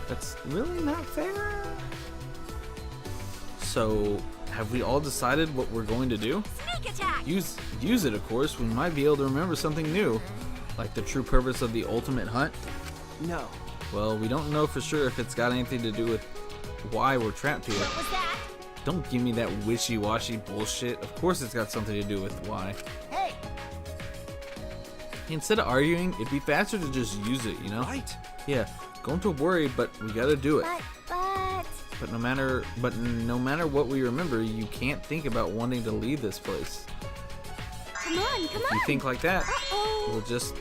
That's really not fair. So, have we all decided what we're going to do? Sneak attack! Use it, of course. We might be able to remember something new. Like the true purpose of the ultimate hunt. No. Well, we don't know for sure if it's got anything to do with why we're trapped here. What was that? Don't give me that wishy-washy bullshit. Of course it's got something to do with why. Hey! Instead of arguing, it'd be faster to just use it, you know? Right. Yeah, going to worry, but we gotta do it. But... But no matter what we remember, you can't think about wanting to leave this place. Come on, come If you on! think like that, Uh-oh! we'll just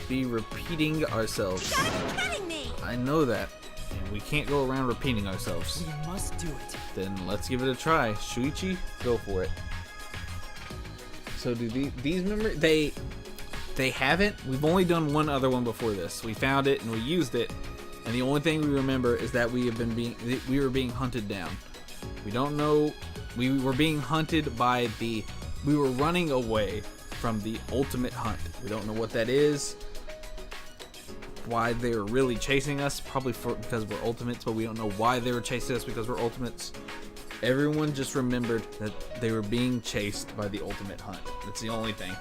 be repeating ourselves. Gotta be kidding me! I know that, and we can't go around repeating ourselves. We must do it. Then let's give it a try. Shuichi, go for it. So do these memories, they haven't. We've only done one other one before this. We found it and we used it, and the only thing we remember is that we were being hunted down. We don't know. We were being hunted by we were running away from the ultimate hunt. We don't know what that is. Why they were really chasing us, probably because we're ultimates, but we don't know why they were chasing us because we're ultimates. Everyone just remembered that they were being chased by the ultimate hunt. That's the only thing.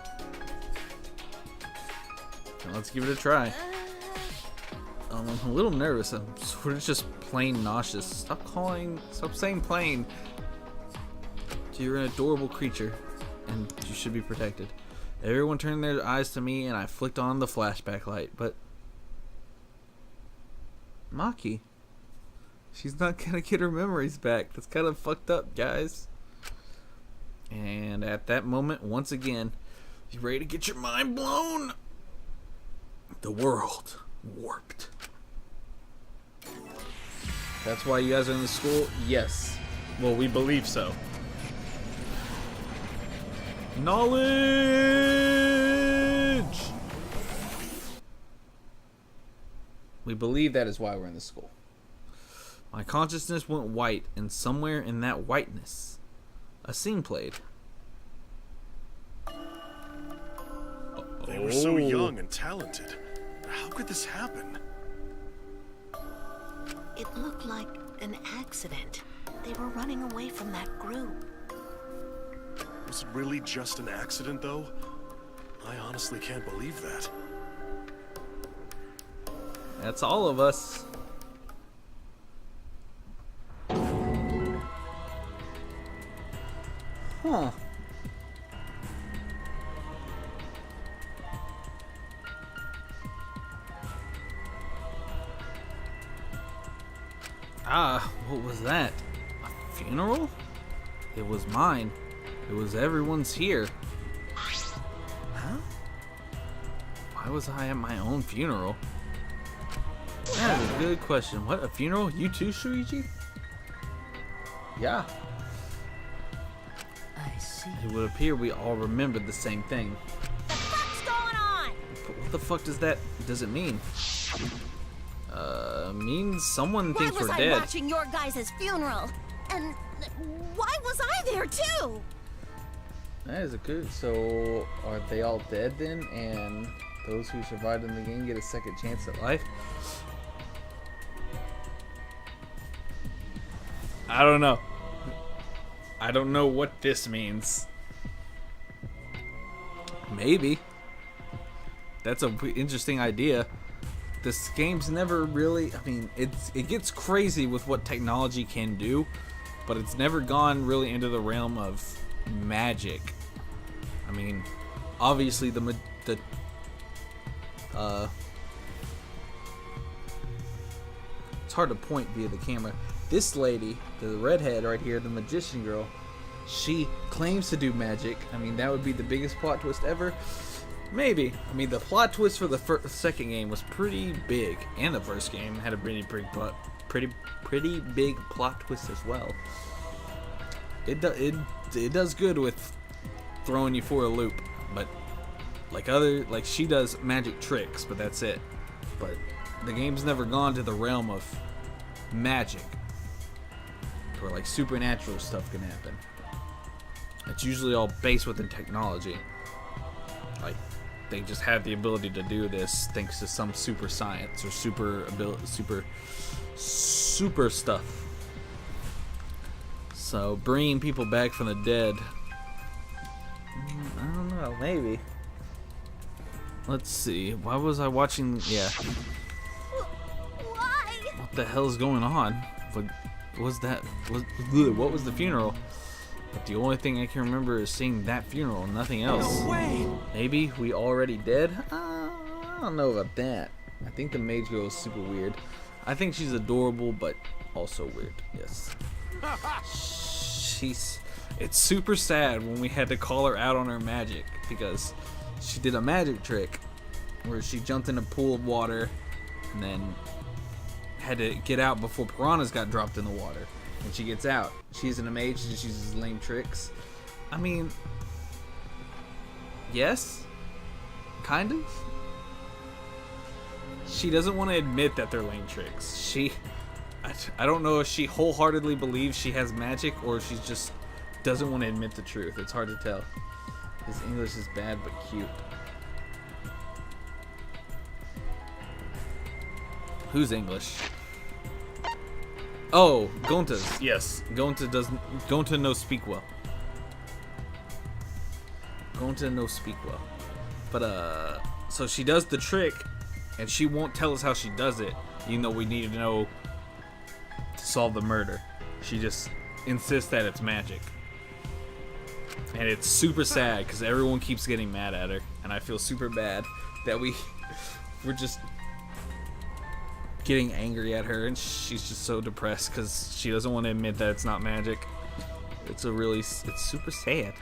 Now let's give it a try. I'm a little nervous. I'm sort of just plain nauseous. Stop saying plain. You're an adorable creature, and you should be protected. Everyone turned their eyes to me, and I flicked on the flashback light, but Maki, she's not gonna get her memories back. That's kind of fucked up, guys. And at that moment, once again, you ready to get your mind blown? The world warped. That's why you guys are in the school? Yes. Well, we believe so. Knowledge! We believe that is why we're in the school. My consciousness went white, and somewhere in that whiteness, a scene played. They were so young and talented. How could this happen? It looked like an accident. They were running away from that group. Was it really just an accident, though? I honestly can't believe that. That's all of us. Huh. Ah, what was that? A funeral? It was mine. It was everyone's here. Huh? Why was I at my own funeral? That is a good question. What, a funeral? You too, Shuichi? Yeah. I see. It would appear we all remembered the same thing. The fuck's going on? the fuck does it mean? Means someone Why thinks was we're I dead. watching your guys' funeral? And why was I there too? That is a good. So are they all dead then? And those who survived in the game get a second chance at life? I don't know. I don't know what this means. Maybe. That's a interesting idea. This game's never really, I mean, it gets crazy with what technology can do, but it's never gone really into the realm of magic. I mean, obviously it's hard to point via the camera. This lady, the redhead right here, the magician girl, she claims to do magic. I mean, that would be the biggest plot twist ever. Maybe. I mean, the plot twist for the second game was pretty big, and the first game had a pretty big plot twist as well. It does good with throwing you for a loop, but like she does magic tricks, but that's it. But the game's never gone to the realm of magic, where like supernatural stuff can happen. It's usually all based within technology. Like, they just have the ability to do this thanks to some super science or super stuff. So bringing people back from the dead, I don't know, maybe. Let's see. Why was I watching? Yeah. Why? What the hell is going on? What was that? What was the funeral? But the only thing I can remember is seeing that funeral, nothing else. No way! Maybe we already dead? I don't know about that. I think the mage girl is super weird. I think she's adorable, but also weird. Yes. It's super sad when we had to call her out on her magic, because she did a magic trick where she jumped in a pool of water and then had to get out before piranhas got dropped in the water. When she gets out, she isn't a mage, she just uses lame tricks. I mean, yes, kind of. She doesn't want to admit that they're lame tricks. I don't know if she wholeheartedly believes she has magic or she just doesn't want to admit the truth. It's hard to tell. His English is bad but cute. Who's English? Oh, Gonta's. Yes, Gonta no speak well. Gonta no speak well. But so she does the trick, and she won't tell us how she does it, even though we need to know to solve the murder. She just insists that it's magic, and it's super sad because everyone keeps getting mad at her, and I feel super bad that we're just getting angry at her, and she's just so depressed because she doesn't want to admit that it's not magic. It's super sad.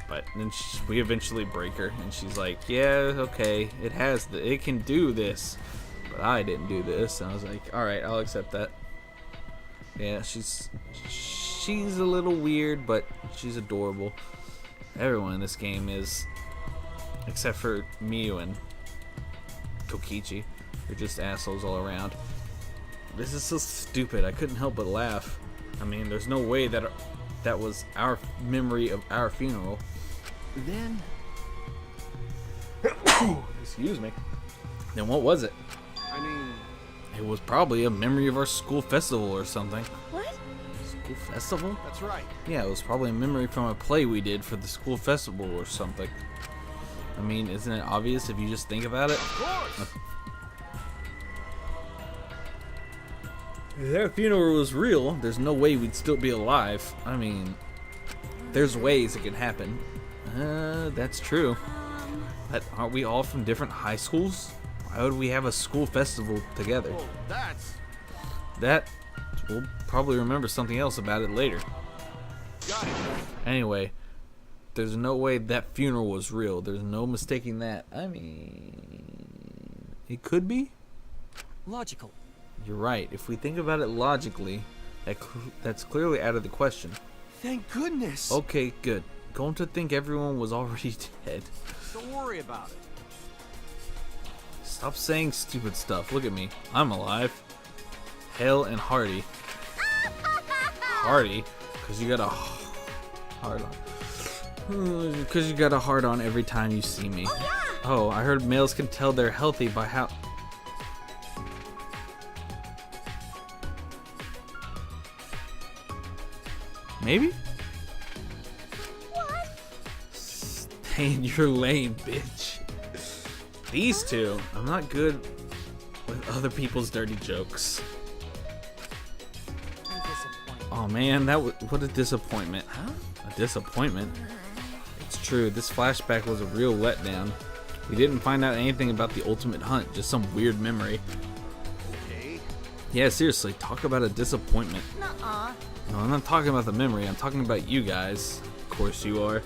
But then we eventually break her, and she's like, yeah, okay, it can do this, but I didn't do this. And I was like, all right, I'll accept that. Yeah, she's a little weird, but she's adorable. Everyone in this game is, except for Miyu and Kokichi. They're just assholes all around. This is so stupid. I couldn't help but laugh. I mean, there's no way that was our memory of our funeral. Then, Excuse me. Then what was it? I mean, It was probably a memory of our school festival or something. What? School festival? that's right. Yeah, it was probably a memory from a play we did for the school festival or something. I mean, isn't it obvious if you just think about it? Of course! If that funeral was real, there's no way we'd still be alive. I mean, there's ways it could happen. That's true. But aren't we all from different high schools? Why would we have a school festival together? Oh, that's... We'll probably remember something else about it later. got it. Anyway, there's no way that funeral was real. There's no mistaking that. I mean, it could be. logical. You're right. If we think about it logically, that's clearly out of the question. Thank goodness! Okay, good. Going to think everyone was already dead. Don't worry about it. Stop saying stupid stuff. Look at me. I'm alive. Hale and hearty. Hearty? Because you got a hard on. Because you got a hard on every time you see me. Oh, I heard males can tell they're healthy by how... Maybe? What? Stay in your lane, bitch. These two. I'm not good with other people's dirty jokes. I'm disappointed. Oh man, what a disappointment. Huh? A disappointment? It's true, this flashback was a real letdown. We didn't find out anything about the ultimate hunt, just some weird memory. Okay. Yeah, seriously, talk about a disappointment. Nuh-uh. No, I'm not talking about the memory, I'm talking about you guys. Of course you are.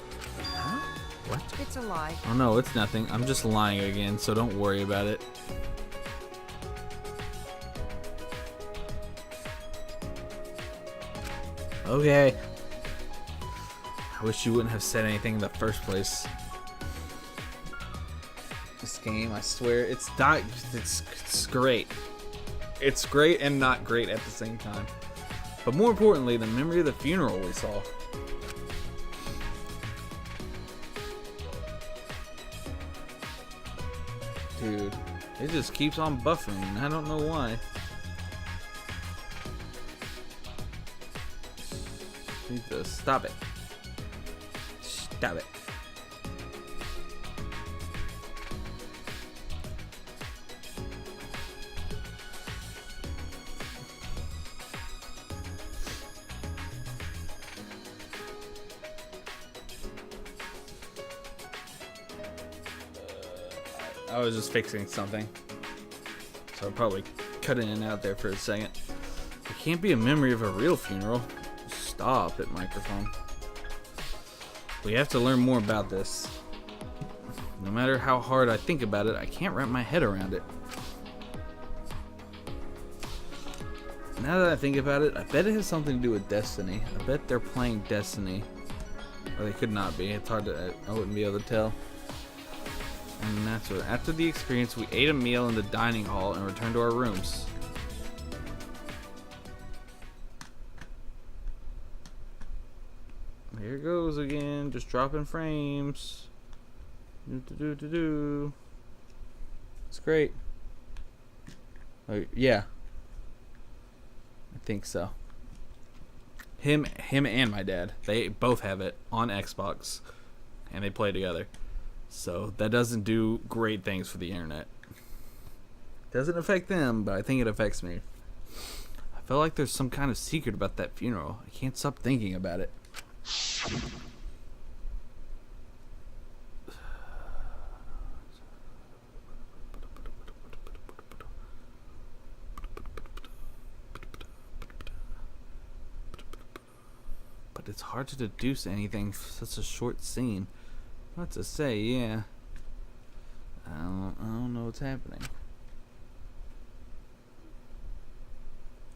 Huh? What? It's a lie. Oh no, it's nothing. I'm just lying again, so don't worry about it. Okay. I wish you wouldn't have said anything in the first place. This game, I swear, it's great. It's great and not great at the same time. But more importantly, the memory of the funeral we saw. Dude, it just keeps on buffering, and I don't know why. Need to stop it. Stop it. I was just fixing something, so I'll probably cut in and out there for a second. It can't be a memory of a real funeral. Stop it, microphone. We have to learn more about this. No matter how hard I think about it, I can't wrap my head around it. Now that I think about it, I bet it has something to do with Destiny. I bet they're playing Destiny. Or they could not be. It's hard to... I wouldn't be able to tell. And that's what. After the experience, we ate a meal in the dining hall and returned to our rooms. Here goes again, just dropping frames. It's great. Yeah, I think so. Him and my dad, they both have it on Xbox, and they play together. So that doesn't do great things for the internet. Doesn't affect them, but I think it affects me. I feel like there's some kind of secret about that funeral. I can't stop thinking about it. But it's hard to deduce anything for such a short scene. What to say, yeah. I don't know what's happening.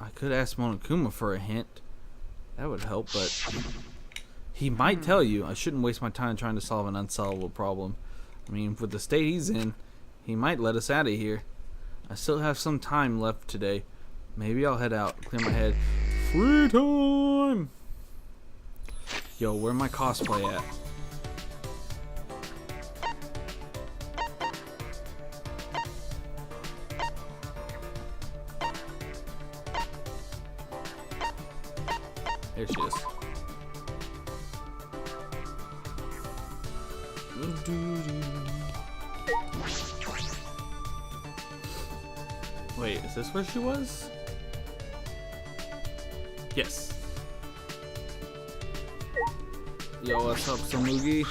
I could ask Monokuma for a hint. That would help, but he might tell you. I shouldn't waste my time trying to solve an unsolvable problem. I mean, with the state he's in, he might let us out of here. I still have some time left today. Maybe I'll head out, clear my head. Free time! Yo, where my cosplay at? There she is. Wait, is this where she was? Yes. Yo, what's up, Samugi?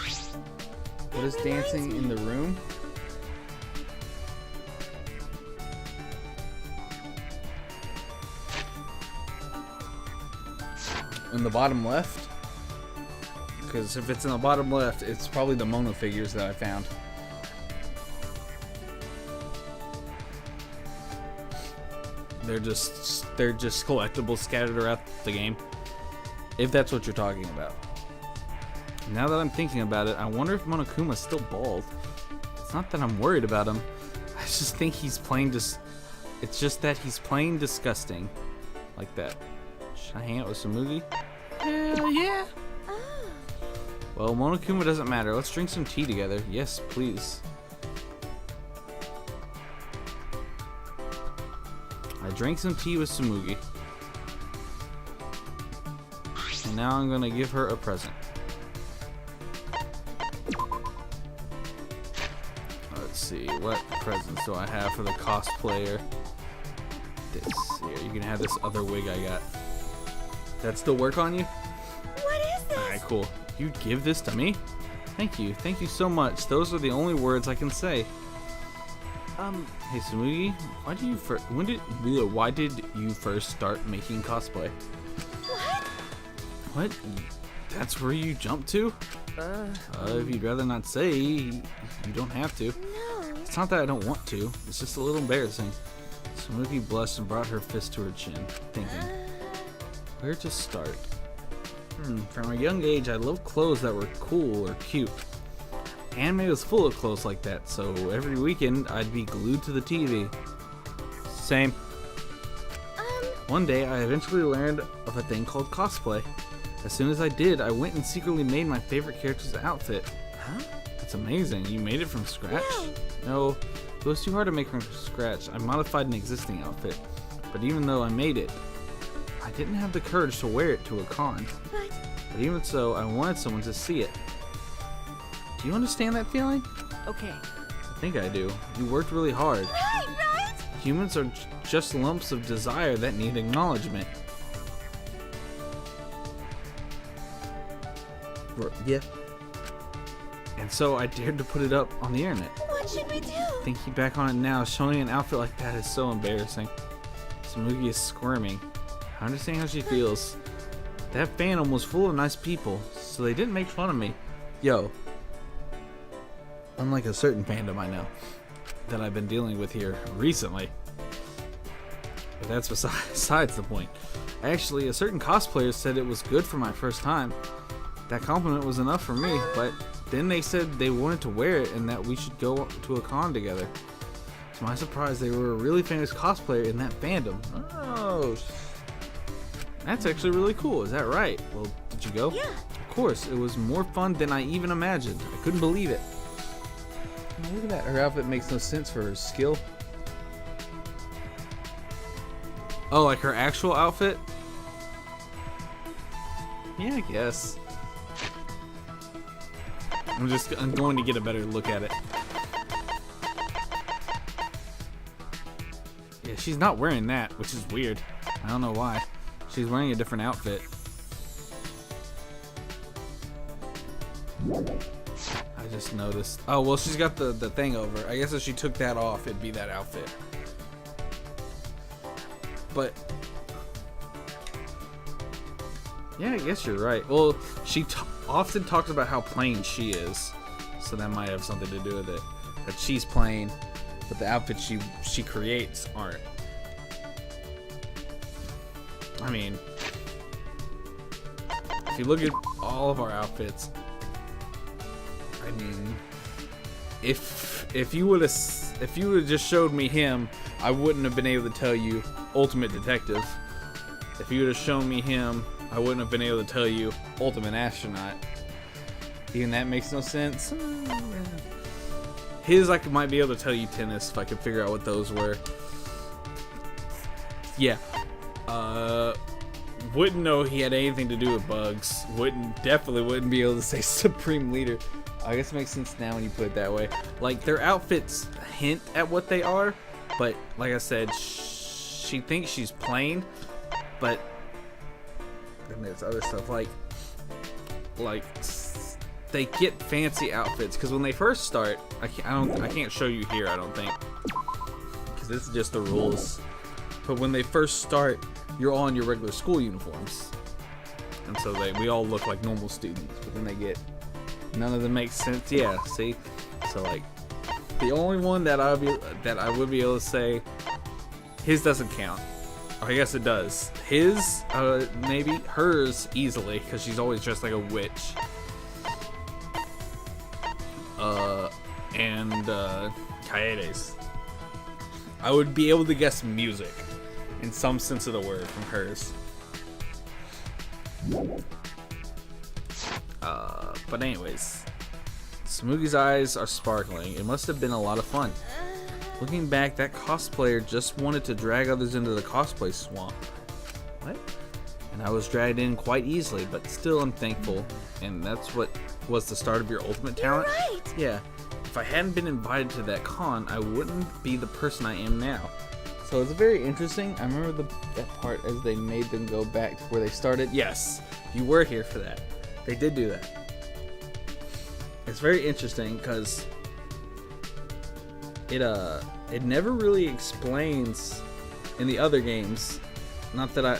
What is dancing in the room? In the bottom left? Because if it's in the bottom left, it's probably the Mono figures that I found. They're just collectibles scattered around the game. If that's what you're talking about. Now that I'm thinking about it, I wonder if Monokuma's still bald. It's not that I'm worried about him. I just think he's plain it's just that he's plain disgusting. Like that. Should I hang out with Samugi? Hell yeah. Well, Monokuma doesn't matter. Let's drink some tea together. Yes, please. I drank some tea with Samugi. And now I'm gonna give her a present. Let's see, what presents do I have for the cosplayer? This here, you can have this other wig I got. That still work on you? What is this? Alright, cool. You'd give this to me? Thank you so much. Those are the only words I can say. Hey Samugi, why did you first start making cosplay? What? That's where you jumped to? If you'd rather not say, you don't have to. No. It's not that I don't want to. It's just a little embarrassing. Samugi blushed and brought her fist to her chin, thinking, where to start? From a young age, I loved clothes that were cool or cute. Anime was full of clothes like that, so every weekend I'd be glued to the TV. Same. One day, I eventually learned of a thing called cosplay. As soon as I did, I went and secretly made my favorite character's outfit. Huh? That's amazing. You made it from scratch? No, it was too hard to make from scratch. I modified an existing outfit. But even though I made it, I didn't have the courage to wear it to a con. But even so, I wanted someone to see it. Do you understand that feeling? Okay. I think I do. You worked really hard. Right? Humans are just lumps of desire that need acknowledgement. Yeah. And so I dared to put it up on the internet. What should we do? Thinking back on it now, showing an outfit like that is so embarrassing. Samugi is squirming. I understand how she feels. That fandom was full of nice people, so they didn't make fun of me. Yo. Unlike a certain fandom I know that I've been dealing with here recently. But that's besides the point. Actually, a certain cosplayer said it was good for my first time. That compliment was enough for me, but then they said they wanted to wear it and that we should go to a con together. To my surprise, they were a really famous cosplayer in that fandom. Oh, that's actually really cool. Is that right? Well, did you go? Yeah. Of course, it was more fun than I even imagined. I couldn't believe it. Oh, look at that. Her outfit makes no sense for her skill. Oh, like her actual outfit? Yeah, I guess. I'm going to get a better look at it. Yeah, she's not wearing that, which is weird. I don't know why. She's wearing a different outfit. I just noticed. Oh, well, she's got the thing over. I guess if she took that off, it'd be that outfit. But yeah, I guess you're right. Well, she often talks about how plain she is, so that might have something to do with it. That she's plain, but the outfits she creates aren't. I mean, if you look at all of our outfits, I mean, if you would have just showed me him, I wouldn't have been able to tell you Ultimate Detective. If you would have shown me him, I wouldn't have been able to tell you Ultimate Astronaut. Even that makes no sense. His, I might be able to tell you Tennis if I could figure out what those were. Yeah. Wouldn't know he had anything to do with bugs. Definitely wouldn't be able to say Supreme Leader. I guess it makes sense now when you put it that way. Like, their outfits hint at what they are, but like I said, she thinks she's plain, but then there's other stuff like they get fancy outfits because when they first start, I can't show you here, I don't think, because this is just the rules. But when they first start, you're all in your regular school uniforms, and so we all look like normal students. But then they get, none of them make sense. Yeah, see, so like the only one that I would be able to say, his doesn't count. I guess it does. His, maybe. Hers, easily, because she's always dressed like a witch. And Kaede's. I would be able to guess music in some sense of the word from hers. But anyways, Smoogy's eyes are sparkling. It must have been a lot of fun. Looking back, that cosplayer just wanted to drag others into the cosplay swamp. What? And I was dragged in quite easily, but still I'm thankful. And that's what was the start of your ultimate talent? Right. Yeah. If I hadn't been invited to that con, I wouldn't be the person I am now. So it's very interesting. I remember that part as they made them go back to where they started. Yes, you were here for that. They did do that. It's very interesting because it never really explains in the other games, not to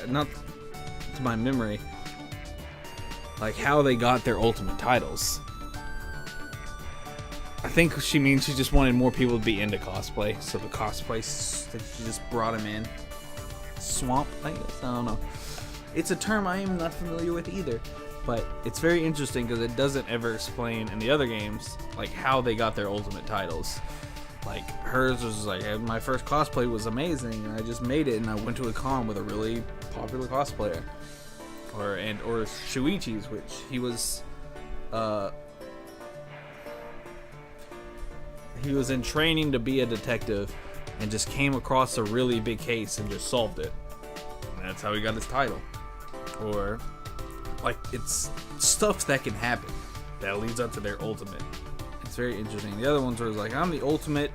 my memory, like how they got their ultimate titles. I think she means she just wanted more people to be into cosplay, so the cosplay that she just brought him in. Swamp, I guess, I don't know. It's a term I am not familiar with either, but it's very interesting because it doesn't ever explain in the other games like how they got their ultimate titles. Like hers was like, my first cosplay was amazing and I just made it and I went to a con with a really popular cosplayer. Or Shuichi's, which he was in training to be a detective and just came across a really big case and just solved it. And that's how he got his title. Or like, it's stuff that can happen that leads up to their ultimate. It's very interesting. The other ones were like, I'm the ultimate.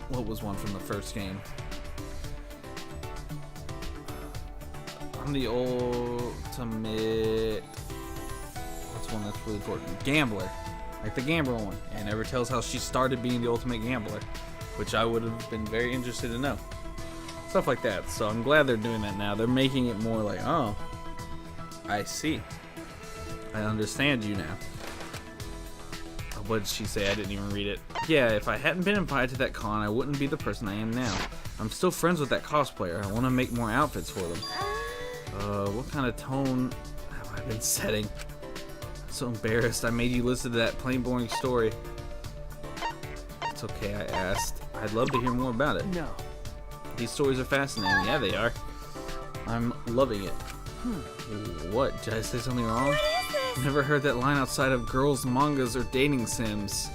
What was one from the first game? I'm the ultimate. What's one that's really important? Gambler. Like the gambler one. And never tells how she started being the ultimate gambler, which I would have been very interested to know. Stuff like that. So I'm glad they're doing that now. They're making it more like, oh, I see. I understand you now. What did she say? I didn't even read it. Yeah, if I hadn't been invited to that con, I wouldn't be the person I am now. I'm still friends with that cosplayer. I want to make more outfits for them. What kind of tone have I been setting? I'm so embarrassed. I made you listen to that plain boring story. It's okay, I asked. I'd love to hear more about it. No. These stories are fascinating. Yeah, they are. I'm loving it. What? Did I say something wrong? What is this? Never heard that line outside of girls' mangas or dating sims.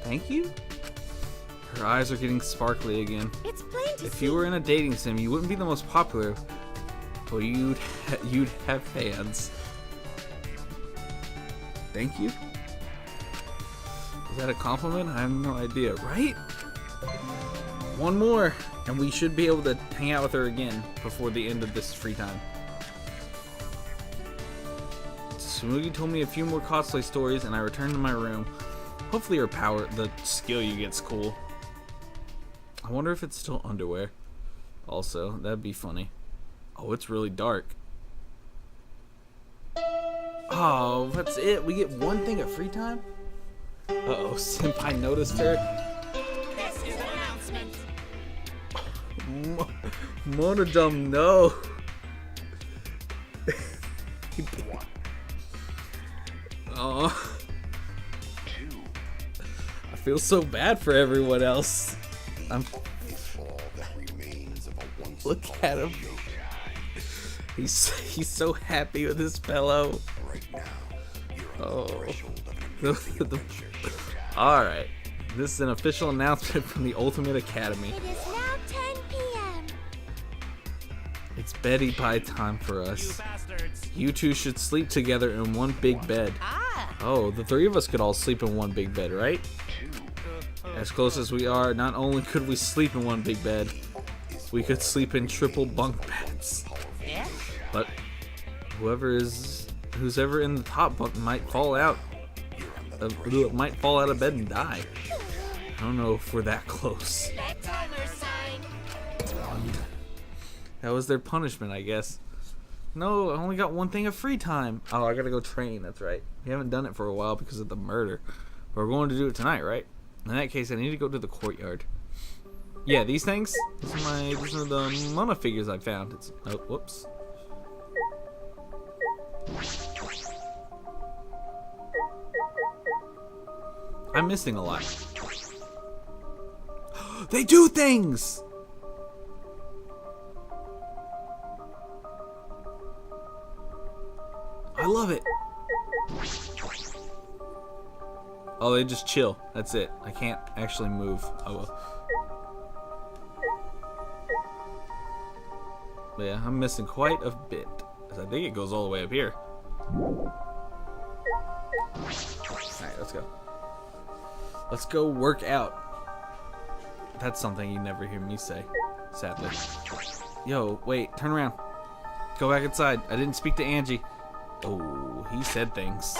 Thank you? Her eyes are getting sparkly again. It's plain to If see. you were in a dating sim, you wouldn't be the most popular, but you'd have fans. Thank you? Is that a compliment? I have no idea, right? One more, and we should be able to hang out with her again before the end of this free time. Smoogie told me a few more cosplay stories, and I returned to my room. Hopefully the skill you get's cool. I wonder if it's still underwear. Also, that'd be funny. Oh, it's really dark. Oh, that's it. We get one thing at free time? Uh-oh, Senpai noticed her. This is an announcement. Monodum, no. Oh. I feel so bad for everyone else. Look at him. He's so happy with his pillow. Oh. Alright. This is an official announcement from the Ultimate Academy. It is now 10 p.m. It's Betty Pie time for You us. bastards. You two should sleep together in one big bed. Oh, the three of us could all sleep in one big bed, right? As close as we are, not only could we sleep in one big bed, we could sleep in triple bunk beds. Yeah? But who's ever in the top bunk might fall out of bed and die. I don't know if we're that close. Timer sign. That was their punishment, I guess. No, I only got one thing of free time. Oh, I gotta go train, that's right. We haven't done it for a while because of the murder. But we're going to do it tonight, right? In that case, I need to go to the courtyard. Yeah, these things? These are the Mona figures I found. Oh, whoops. I'm missing a lot. They do things! I love it. Oh, they just chill. That's it. I can't actually move. Oh well. But yeah, I'm missing quite a bit. 'Cause I think it goes all the way up here. Alright, let's go. Let's go work out. That's something you never hear me say, sadly. Yo, wait, turn around. Go back inside. I didn't speak to Angie. Oh, he said things.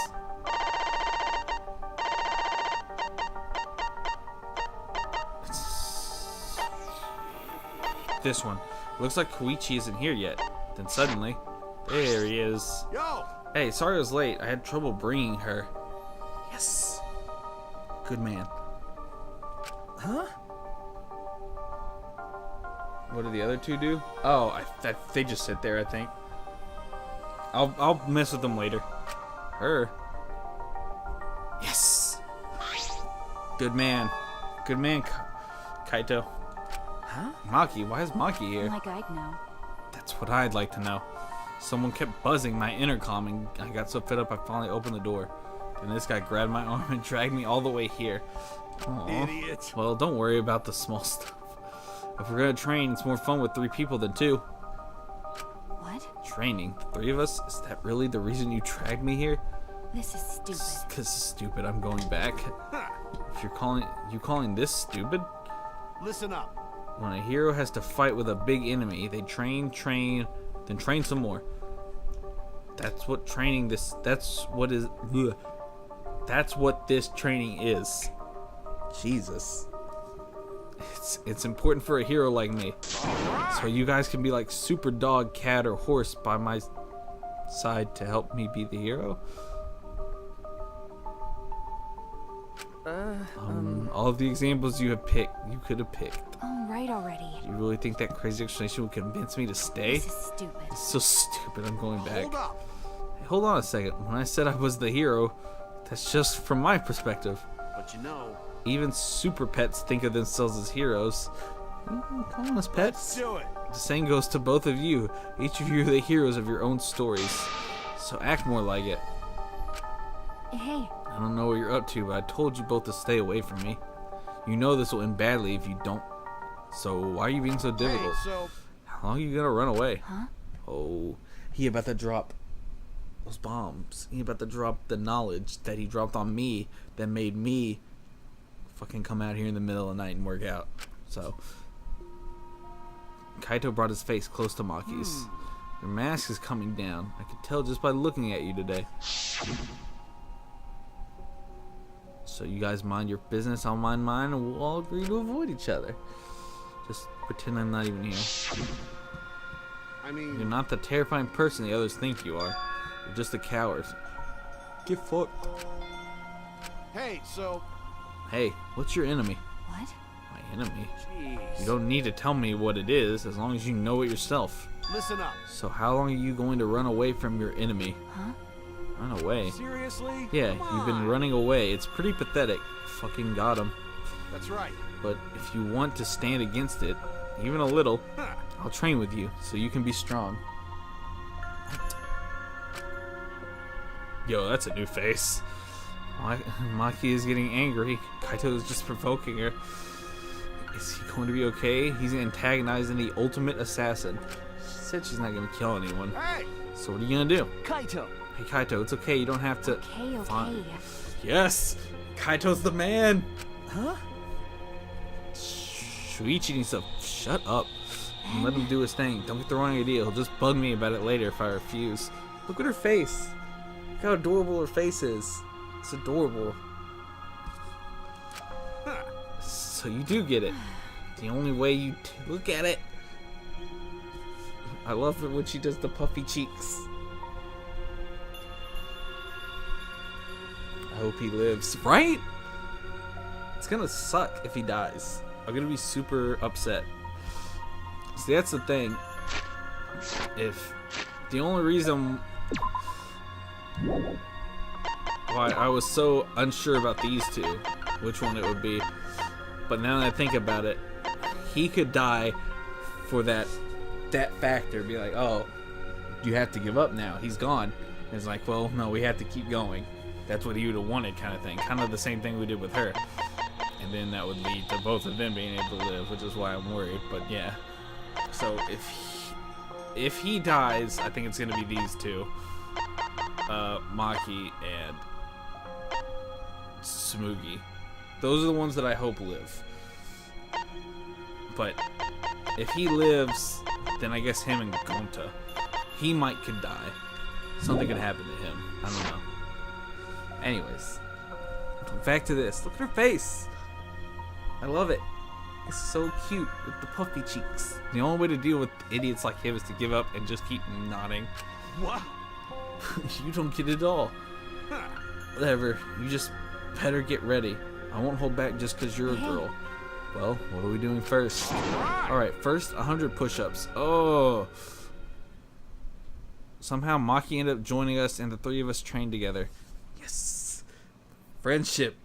This one. Looks like Koichi isn't here yet. Then suddenly, there he is. Yo! Hey, sorry I was late. I had trouble bringing her. Yes. Good man. Huh? What do the other two do? Oh, they just sit there, I think. I'll mess with them later. Her. Yes. Good man. Good man, Kaito. Huh? Maki, why is Maki here? My guide now. That's what I'd like to know. Someone kept buzzing my intercom and I got so fed up I finally opened the door. And this guy grabbed my arm and dragged me all the way here. Aww. Idiot. Well, don't worry about the small stuff. If we're gonna train, it's more fun with 3 people than 2. What? Training? 3 of us? Is that really the reason you dragged me here? This is stupid. Because it's stupid, I'm going back. If you're calling this stupid? Listen up. When a hero has to fight with a big enemy, they train, then train some more. That's what training this. That's what this training is. Jesus. It's important for a hero like me. So you guys can be like super dog, cat, or horse by my side to help me be the hero. All of the examples you could have picked. Oh, right already. You really think that crazy explanation would convince me to stay? This is stupid. It's so stupid, I'm going back. Hold up. Hey, hold on a second. When I said I was the hero, that's just from my perspective. But you know, Even super pets think of themselves as heroes. Calling us pets? do it. The same goes to both of you. Each of you are the heroes of your own stories. So act more like it. Hey, I don't know what you're up to, but I told you both to stay away from me. You know this will end badly if you don't. So why are you being so difficult? Hey, so How long are you gonna run away? Huh? Oh, he about to drop those bombs. He about to drop the knowledge that he dropped on me that made me fucking come out here in the middle of the night and work out. So Kaito brought his face close to Maki's. Your mask is coming down. I could tell just by looking at you today. So you guys mind your business, I'll mind mine, and we'll all agree to avoid each other. Just pretend I'm not even here. I mean, You're not the terrifying person the others think you are. You're just a coward. Get fucked. hey, so Hey, what's your enemy? what? My enemy? You jeez. don't need to tell me what it is, as long as you know it yourself. Listen up. So how long are you going to run away from your enemy? Huh? Run away? Seriously? Yeah, Come you've been on. running away. It's pretty pathetic. Fucking got him. That's right. But if you want to stand against it, even a little, Huh. I'll train with you, so you can be strong. Yo, that's a new face. Maki is getting angry. Kaito is just provoking her. Is he going to be okay? He's antagonizing the ultimate assassin. She said she's not going to kill anyone. Hey, So what are you going to do? Kaito. Hey Kaito, it's okay. You don't have to... Okay, okay. Fine. Yes! Kaito's the man! Huh? Shuichi needs to shut up and let him do his thing. Don't get the wrong idea. He'll just bug me about it later if I refuse. Look at her face. Look how adorable her face is. It's adorable. So you do get it. The only way you look at it. I love it when she does the puffy cheeks. I hope he lives. Right? It's gonna suck if he dies. I'm gonna be super upset. See, that's the thing. If the only reason why I was so unsure about these two, which one it would be, but now that I think about it, he could die for that factor. Be like, oh, you have to give up now. He's gone. And it's like, well, no, we have to keep going. That's what he would have wanted, kind of thing. Kind of the same thing we did with her. And then that would lead to both of them being able to live, which is why I'm worried. But yeah. So if he dies, I think it's gonna be these two, Maki and Smoogie. Those are the ones that I hope live. But if he lives, then I guess him and Gonta, he could die. Something could happen to him. I don't know. Anyways, back to this. Look at her face. I love it. It's so cute with the puffy cheeks. The only way to deal with idiots like him is to give up and just keep nodding. What? You don't get it all. Whatever. You just better get ready. I won't hold back just because you're a girl. Well, what are we doing first? Alright, first 100 push-ups. Oh. Somehow Maki ended up joining us and the three of us trained together. Yes. Friendship.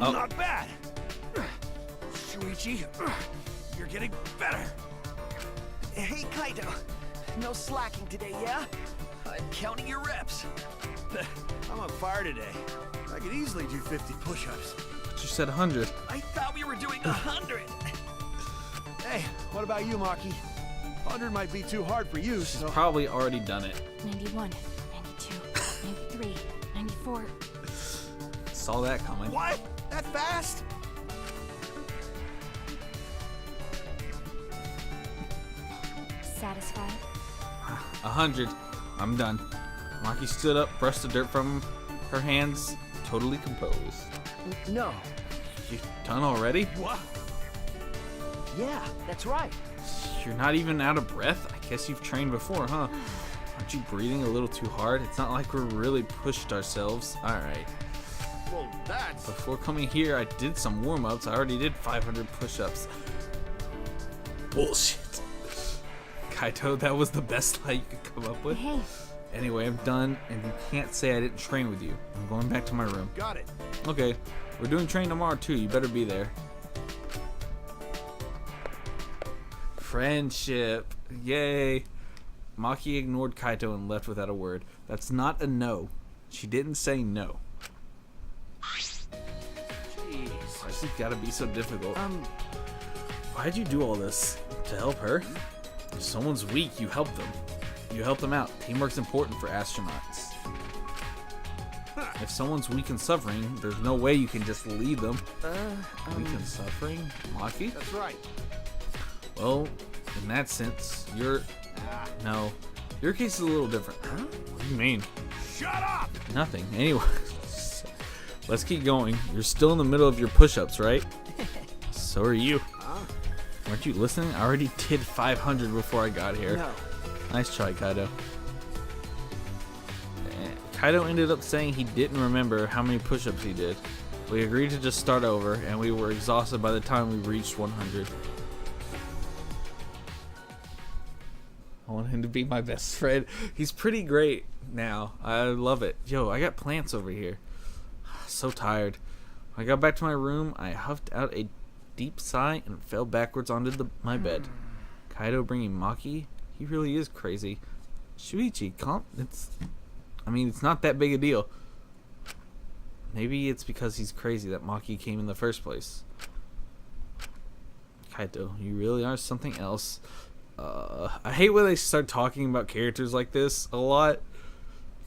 Oh. Not bad. Shuichi, you're getting better. Hey, Kaito. No slacking today, yeah? I'm counting your reps. I'm on fire today. I could easily do 50 push-ups. But you said 100. I thought we were doing 100. Hey, what about you, Maki? 100 might be too hard for you, She's so... probably already done it. 91, 92, 93, 94. Saw that coming. What? That fast? Satisfied? 100. I'm done. Maki stood up, brushed the dirt from her hands, totally composed. No. You done already? What? Yeah, that's right. You're not even out of breath? I guess you've trained before, huh? Aren't you breathing a little too hard? It's not like we're really pushed ourselves. Alright. Well, that's... Before coming here, I did some warm-ups. I already did 500 push-ups. Bullshit. Kaito, that was the best lie you could come up with. Hey. Anyway, I'm done, and you can't say I didn't train with you. I'm going back to my room. Got it. Okay, we're doing training tomorrow too. You better be there. Friendship. Yay. Maki ignored Kaito and left without a word. That's not a no. She didn't say no. Jeez. Why's it gotta be so difficult? Why'd you do all this? To help her? If someone's weak, you help them. You help them out. Teamwork's important for astronauts. If someone's weak and suffering, there's no way you can just lead them. Weak and suffering? Maki? That's right. Well, in that sense, no. Your case is a little different. Huh? What do you mean? Shut up! Nothing. Anyway, let's keep going. You're still in the middle of your push-ups, right? So are you. Weren't you listening? I already did 500 before I got here. No. Nice try, Kaito. Kaito ended up saying he didn't remember how many push-ups he did. We agreed to just start over, and we were exhausted by the time we reached 100. I want him to be my best friend. He's pretty great now. I love it. Yo, I got plants over here. So tired. When I got back to my room, I huffed out a deep sigh and fell backwards onto my bed. Kaito bringing Maki? He really is crazy. Shuichi, it's not that big a deal. Maybe it's because he's crazy that Maki came in the first place. Kaito, you really are something else. I hate when they start talking about characters like this a lot,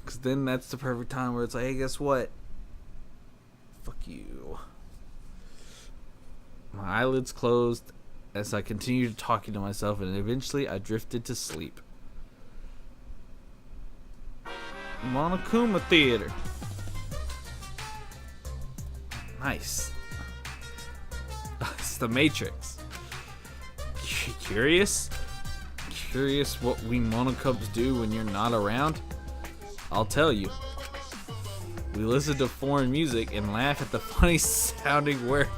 because then that's the perfect time where it's like, hey, guess what? Fuck you. My eyelids closed as I continued talking to myself, and eventually I drifted to sleep. Monokuma Theater. Nice. It's the Matrix. Curious? Curious what we Monokubs do when you're not around? I'll tell you. We listen to foreign music and laugh at the funny sounding words.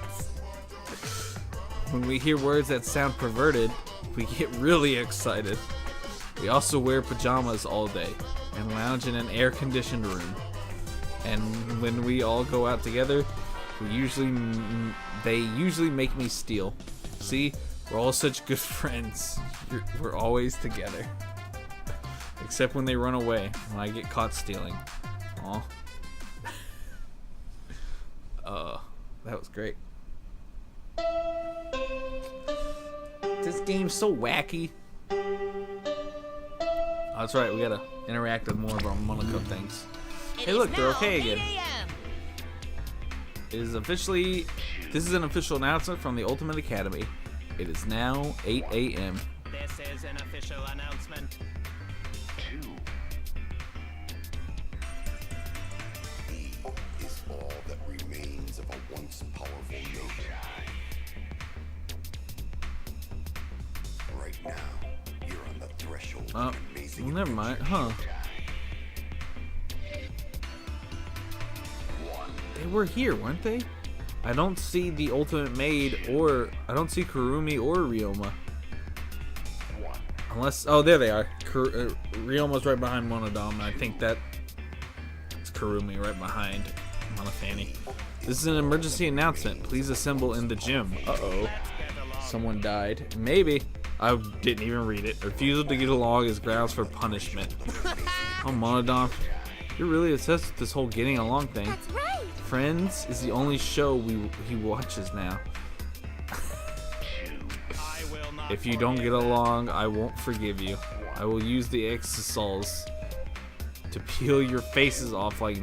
When we hear words that sound perverted, we get really excited. We also wear pajamas all day and lounge in an air-conditioned room. And when we all go out together, they usually make me steal. See, we're all such good friends. We're always together. Except when they run away, when I get caught stealing. Aw. That was great. This game's so wacky. Oh, that's right, we gotta interact with more of our Monaco things. Hey look, they're okay again. This is an official announcement from the Ultimate Academy. It is now 8 a.m. This is an official announcement. Is all that remains of a once powerful nation. Right now, you're on the threshold of amazing. Well, never mind, huh? They were here, weren't they? I don't see the Ultimate Maid, or I don't see Kurumi or Ryoma. Unless, oh, there they are. Ryoma's right behind Monodam, and I think that it's Kurumi right behind Monofani. This is an emergency announcement. Please assemble in the gym. Uh-oh. Someone died. Maybe. I didn't even read it. Refusal to get along is grounds for punishment. Oh, Monodam. You're really obsessed with this whole getting along thing. That's right. Friends is the only show he watches now. If you don't get along, I won't forgive you. I will use the exosols to peel your faces off like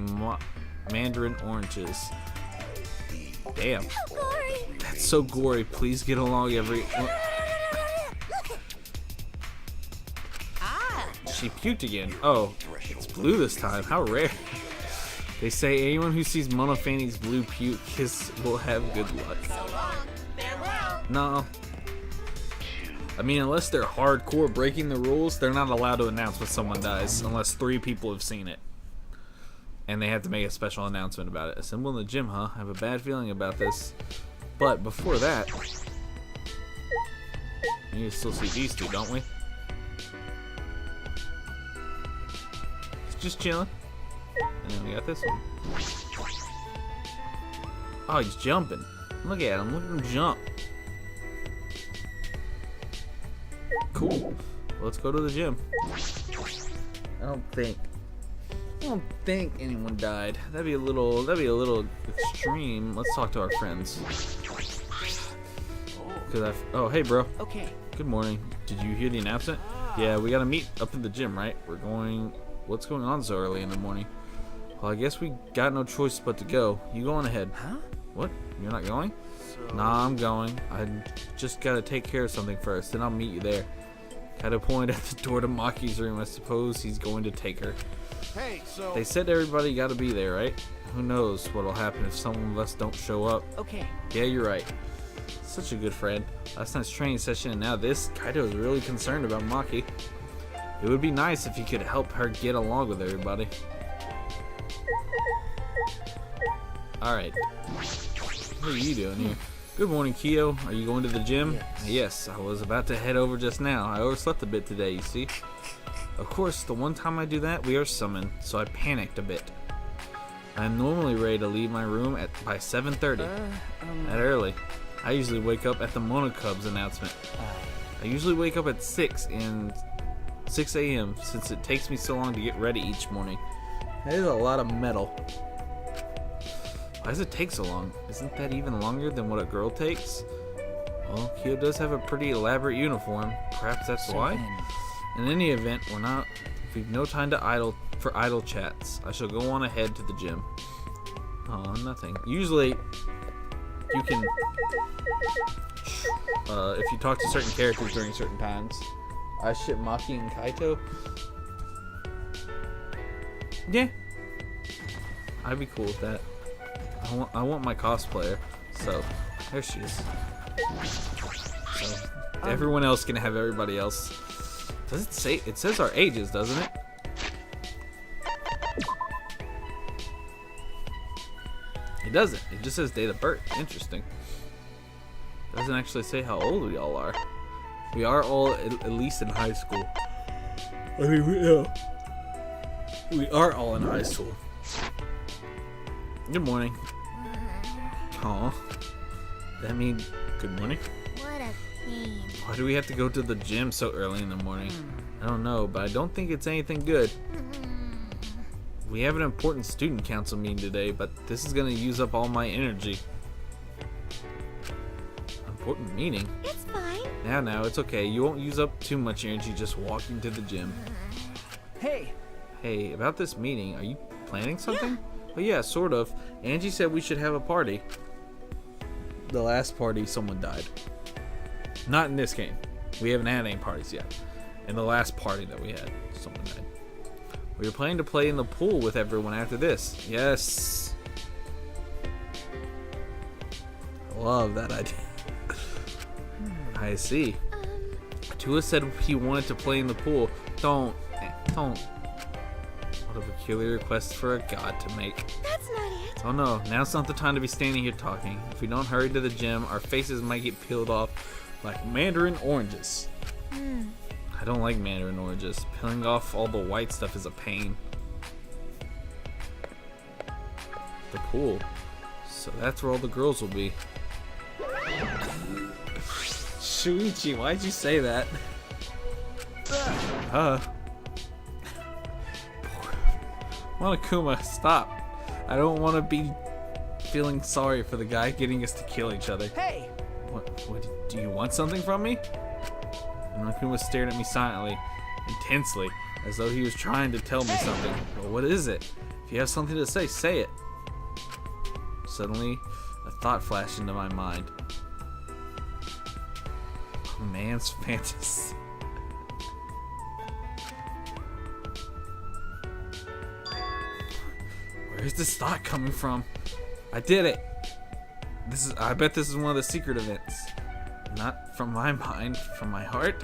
mandarin oranges. Damn. That's so gory. Please get along, She puked again. Oh, it's blue this time. How rare. They say anyone who sees Monofani's blue puke kiss will have good luck. No. I mean, unless they're hardcore breaking the rules, they're not allowed to announce when someone dies unless 3 people have seen it. And they have to make a special announcement about it. Assemble in the gym, huh? I have a bad feeling about this. But before that, we need to still see these two, don't we? Just chilling. And then we got this one. Oh, he's jumping. Look at him. Look at him jump. Cool. Well, let's go to the gym. I don't think anyone died. That'd be a little extreme. Let's talk to our friends. Oh, hey, bro. Okay. Good morning. Did you hear the announcement? Yeah, we gotta meet up in the gym, right? What's going on so early in the morning? Well, I guess we got no choice but to go. You go on ahead. Huh? What? You're not going? Nah, I'm going. I just gotta take care of something first, then I'll meet you there. Gotta point at the door to Maki's room. I suppose he's going to take her. Hey, so They said everybody gotta be there, right? Who knows what'll happen if some of us don't show up. Okay. Yeah, you're right. Such a good friend. Last night's training session and now this, Kaito is really concerned about Maki. It would be nice if he could help her get along with everybody. Alright. What are you doing here? Good morning, Kyo. Are you going to the gym? Yes, I was about to head over just now. I overslept a bit today, you see. Of course, the one time I do that, we are summoned, so I panicked a bit. I am normally ready to leave my room by 7:30. That early. I usually wake up at the Monocubs announcement. I usually wake up at 6 a.m. since it takes me so long to get ready each morning. That is a lot of metal. Why does it take so long? Isn't that even longer than what a girl takes? Well, Kyo does have a pretty elaborate uniform. Perhaps that's why? In any event, we've no time to idle chats. I shall go on ahead to the gym. Oh, nothing. Usually, you can, if you talk to certain characters during certain times. I ship Maki and Kaito. Yeah, I'd be cool with that. I want my cosplayer. So there she is. So everyone else can have everybody else. Does it say? It says our ages, doesn't it? It doesn't. It just says date of birth. Interesting. It doesn't actually say how old we all are. We are all at least in high school. I mean, we are all in high school. Good morning. Aw. That mean good morning? What a pain. Why do we have to go to the gym so early in the morning? I don't know, but I don't think it's anything good. We have an important student council meeting today, but this is gonna use up all my energy. Important meeting? It's fine. Now, it's okay. You won't use up too much energy just walking to the gym. Hey, Hey, about this meeting, are you planning something? Oh yeah, sort of. Angie said we should have a party. The last party, someone died. Not in this game. We haven't had any parties yet. In the last party that we had, someone died. We were planning to play in the pool with everyone after this. Yes. I love that idea. I see. Tua said he wanted to play in the pool. Don't. What a peculiar request for a god to make. That's not it. Oh no, now's not the time to be standing here talking. If we don't hurry to the gym, our faces might get peeled off like mandarin oranges. I don't like mandarin oranges. Peeling off all the white stuff is a pain. The pool. So that's where all the girls will be. Shuichi, why'd you say that? Monokuma, stop. I don't want to be feeling sorry for the guy getting us to kill each other. hey! What do you want something from me? Monokuma stared at me silently, intensely, as though he was trying to tell me something. Well, what is it? If you have something to say it. Suddenly, a thought flashed into my mind. A man's fantasy. Where's this thought coming from? I did it. I bet this is one of the secret events. Not from my mind, from my heart.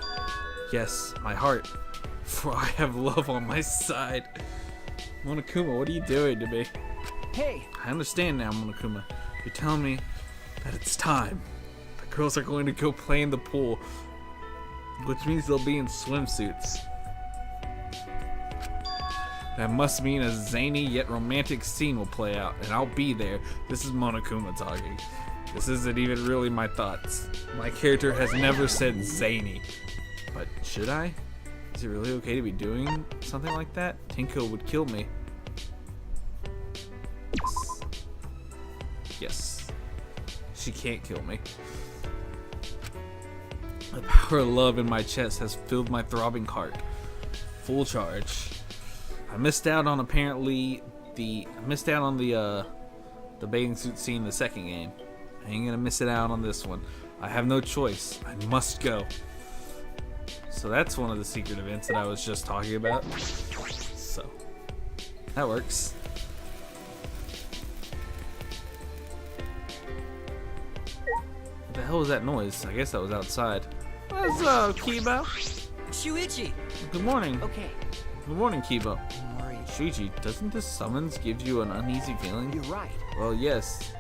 Yes, my heart. For I have love on my side. Monokuma, what are you doing to me? Hey! I understand now, Monokuma. You're telling me that it's time. The girls are going to go play in the pool, which means they'll be in swimsuits. That must mean a zany yet romantic scene will play out, and I'll be there. This is Monokuma talking. This isn't even really my thoughts. My character has never said zany. But should I? Is it really okay to be doing something like that? Tinko would kill me. Yes. She can't kill me. The power of love in my chest has filled my throbbing heart. Full charge. I missed out on the bathing suit scene in the second game. I ain't gonna miss it out on this one. I have no choice. I must go. So that's one of the secret events that I was just talking about. So that works. What the hell was that noise? I guess that was outside. What's up, Kiba? Shuichi! Good morning. Okay, Good morning, Kiba. I'm worried. Shuichi, doesn't this summons give you an uneasy feeling? You're right. Well, yes.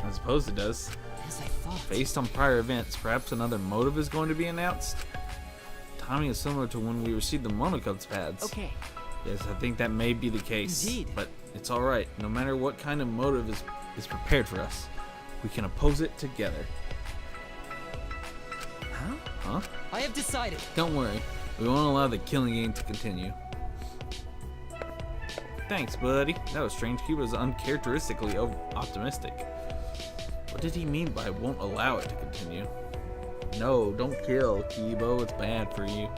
I suppose it does. As I thought. Based on prior events, perhaps another motive is going to be announced? Timing is similar to when we received the Monokub's pads. Okay. Yes, I think that may be the case. Indeed. But it's alright. No matter what kind of motive is prepared for us, we can oppose it together. Huh? I have decided. Don't worry. We won't allow the killing game to continue. Thanks, buddy. That was strange. He was uncharacteristically optimistic. What did he mean by won't allow it to continue? No, don't kill, Kibo. It's bad for you.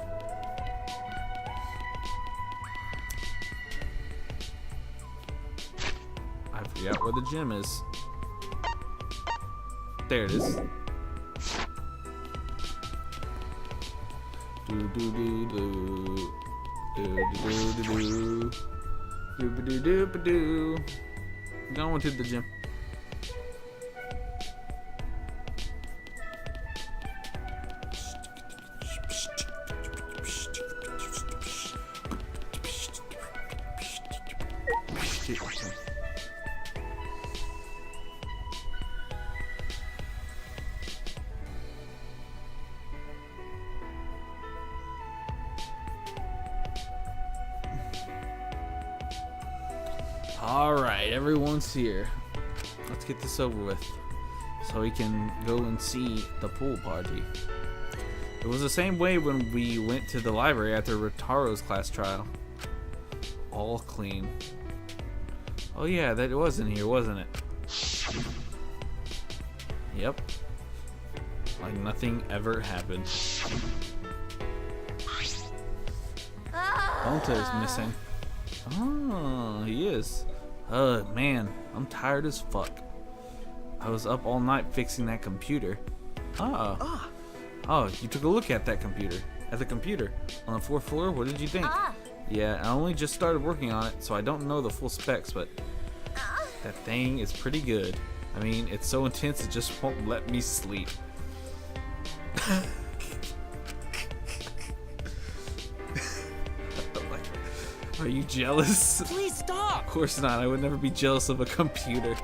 I forgot where the gym is. There it is. Do do do do. Do do do do. Doo-ba-doo-doo-ba-doo. Going to the gym. Alright, everyone's here. Let's get this over with so we can go and see the pool party. It was the same way when we went to the library after Rotaro's class trial. All clean. Oh yeah, that was in here, wasn't it? Yep. Like nothing ever happened. Bonta is missing. Oh, he is. Man, I'm tired as fuck. I was up all night fixing that computer. Oh, you took a look at that computer. At the computer on the 4th floor. What did you think? Yeah, I only just started working on it, so I don't know the full specs, but that thing is pretty good. I mean, it's so intense it just won't let me sleep. Are you jealous? Please stop! Of course not. I would never be jealous of a computer.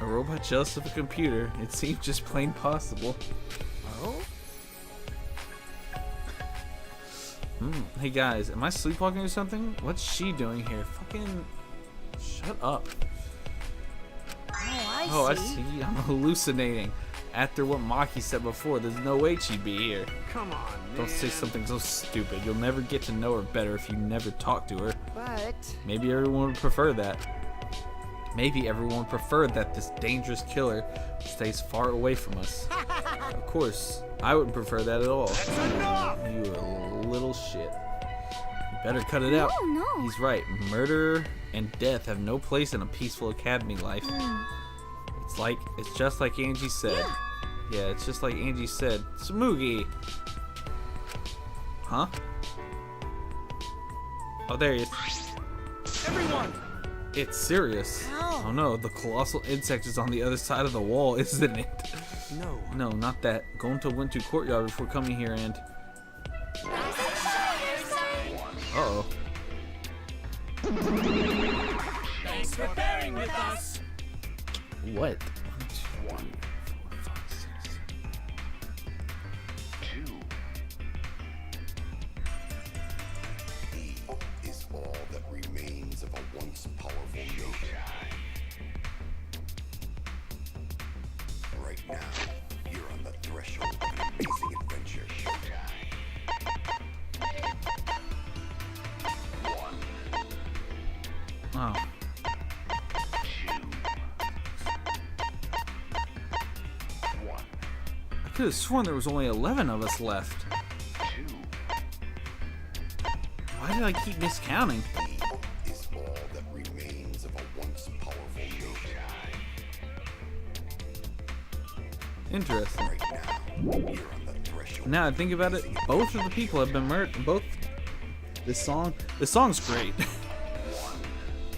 A robot jealous of a computer? It seems just plain possible. Oh? Hey guys, am I sleepwalking or something? What's she doing here? Fucking shut up. Oh, I see. I'm hallucinating. After what Maki said before, there's no way she'd be here. Come on, man. Don't say something so stupid. You'll never get to know her better if you never talk to her. But... Maybe everyone would prefer that. Maybe everyone preferred that this dangerous killer stays far away from us. Of course, I wouldn't prefer that at all. That's enough! You a little shit. You better cut it out. No. He's right. Murder and death have no place in a peaceful academy life. It's just like Angie said. Yeah, it's just like Angie said. Smoogie! Huh? Oh, there he is. Everyone! It's serious. Ow. Oh no, the colossal insect is on the other side of the wall, isn't it? No. No, not that. Go into Wintu Courtyard before coming here and... Uh-oh. Thanks for bearing with us. What? 1, 4, 5, 6, 2. He is all that remains of a once powerful nation. Right now, you're on the threshold of an amazing adventure. Oh. I could have sworn there was only 11 of us left. Why did I keep miscounting? He is all that remains of a once powerful nation. Interesting. Right now, you're on the threshold. Now I think about it, both of the people have been murdered. This song's great.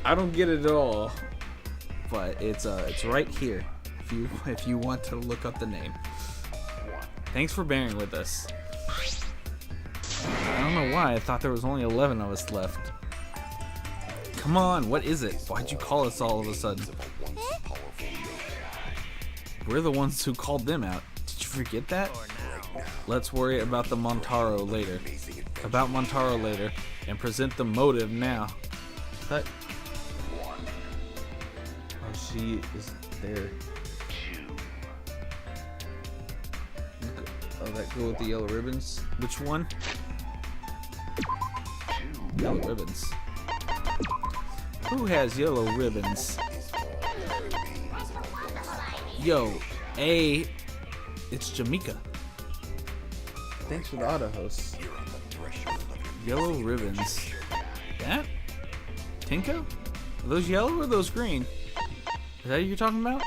I don't get it at all, but it's right here. If you want to look up the name. Thanks for bearing with us. I don't know why I thought there was only 11 of us left. Come on, what is it? Why'd you call us all of a sudden? We're the ones who called them out. Did you forget that? Let's worry about the Montaro later. And present the motive now. Cut. Oh, she is there. Oh, that go with the yellow ribbons. Which one? Yellow ribbons. Who has yellow ribbons? Yo, it's Jamaica. Thanks for the auto host. Yellow ribbons. That? Tinko? Are those yellow or those green? Is that what you're talking about?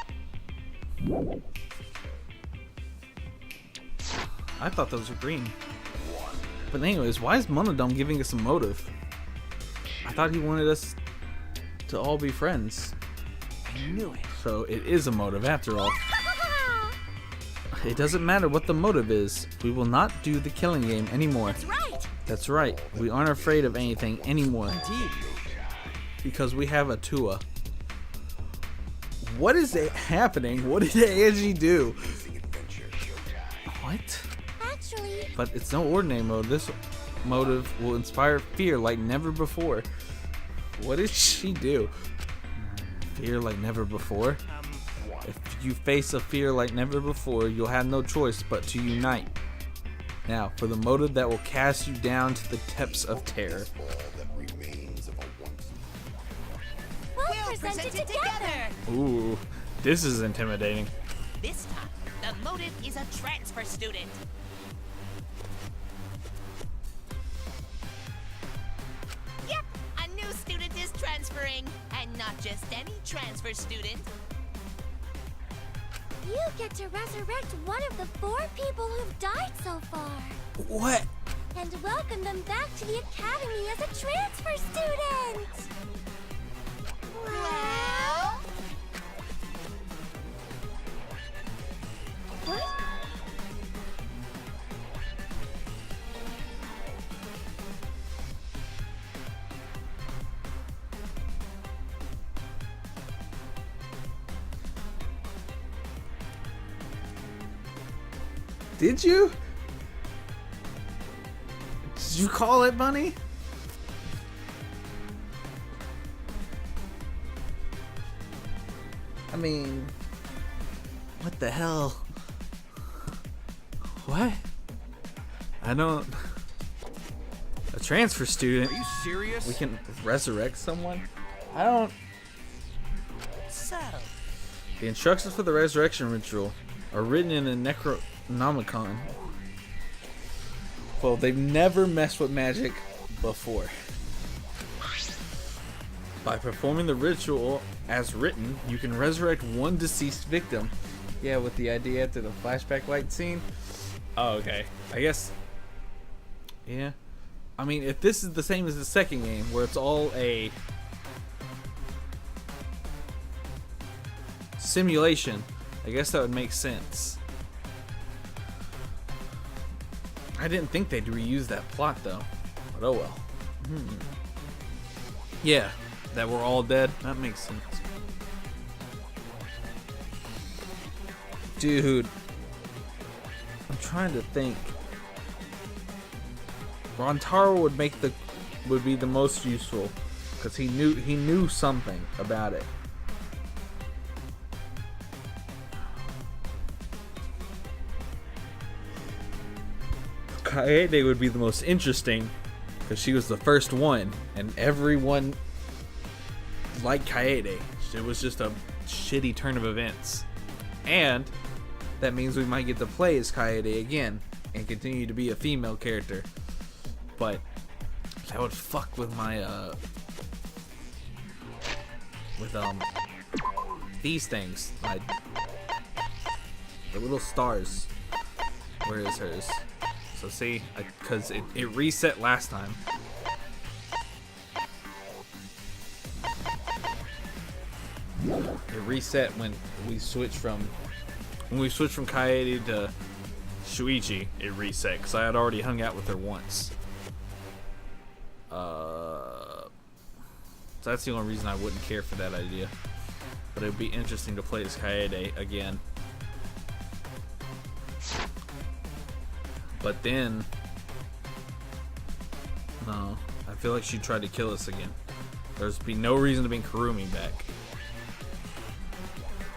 I thought those were green. But anyways, why is Monodome giving us a motive? I thought he wanted us to all be friends. I knew it. So it is a motive after all. It doesn't matter what the motive is. We will not do the killing game anymore. That's right. That's right. We aren't afraid of anything anymore. Indeed. Because we have a Tua. What is happening? What did Angie do? What? Actually, But it's no ordinary mode. This motive will inspire fear like never before. What did she do? Fear like never before? If you face a fear like never before, you'll have no choice but to unite. Now, for the motive that will cast you down to the depths of terror. All that remains of a once. We'll present it together. Ooh, this is intimidating. This time, the motive is a transfer student. Yep, a new student is transferring. And not just any transfer student. You get to resurrect one of the 4 people who've died so far. What? And welcome them back to the academy as a transfer student. Well... What? Did you? Did you call it, Bunny? I mean, what the hell? What? I don't... A transfer student? Are you serious? We can resurrect someone? I don't... So, The instructions for the resurrection ritual are written in the Necronomicon. Well, they've never messed with magic before. By performing the ritual as written, you can resurrect one deceased victim. Yeah, with the idea after the flashback light scene. Oh, okay. I guess. Yeah. I mean, if this is the same as the second game, where it's all a simulation, I guess that would make sense. I didn't think they'd reuse that plot though, but oh well. Yeah, that we're all dead. That makes sense. Dude, I'm trying to think. Rontaro would be the most useful because he knew something about it. Kaede would be the most interesting because she was the first one, and everyone liked Kaede. It was just a shitty turn of events, and that means we might get to play as Kaede again and continue to be a female character. But that would fuck with my these things, the little stars. Where is hers? So see, because it reset last time. It reset when we switched from Kaede to Shuichi. It reset because I had already hung out with her once. So that's the only reason I wouldn't care for that idea. But it would be interesting to play as Kaede again. But then, no, I feel like she tried to kill us again. There's be no reason to bring Kurumi back.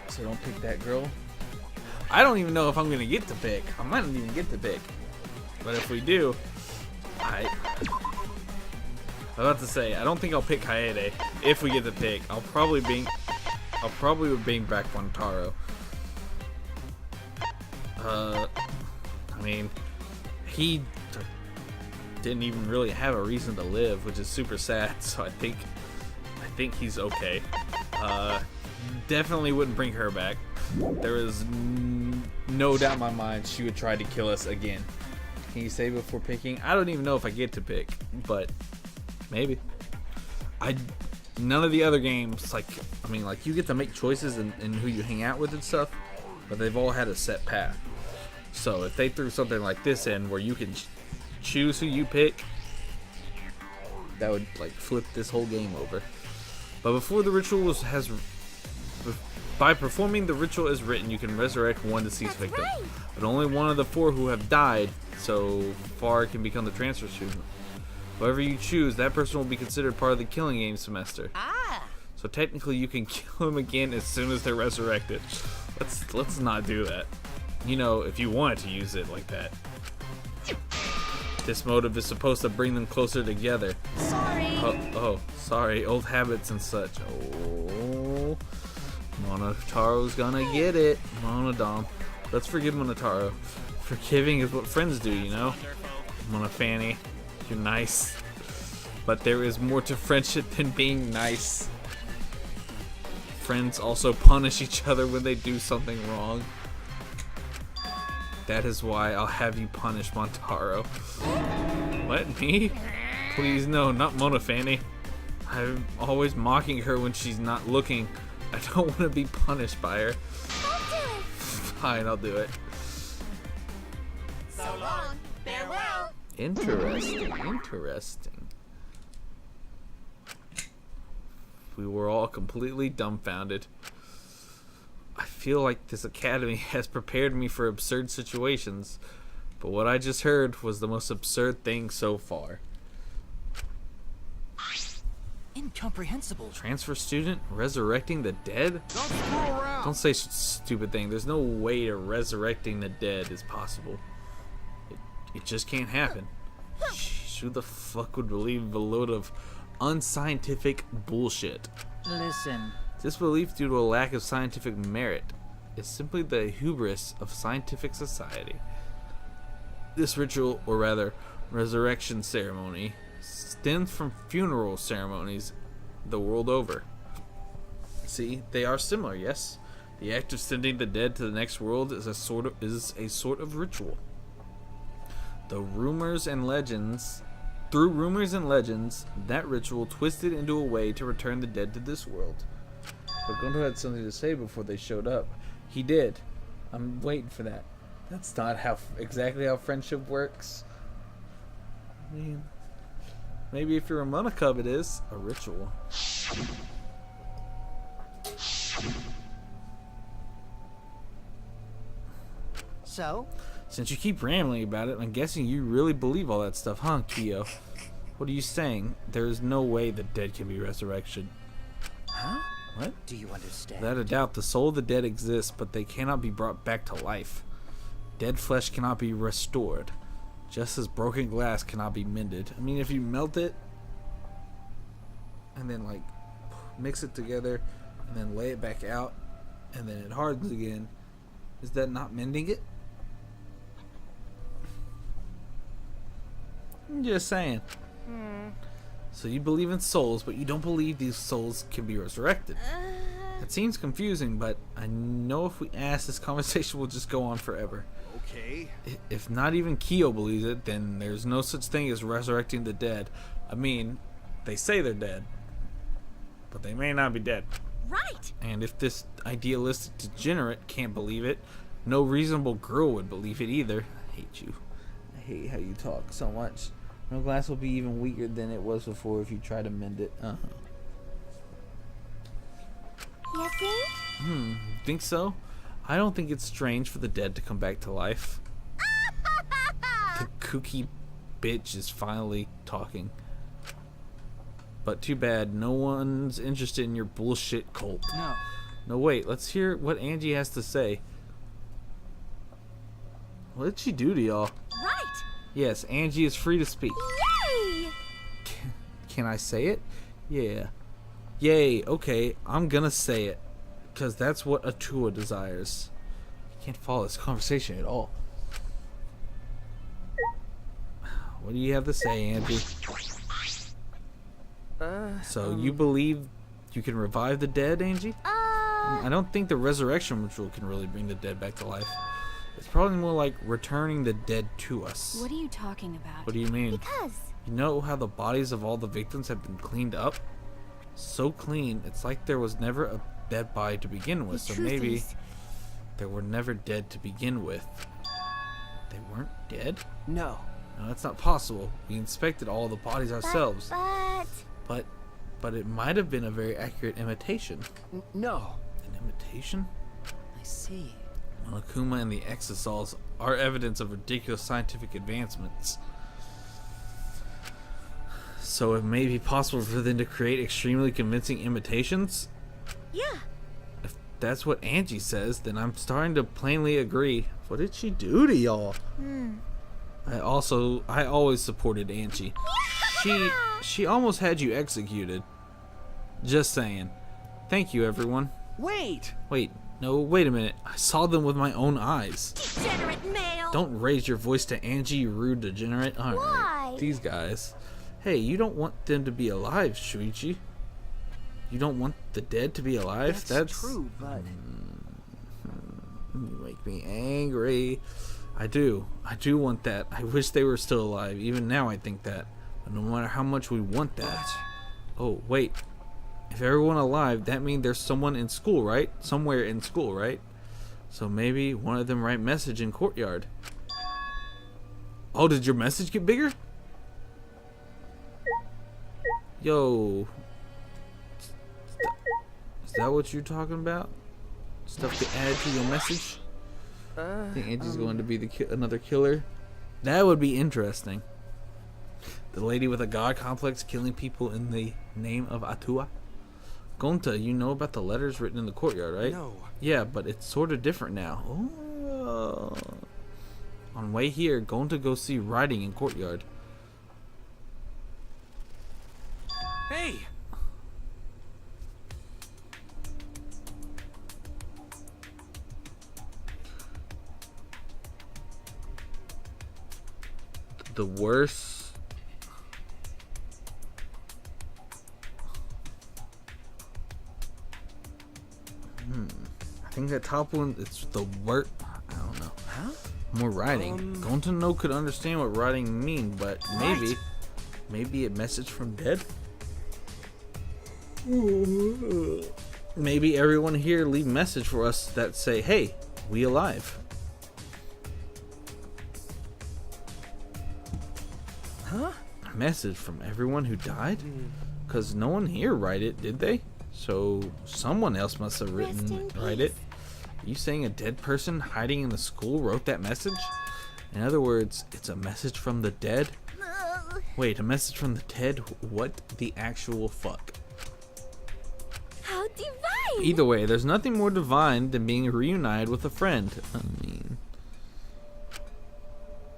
So don't pick that girl. I don't even know if I'm gonna get to pick. I might not even get to pick. But if we do, I was about to say I don't think I'll pick Kaede. If we get the pick, I'll probably would bring back Rontaro. I mean, he didn't even really have a reason to live, which is super sad. So I think he's okay. Definitely wouldn't bring her back. There is no doubt in my mind she would try to kill us again. Can you say before picking? I don't even know if I get to pick, but maybe. None of the other games, like you get to make choices in who you hang out with and stuff, but they've all had a set path. So if they threw something like this in where you can choose who you pick, that would like flip this whole game over. But before the ritual by performing the ritual as written, you can resurrect one deceased victim. Right. But only one of the 4 who have died so far can become the transfer student. Whoever you choose, that person will be considered part of the killing game semester. ah, So technically you can kill them again as soon as they're resurrected. Let's not do that. You know, if you wanted to use it like that. This motive is supposed to bring them closer together. Sorry. Oh, sorry. Old habits and such. Oh, Monotaro's gonna get it. Monodom. Let's forgive Monotaro. Forgiving is what friends do, you know? Monofanny, you're nice. But there is more to friendship than being nice. Friends also punish each other when they do something wrong. That is why I'll have you punish Montaro. What, me? Please no, not Monofanny. I'm always mocking her when she's not looking. I don't want to be punished by her. Fine, I'll do it. So long. Farewell. Interesting. We were all completely dumbfounded. I feel like this academy has prepared me for absurd situations, but what I just heard was the most absurd thing so far. Incomprehensible. Transfer student resurrecting the dead? Don't screw around. Don't say stupid thing. There's no way to resurrecting the dead is possible. It just can't happen. Jeez, who the fuck would believe a load of unscientific bullshit? Listen. Disbelief due to a lack of scientific merit is simply the hubris of scientific society. This ritual, or rather, resurrection ceremony, stems from funeral ceremonies the world over. See, they are similar, yes? The act of sending the dead to the next world is a sort of ritual. Through rumors and legends, that ritual twisted into a way to return the dead to this world. But Gondo had something to say before they showed up. He did. I'm waiting for that. That's not exactly how friendship works. I mean, maybe if you're a Monokub, it is a ritual. So? Since you keep rambling about it, I'm guessing you really believe all that stuff, huh, Kyo? What are you saying? There is no way the dead can be resurrected. Huh? What? Do you understand? Without a doubt, the soul of the dead exists, but they cannot be brought back to life. Dead flesh cannot be restored, just as broken glass cannot be mended. I mean, if you melt it, and then, like, mix it together, and then lay it back out, and then it hardens again, is that not mending it? I'm just saying. So you believe in souls, but you don't believe these souls can be resurrected. It seems confusing, but I know if we ask, this conversation will just go on forever. Okay. If not even Kyo believes it, then there's no such thing as resurrecting the dead. I mean, they say they're dead, but they may not be dead. Right. And if this idealistic degenerate can't believe it, no reasonable girl would believe it either. I hate you. I hate how you talk so much. No glass will be even weaker than it was before if you try to mend it. You think? Think so? I don't think it's strange for the dead to come back to life. The kooky bitch is finally talking. But too bad, no one's interested in your bullshit cult. No. No, wait, let's hear what Angie has to say. What did she do to y'all? Right. Yes, Angie is free to speak. Yay! Can I say it? Yeah. Yay, okay, I'm gonna say it. Because that's what Atua desires. I can't follow this conversation at all. What do you have to say, Angie? So you believe you can revive the dead, Angie? I don't think the resurrection ritual can really bring the dead back to life. It's probably more like returning the dead to us. What are you talking about? What do you mean? Because. You know how the bodies of all the victims have been cleaned up? So clean, it's like there was never a dead body to begin with. The So truth maybe is- they were never dead to begin with. They weren't dead? No. No, that's not possible. We inspected all the bodies ourselves. But. But it might have been a very accurate imitation. No. An imitation? I see. Monokuma and the exosols are evidence of ridiculous scientific advancements. So it may be possible for them to create extremely convincing imitations? Yeah. If that's what Angie says, then I'm starting to plainly agree. What did she do to y'all? I always supported Angie. She almost had you executed. Just saying. Thank you, everyone. Wait! Wait a minute. I saw them with my own eyes. Degenerate male. Don't raise your voice to Angie, you rude degenerate. Alright. Why? These guys. Hey, you don't want them to be alive, Shuichi. You don't want the dead to be alive? That's true, but... You make me angry. I do want that. I wish they were still alive. Even now I think that. But no matter how much we want that. Oh, wait. If everyone alive, that means there's someone in school, right? Somewhere in school, right? So maybe one of them write message in courtyard. Oh, did your message get bigger? Yo. Is that what you're talking about? Stuff to add to your message? I think Angie's going to be another killer. That would be interesting. The lady with a god complex killing people in the name of Atua. Gonta, you know about the letters written in the courtyard, right? No. Yeah, but it's sort of different now. Oh. On way here, Gonta go see writing in courtyard. Hey! The worst. I think that top one, it's the worst. I don't know. Huh? More writing. Gonta no could understand what writing mean, but maybe a message from dead. Maybe everyone here leave message for us that say, "Hey, we alive." Huh? A message from everyone who died? Because no one here write it, did they? So someone else must have write it. Are you saying a dead person hiding in the school wrote that message? In other words, it's a message from the dead? Wait, a message from the dead? What the actual fuck? How divine! Either way, there's nothing more divine than being reunited with a friend. I mean...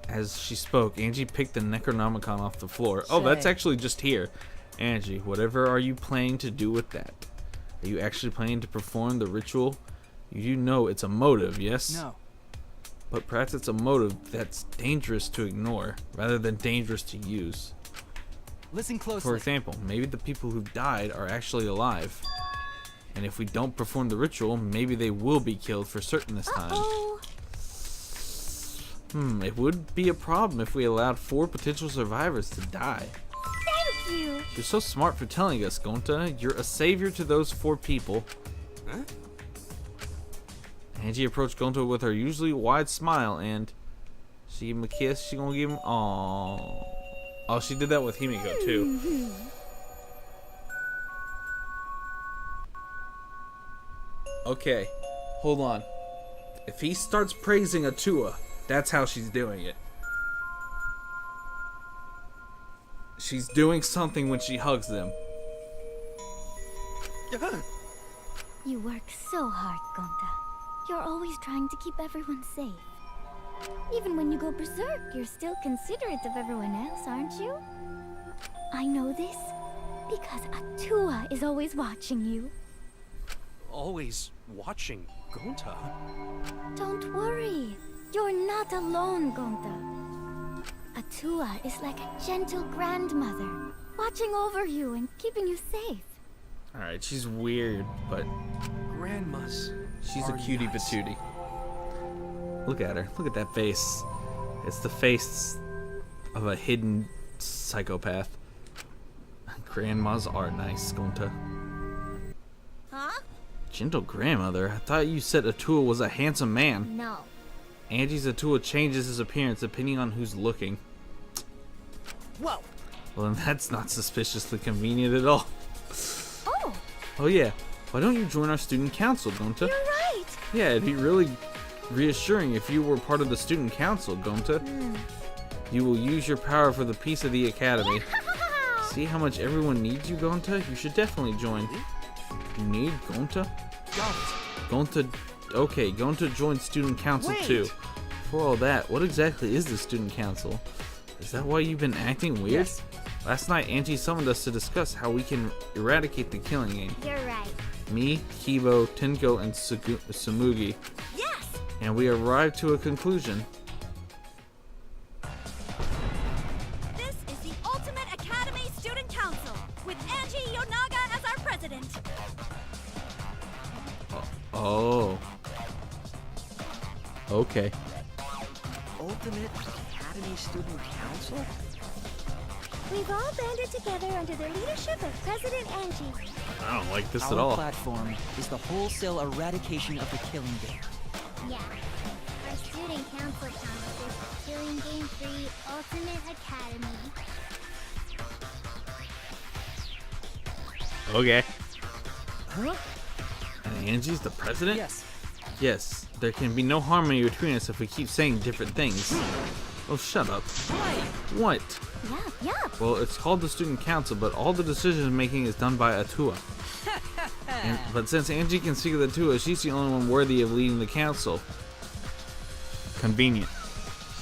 As she spoke, Angie picked the Necronomicon off the floor. Oh, that's actually just here. Angie, whatever are you planning to do with that? Are you actually planning to perform the ritual? You do know it's a motive, yes? No. But perhaps it's a motive that's dangerous to ignore, rather than dangerous to use. Listen closely. For example, maybe the people who died are actually alive. And if we don't perform the ritual, maybe they will be killed for certain this time. It would be a problem if we allowed 4 potential survivors to die. Thank you! You're so smart for telling us, Gonta. You're a savior to those 4 people. Huh? Angie approached Gonta with her usually wide smile and she gave him a kiss. She gonna give him... Aww. Oh, she did that with Himiko too. Okay, hold on. If he starts praising Atua, that's how she's doing it. She's doing something when she hugs them. You work so hard, Gonta. You're always trying to keep everyone safe. Even when you go berserk, you're still considerate of everyone else, aren't you? I know this because Atua is always watching you. Always watching Gonta. Don't worry. You're not alone, Gonta. Atua is like a gentle grandmother, watching over you and keeping you safe. Alright, she's weird, but Grandmas. she's a cutie patootie. Look at her. Look at that face. It's the face of a hidden psychopath. Grandmas are nice, Gonta. Huh? Gentle grandmother? I thought you said Atua was a handsome man. No. Angie's Atua changes his appearance depending on who's looking. Whoa! Well, then that's not suspiciously convenient at all. Oh! Oh yeah, why don't you join our student council, Gonta? You're right! Yeah, it'd be really reassuring if you were part of the student council, Gonta. You will use your power for the peace of the academy. See how much everyone needs you, Gonta? You should definitely join. You need Gonta? Gonta, okay, Gonta joined student council too. For all that, what exactly is the student council? Is that why you've been acting weird? Yes. Last night, Angie summoned us to discuss how we can eradicate the killing game. You're right. Me, Kibo, Tenko, and Samugi. Yes! And we arrived to a conclusion. This is the Ultimate Academy Student Council, with Angie Yonaga as our president. Oh. Okay. Ultimate Academy Student Council? We've all banded together under the leadership of President Angie. I don't like this Our at all. platform is the wholesale eradication of the killing game. Yeah. Our student council promises Killing Game Free Ultimate Academy. Okay. Huh? And Angie's the president? Yes. Yes. There can be no harmony between us if we keep saying different things. Oh, shut up. What? Yeah. Well, it's called the Student Council, but all the decision making is done by Atua. But since Angie can speak with Atua, she's the only one worthy of leading the council. Convenient.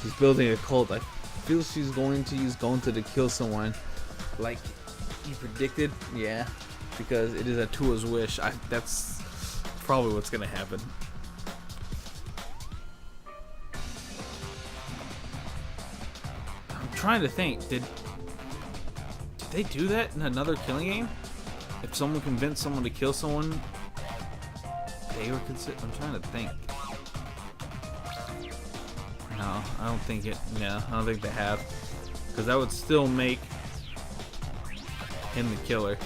She's building a cult. I feel she's going to use Gonta to kill someone. Like you predicted? Yeah. Because it is Atua's wish. That's probably what's going to happen. I'm trying to think. Did they do that in another killing game? If someone convinced someone to kill someone, they were considered. I'm trying to think. No, I don't think it. No, I don't think they have, because that would still make him the killer.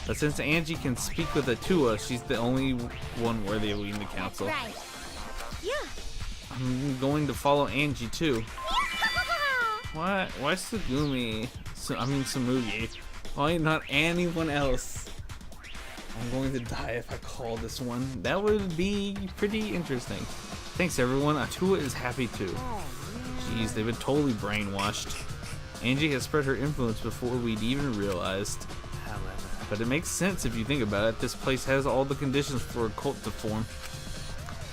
But since Angie can speak with Atua, she's the only one worthy of leading the council. Right. Yeah. I'm going to follow Angie too. What? Why Sugumi? Samugi. Why not anyone else? I'm going to die if I call this one. That would be pretty interesting. Thanks everyone. Atua is happy too. Jeez, they've been totally brainwashed. Angie has spread her influence before we'd even realized. But it makes sense if you think about it. This place has all the conditions for a cult to form.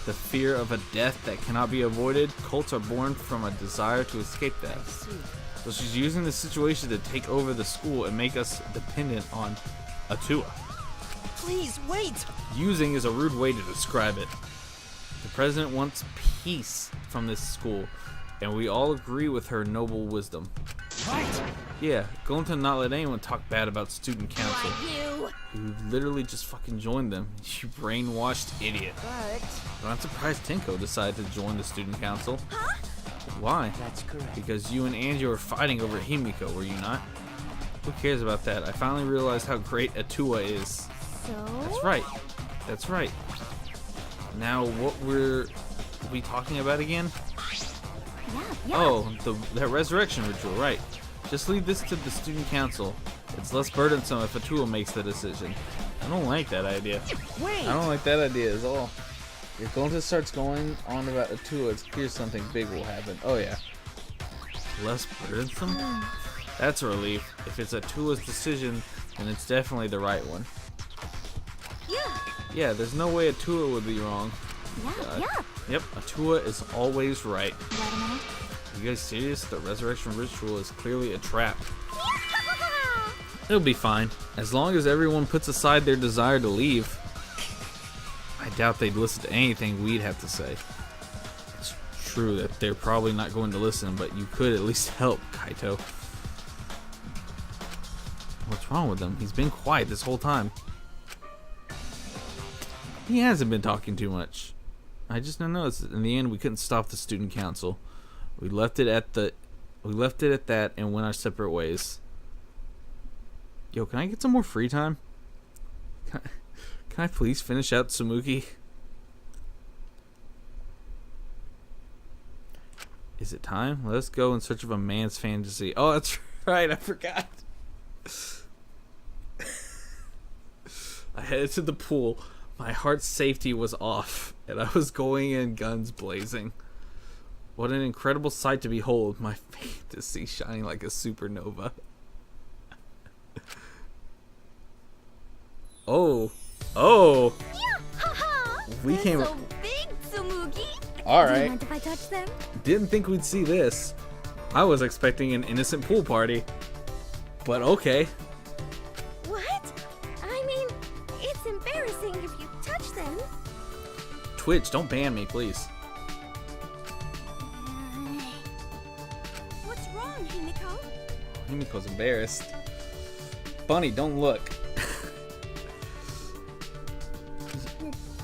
The fear of a death that cannot be avoided. Cults are born from a desire to escape death. So she's using the situation to take over the school and make us dependent on Atua. Please, wait! Using is a rude way to describe it. The president wants peace from this school, and we all agree with her noble wisdom. Right! Yeah, going to not let anyone talk bad about student council. You! You literally just fucking joined them. You brainwashed idiot. But... I'm not surprised Tenko decided to join the student council. Huh? Why? That's correct. Because you and Angie were fighting over Himiko, were you not? Who cares about that? I finally realized how great Atua is. So? That's right. That's right. Now, what were we talking about again? Yeah. Oh, that resurrection ritual, right. Just leave this to the student council. It's less burdensome if Atua makes the decision. I don't like that idea. Wait! I don't like that idea at all. If Gonta starts going on about Atua, it's clear something big will happen. Oh yeah. Less burdensome? That's a relief. If it's Atua's decision, then it's definitely the right one. Yeah! Yeah, there's no way Atua would be wrong. Yeah. Yep, Atua is always right. Wait a minute. You guys serious? The resurrection ritual is clearly a trap. It'll be fine. As long as everyone puts aside their desire to leave. I doubt they'd listen to anything we'd have to say. It's true that they're probably not going to listen, but you could at least help, Kaito. What's wrong with him? He's been quiet this whole time. He hasn't been talking too much. I just don't know. In the end, we couldn't stop the student council. We left it at that and went our separate ways. Yo, can I get some more free time? Can I please finish out Samuki? Is it time? Let's go in search of a man's fantasy. Oh, that's right. I forgot. I headed to the pool. My heart's safety was off, and I was going in guns blazing. What an incredible sight to behold, my fantasy shining like a supernova. Oh. Oh. Haha! We came. So big, Tsumugi. All Do you right. mind if I touch them? Didn't think we'd see this. I was expecting an innocent pool party. But okay. What? I mean, it's embarrassing if you touch them. Twitch, don't ban me, please. What's wrong, Himiko? Himiko's embarrassed. Bunny, don't look.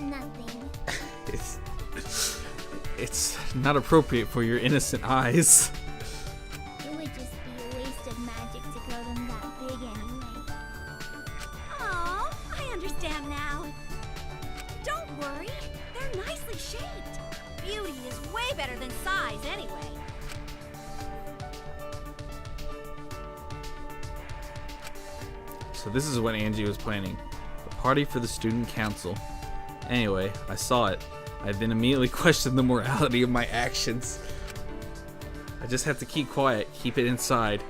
Nothing. It's not appropriate for your innocent eyes. It would just be a waste of magic to grow them that big anyway. Aw, I understand now. Don't worry, they're nicely shaped. Beauty is way better than size anyway. So this is what Angie was planning. A party for the student council. Anyway, I saw it. I then immediately questioned the morality of my actions. I just have to keep quiet, keep it inside,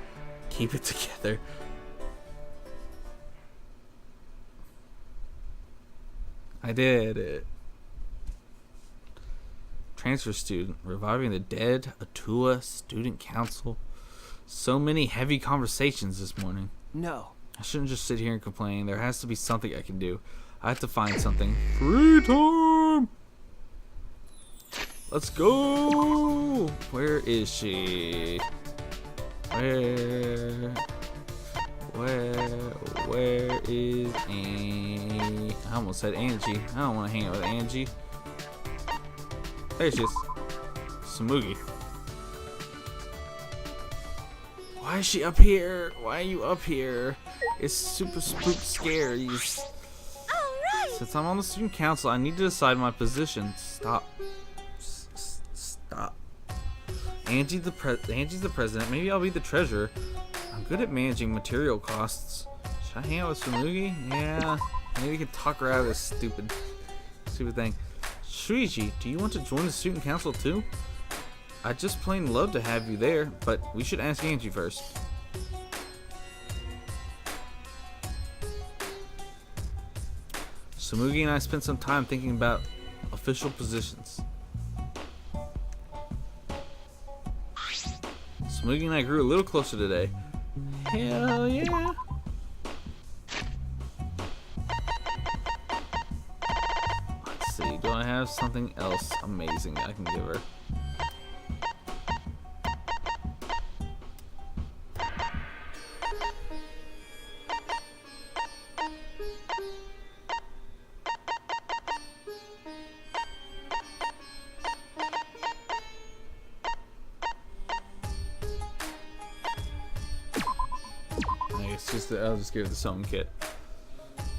keep it together. I did it. Transfer student, reviving the dead, Atua, student council. So many heavy conversations this morning. No. I shouldn't just sit here and complain. There has to be something I can do. I have to find something. Free time! Let's go! Where is she? Where is Angie? I almost said Angie. I don't want to hang out with Angie. There she is. Tsumugi. Why is she up here? Why are you up here? It's super spook scary. Alright! Since I'm on the student council, I need to decide my position. Stop. Stop. Angie's the president. Maybe I'll be the treasurer. I'm good at managing material costs. Should I hang out with Tsumugi? Yeah. Maybe we can talk her out of this stupid thing. Shuichi, do you want to join the student council too? I'd just plain love to have you there, but we should ask Angie first. Tsumugi and I spent some time thinking about official positions. Tsumugi and I grew a little closer today. Hell yeah! Let's see, do I have something else amazing I can give her? I'll just give it the sewing kit.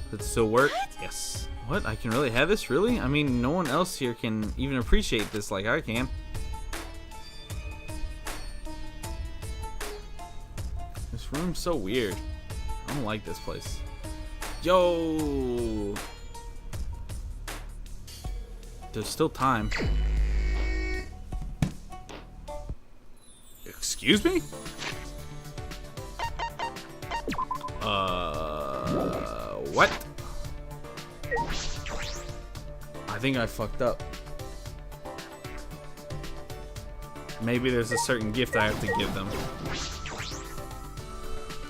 Does it still work? What? Yes. What? I can really have this? Really? I mean, no one else here can even appreciate this like I can. This room's so weird. I don't like this place. Yo! There's still time. Excuse me? What? I think I fucked up. Maybe there's a certain gift I have to give them.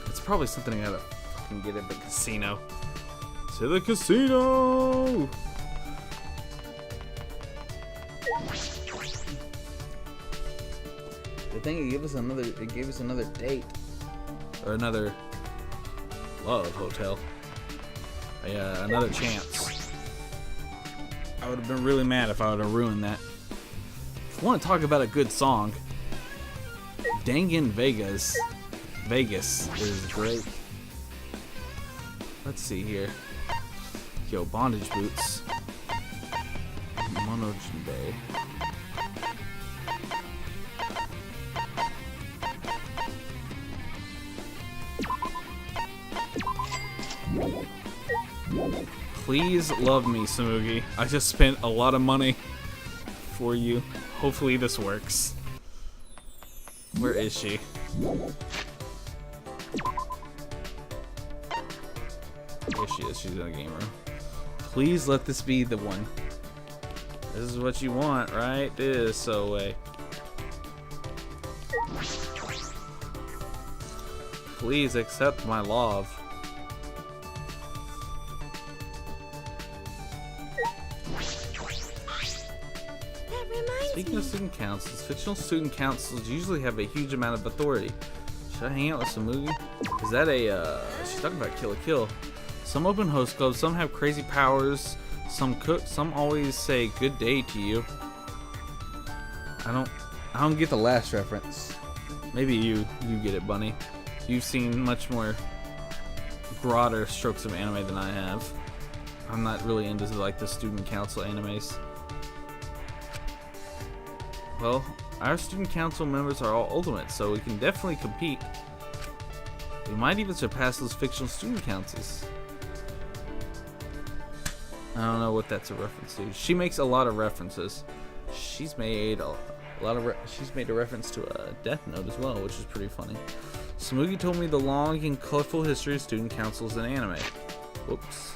It's probably something I gotta fucking get at the casino. To the casino! The thing it gave us another date. Or another love hotel. Yeah, another chance. I would have been really mad if I would have ruined that. If you want to talk about a good song, Vegas is great. Let's see here. Yo, Bondage Boots. Monojinbei. Please love me, Tsumugi. I just spent a lot of money for you. Hopefully this works. Where is she? here she is. She's in the game room. Please let this be the one. This is what you want, right? This so way. Please accept my love. That reminds Speaking of me. student councils, fictional student councils usually have a huge amount of authority. Should I hang out with Samugi? Is that a, she's talking about Kill la Kill. Some open host clubs, some have crazy powers, some cook, some always say good day to you. I don't get the last reference. Maybe you get it, Bunny. You've seen much more broader strokes of anime than I have. I'm not really into like the student council animes. Well, our student council members are all ultimate, so we can definitely compete. We might even surpass those fictional student councils. I don't know what that's a reference to. She makes a lot of references. She's made a reference to a Death Note as well, which is pretty funny. Samugi told me the long and colorful history of student councils in anime. Whoops.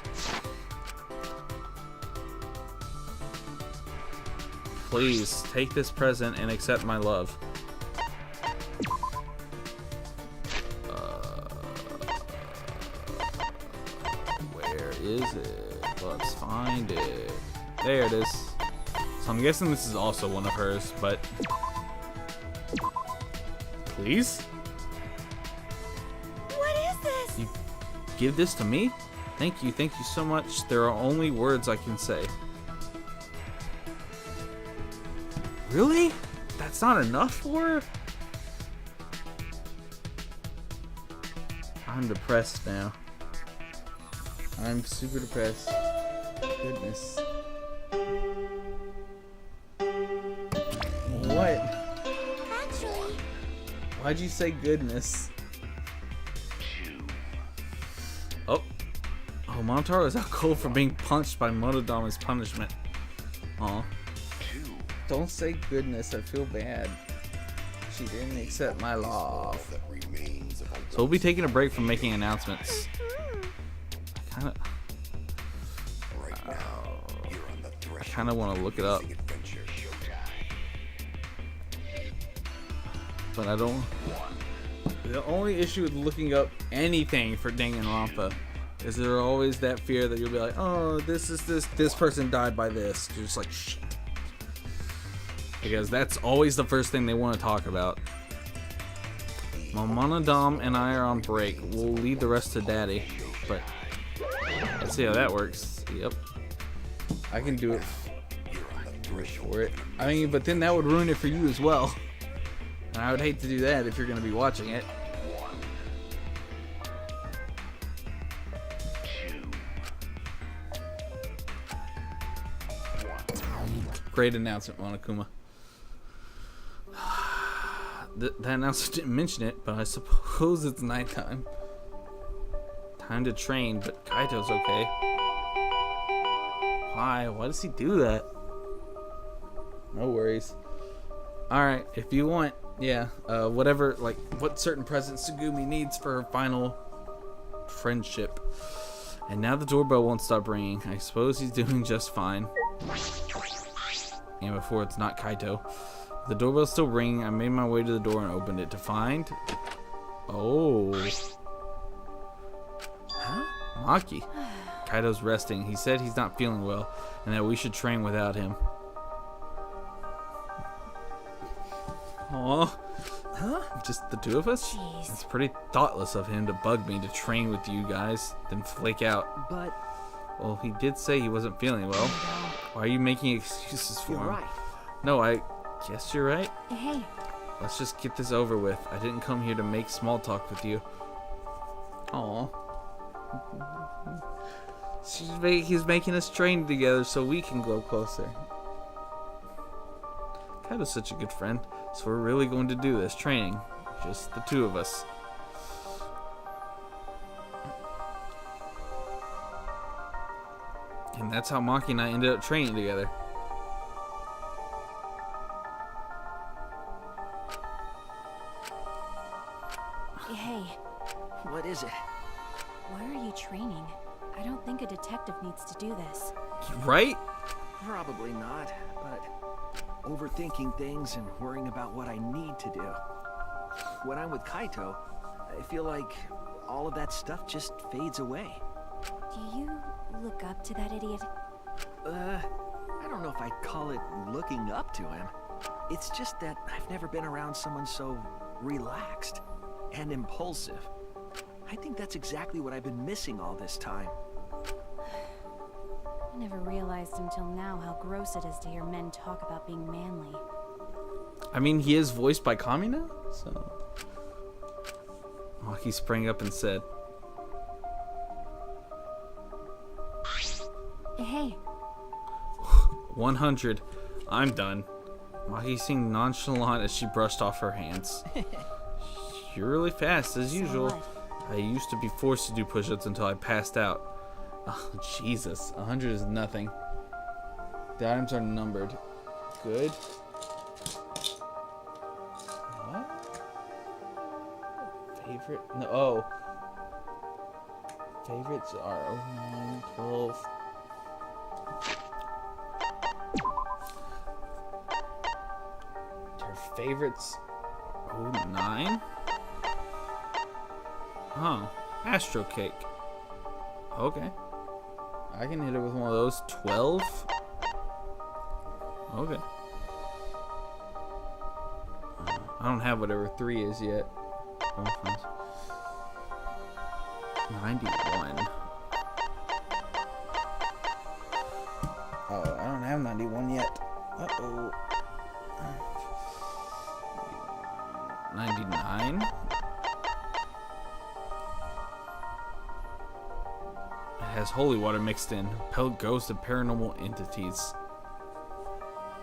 Please take this present and accept my love. Where is it? Let's find it. There it is. So I'm guessing this is also one of hers, but please? What is this? You give this to me? Thank you so much. There are only words I can say. Really? That's not enough for her? I'm depressed now. I'm super depressed. Goodness. What? Actually, Why'd you say goodness? Oh. Oh, Montaro is out cold for being punched by Monodama's punishment. Aw. Don't say goodness, I feel bad. She didn't accept my love. So we'll be taking a break from making announcements. I kinda wanna look it up. But I don't. The only issue with looking up anything for Danganronpa is there always that fear that you'll be like, oh, this person died by this. You're just like, shit. Because that's always the first thing they want to talk about. Monodam and I are on break. We'll leave the rest to Daddy. But let's see how that works. Yep. I can do it for it. I mean, but then that would ruin it for you as well. And I would hate to do that if you're going to be watching it. Great announcement, Monokuma. That announcement didn't mention it, but I suppose it's nighttime. Time to train, but Kaito's okay. Why? Why does he do that? No worries. Alright, if you want, yeah, whatever, like, what certain present Tsugumi needs for her final friendship. And now the doorbell won't stop ringing. I suppose he's doing just fine. And before it's not Kaito. The doorbell's still ringing. I made my way to the door and opened it to find... Oh. Huh? Maki. Kaito's resting. He said he's not feeling well and that we should train without him. Aw. Huh? Just the two of us? Jeez. It's pretty thoughtless of him to bug me to train with you guys, then flake out. But Well, he did say he wasn't feeling well. Why are you making excuses for you're him? right. No, I guess you're right. Hey, Let's just get this over with. I didn't come here to make small talk with you. Aww. He's making us train together so we can grow closer. Kaito's such a good friend. So we're really going to do this training. Just the two of us. And that's how Maki and I ended up training together. hey, What is it? where are you training? I don't think a detective needs to do this. Right? Probably not, but overthinking things and worrying about what I need to do. When I'm with Kaito, I feel like all of that stuff just fades away. Do you look up to that idiot? I don't know if I'd call it looking up to him. It's just that I've never been around someone so relaxed and impulsive. I think that's exactly what I've been missing all this time. I never realized until now how gross it is to hear men talk about being manly. I mean, he is voiced by Kamina, so... Maki sprang up and said, Hey. 100. I'm done. Maki seemed nonchalant as she brushed off her hands. You're really fast, as usual. what? I used to be forced to do push-ups until I passed out. Oh, Jesus. 100 is nothing. The items are numbered. Good. What? Favorite? No. Oh. Favorites are 09, 12. Her favorites 09? Huh. Astro Cake. Okay. I can hit her with one of those. 12? Okay. I don't have whatever 3 is yet. 91. Oh, I don't have 91 yet. Uh-oh. 99. It has holy water mixed in. Repel ghosts of paranormal entities.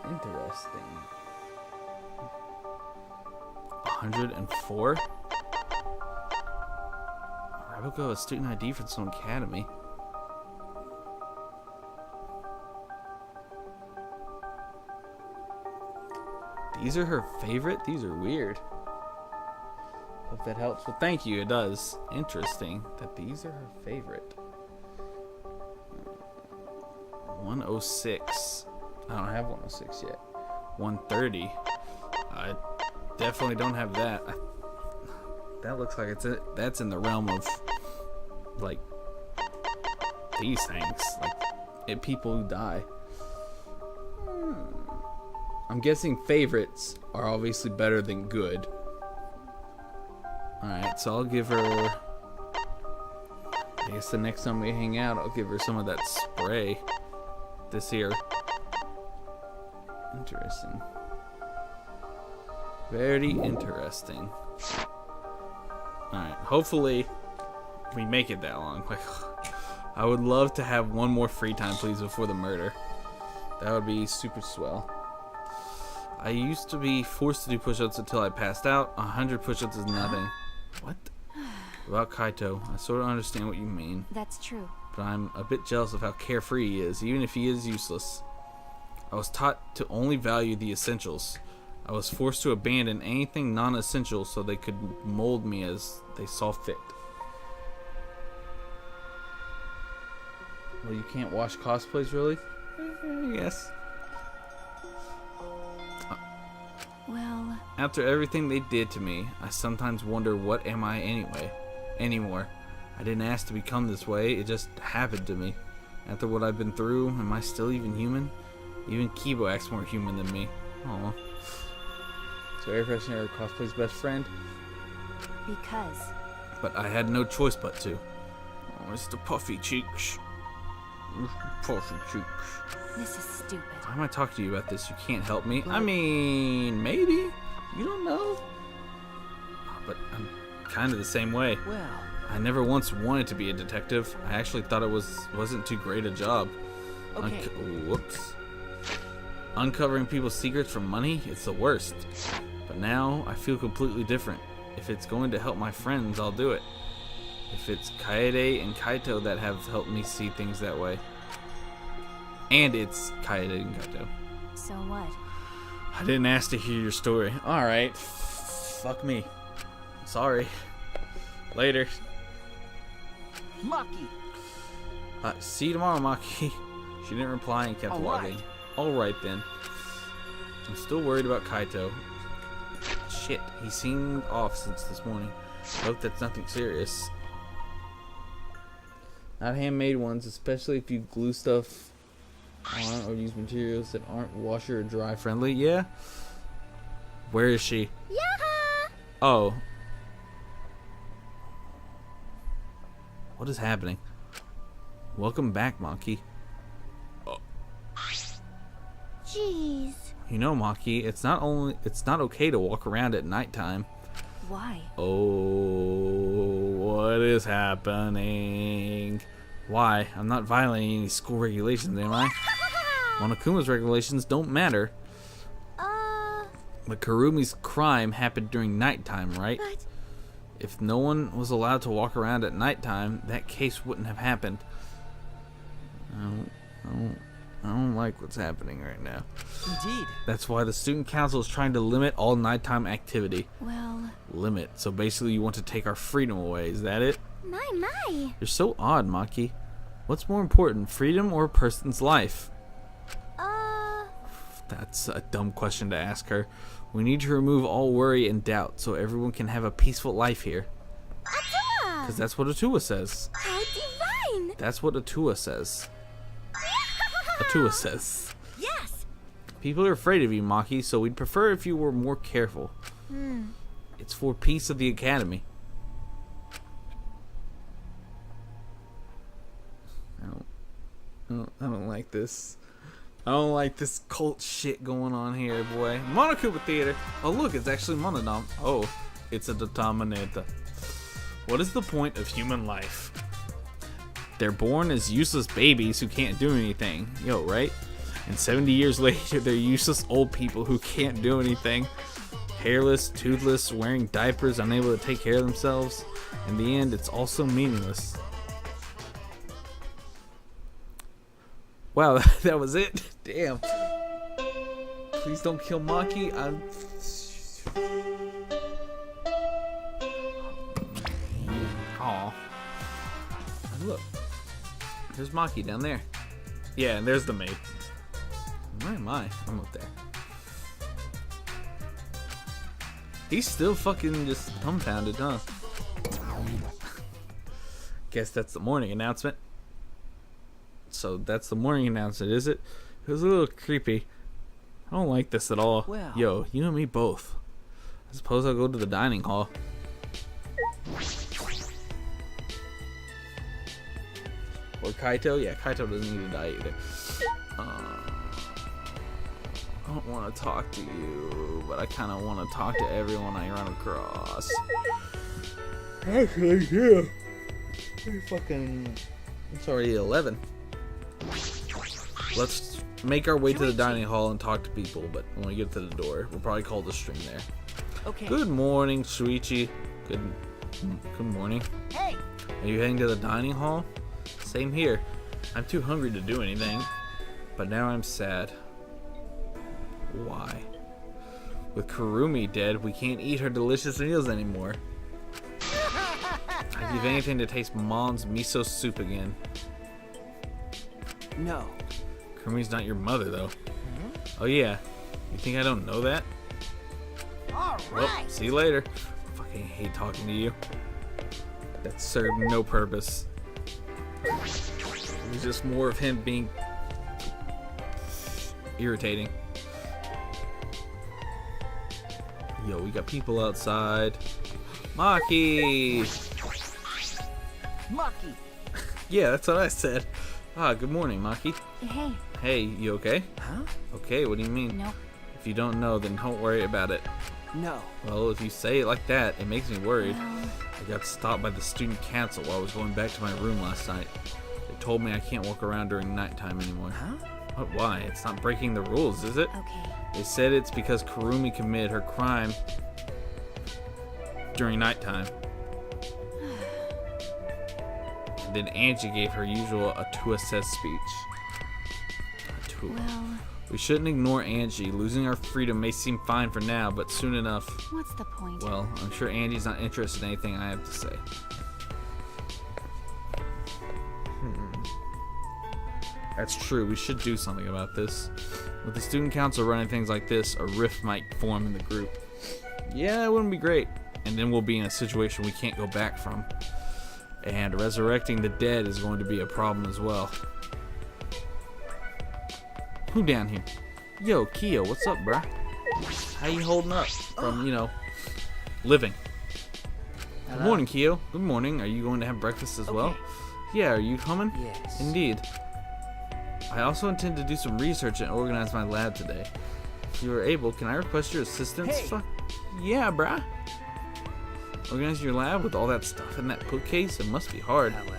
Interesting. 104. Rabico, a student ID for some academy. These are her favorite? These are weird. Hope that helps. Well, thank you. It does. Interesting that these are her favorite. 106. I don't have 106 yet. 130. I definitely don't have that. That looks like that's in the realm of like these things, like people who die. I'm guessing favorites are obviously better than good. Alright, so I'll give her... I guess the next time we hang out, I'll give her some of that spray. This here. Interesting. Very interesting. Alright, hopefully we make it that long. Like, I would love to have one more free time, please, before the murder. That would be super swell. I used to be forced to do push-ups until I passed out. 100 push-ups is nothing. What? About Kaito, I sort of understand what you mean. That's true. But I'm a bit jealous of how carefree he is, even if he is useless. I was taught to only value the essentials. I was forced to abandon anything non-essential so they could mold me as they saw fit. Well, you can't watch cosplays, really? Yes. Well... After everything they did to me, I sometimes wonder what am I anymore. I didn't ask to become this way, it just happened to me. After what I've been through, am I still even human? Even Kibo acts more human than me. Aww. So Air Freshener cosplay's best friend? Because... But I had no choice but to. Oh, it's the puffy cheeks. Puffy cheeks. This is stupid. Why am I talking to you about this? You can't help me. I mean, maybe. You don't know. But I'm kind of the same way. Well, I never once wanted to be a detective. I actually thought it wasn't too great a job. okay. Whoops. Uncovering people's secrets for money, it's the worst. But now I feel completely different. If it's going to help my friends, I'll do it. If it's Kaede and Kaito that have helped me see things that way. And it's Kaede and Kaito. So what? I didn't ask to hear your story. Alright. Fuck me. Sorry. Later. Maki! See you tomorrow, Maki. She didn't reply and kept walking. Alright then. I'm still worried about Kaito. Shit, he seemed off since this morning. I hope that's nothing serious. Not handmade ones, especially if you glue stuff on or use materials that aren't washer or dry friendly. Yeah? Where is she? Yeah. Oh. What is happening? Welcome back, Maki. Jeez. You know, Maki, it's not okay to walk around at nighttime. Why? Oh, what is happening? Why? I'm not violating any school regulations, am I? Monokuma's regulations don't matter. But Kurumi's crime happened during nighttime, right? But... If no one was allowed to walk around at nighttime, that case wouldn't have happened. I don't like what's happening right now. Indeed. That's why the student council is trying to limit all nighttime activity. Well... Limit. So basically you want to take our freedom away, is that it? My. You're so odd, Maki. What's more important, freedom or a person's life? That's a dumb question to ask her. We need to remove all worry and doubt so everyone can have a peaceful life here. Atua! Because that's what Atua says. How divine! That's what Atua says. Atua says. Yes! People are afraid of you, Maki, so we'd prefer if you were more careful. It's for peace of the academy. I don't like this. I don't like this cult shit going on here, boy. Monokuma Theater. Oh, look, it's actually Monodam. Oh, it's a Dotaminata. What is the point of human life? They're born as useless babies who can't do anything. Yo, right? And 70 years later, they're useless old people who can't do anything. Hairless, toothless, wearing diapers, unable to take care of themselves. In the end, it's also meaningless. Wow, that was it? Damn. Please don't kill Maki. Aw. Look. There's Maki down there. Yeah, and there's the maid. Where am I? I'm up there. He's still fucking just dumbfounded, huh? Guess that's the morning announcement. So that's the morning announcement, is it? It was a little creepy. I don't like this at all. Well. Yo, you and me both. I suppose I'll go to the dining hall. Or Kaito? Yeah, Kaito doesn't need to die either. I don't want to talk to you, but I kind of want to talk to everyone I run across. Actually, yeah. It's already 11. Let's make our way to the dining hall and talk to people, but when we get to the door, we'll probably call the stream there. Okay. Good morning, Shuichi. Good morning. Hey! Are you heading to the dining hall? Same here. I'm too hungry to do anything, but now I'm sad. Why? With Kurumi dead, we can't eat her delicious meals anymore. I'd give anything to taste Mom's miso soup again. No. Kurumi's not your mother, though. Oh yeah, you think I don't know that? All Well, right. see you later. Fucking hate talking to you. That served no purpose. It was just more of him being irritating. Yo, we got people outside. Maki! Maki. Yeah, that's what I said. Ah, good morning, Maki. Hey. Hey, you okay? Huh? Okay, what do you mean? Nope. If you don't know, then don't worry about it. No. Well, if you say it like that, it makes me worried. Well, I got stopped by the student council while I was going back to my room last night. They told me I can't walk around during nighttime anymore. Huh? What, why? It's not breaking the rules, is it? okay. They said it's because Kurumi committed her crime during nighttime. And then Angie gave her usual Atua says speech. Atua. Well, We shouldn't ignore Angie. Losing our freedom may seem fine for now, but soon enough. what's the point? Well, I'm sure Angie's not interested in anything I have to say. That's true. We should do something about this. With the student council running things like this, a rift might form in the group. Yeah, it wouldn't be great. And then we'll be in a situation we can't go back from. And resurrecting the dead is going to be a problem as well. Who down here? Yo, Kyo, what's up, bruh? How you holding up from, you know, living? Good morning, Kyo. Good morning. Are you going to have breakfast as well? Yeah, are you coming? Yes. Indeed. I also intend to do some research and organize my lab today. If you are able, can I request your assistance? Hey. Fuck yeah, bruh. Organize your lab with all that stuff in that bookcase? It must be hard. However,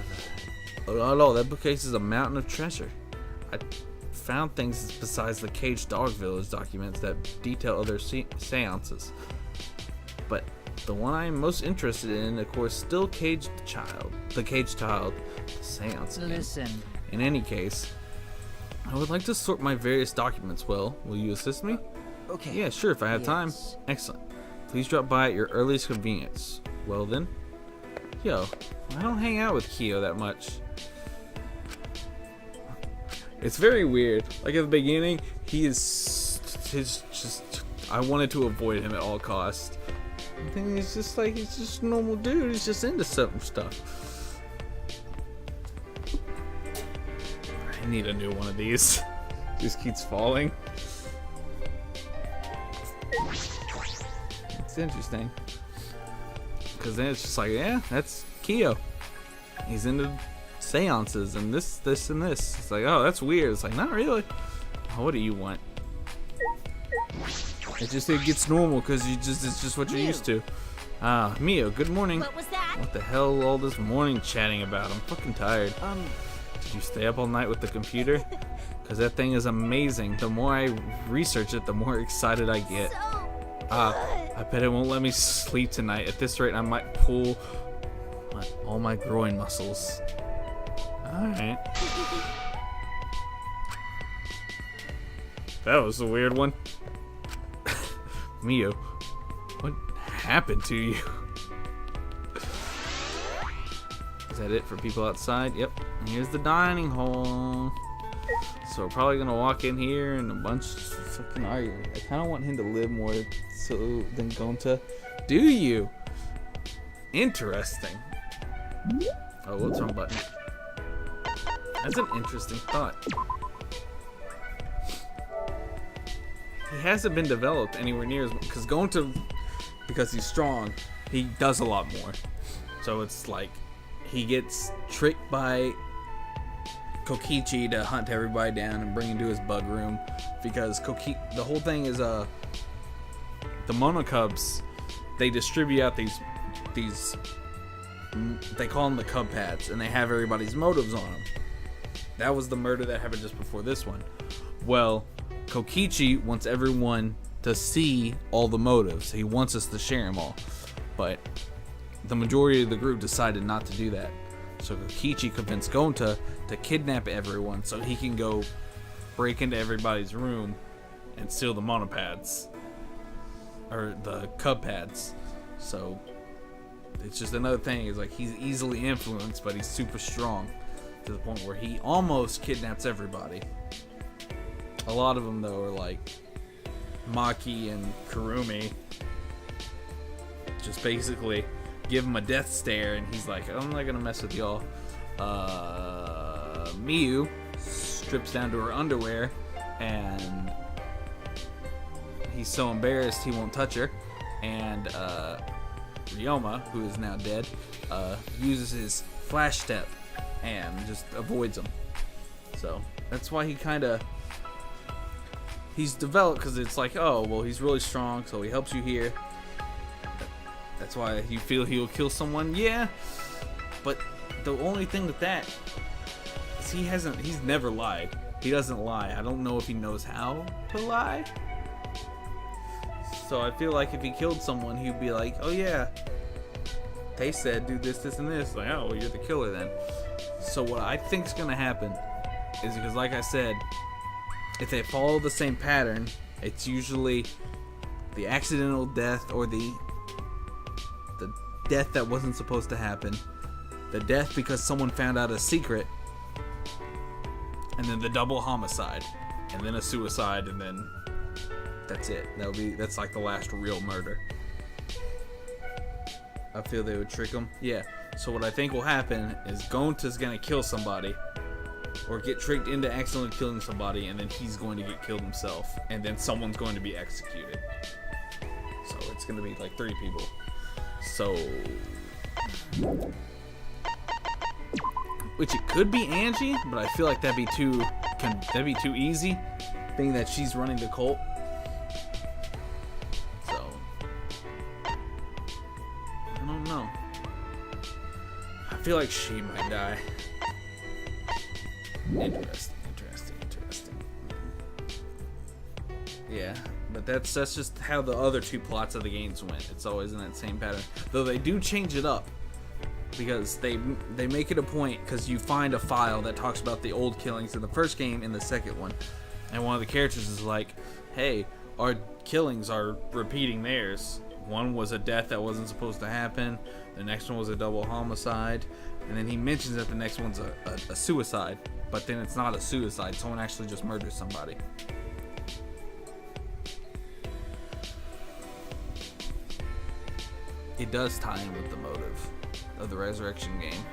Oh no, that bookcase is a mountain of treasure. I found things besides the Caged Dog Village documents that detail other seances. But the one I am most interested in, of course, still Caged Child. The Caged Child seance again. listen. In any case, I would like to sort my various documents well. Will you assist me? Okay. Yeah, sure, if I have time. Yes. Excellent. Please drop by at your earliest convenience. Well then. Yo, I don't hang out with Kyo that much. It's very weird. Like at the beginning, he's just I wanted to avoid him at all costs. And then he's just like, he's just a normal dude. He's just into certain stuff. I need a new one of these. Just keeps falling. It's interesting. Because then it's just like, yeah, that's Kyo. He's into seances and this, and this. It's like, oh, that's weird. It's like, not really. Oh, what do you want? It gets normal because it's just what you're used to. Mio, good morning. What was that? What the hell all this morning chatting about? I'm fucking tired. Did you stay up all night with the computer? Because that thing is amazing. The more I research it, the more excited I get. I bet it won't let me sleep tonight. At this rate, I might pull all my groin muscles. Alright. That was a weird one. Mio, what happened to you? Is that it for people outside? Yep. And here's the dining hall. So we're probably gonna walk in here and a bunch of fucking arguing. I kind of want him to live more so than Gonta. Do you? Interesting. Oh, what's wrong button? That's an interesting thought. He hasn't been developed anywhere near as much because Gonta, because he's strong, he does a lot more. So it's like he gets tricked by Kokichi to hunt everybody down and bring him to his bug room because the whole thing is the monocubs, they distribute out these they call them the cub pads and they have everybody's motives on them. That was the murder that happened just before this one. Well, Kokichi wants everyone to see all the motives. He wants us to share them all, but the majority of the group decided not to do that. So Kokichi convinced Gonta to kidnap everyone so he can go break into everybody's room and steal the monopads. Or the cub pads. So it's just another thing. Is like he's easily influenced, but he's super strong to the point where he almost kidnaps everybody. A lot of them though are like Maki and Kurumi. Just basically give him a death stare and he's like, I'm not gonna mess with y'all. Miyu strips down to her underwear and he's so embarrassed he won't touch her. And Ryoma, who is now dead, uses his flash step and just avoids him. So that's why he's developed, because it's like, oh well, he's really strong, so he helps you here. That's why you feel he'll kill someone. Yeah, but the only thing with that is he's never lied. He doesn't lie. I don't know if he knows how to lie. So I feel like if he killed someone, he'd be like, oh yeah, they said do this, this, and this. Like, oh, well, you're the killer then. So what I think's gonna happen is, because like I said, if they follow the same pattern, it's usually the accidental death or the death that wasn't supposed to happen, the death because someone found out a secret, and then the double homicide, and then a suicide, and then that's it. That's like the last real murder. I feel they would trick him. Yeah. So what I think will happen is Gonta's gonna kill somebody, or get tricked into accidentally killing somebody, and then he's going to get killed himself, and then someone's going to be executed. So it's gonna be like 3 people. So, which it could be Angie, but I feel like that'd be too easy, being that she's running the cult. So I don't know. I feel like she might die. Interesting. Yeah, but that's just how the other 2 plots of the games went. It's always in that same pattern. Though they do change it up, because they make it a point, because you find a file that talks about the old killings in the first game and the second one, and one of the characters is like, hey, our killings are repeating theirs. One was a death that wasn't supposed to happen, the next one was a double homicide, and then he mentions that the next one's a suicide, but then it's not a suicide, someone actually just murders somebody. It does tie in with the motive of the Resurrection game.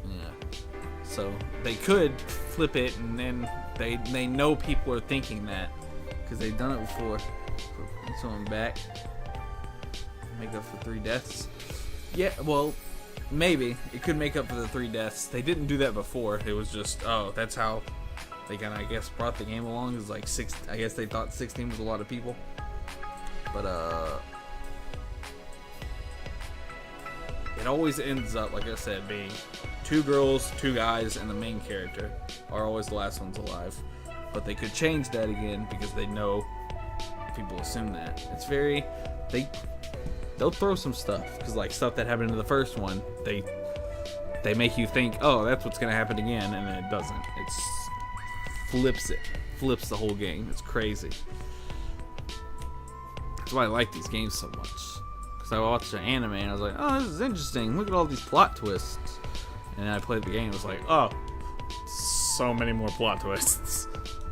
Yeah. So they could flip it, and then they know people are thinking that, because they've done it before. Put someone back, make up for 3 deaths. Yeah, well, maybe it could make up for the 3 deaths. They didn't do that before. It was just, oh, that's how they kind of, I guess, brought the game along. It was like 6. I guess they thought 16 was a lot of people. But it always ends up, like I said, being 2 girls, 2 guys, and the main character are always the last ones alive. But they could change that again, because they know people assume that. It's very, they'll throw some stuff, because like stuff that happened in the first one, they make you think, oh, that's what's gonna happen again, and then it doesn't. Flips the whole game. It's crazy. That's why I like these games so much. Because I watched an anime and I was like, oh, this is interesting. Look at all these plot twists. And then I played the game and was like, oh, so many more plot twists.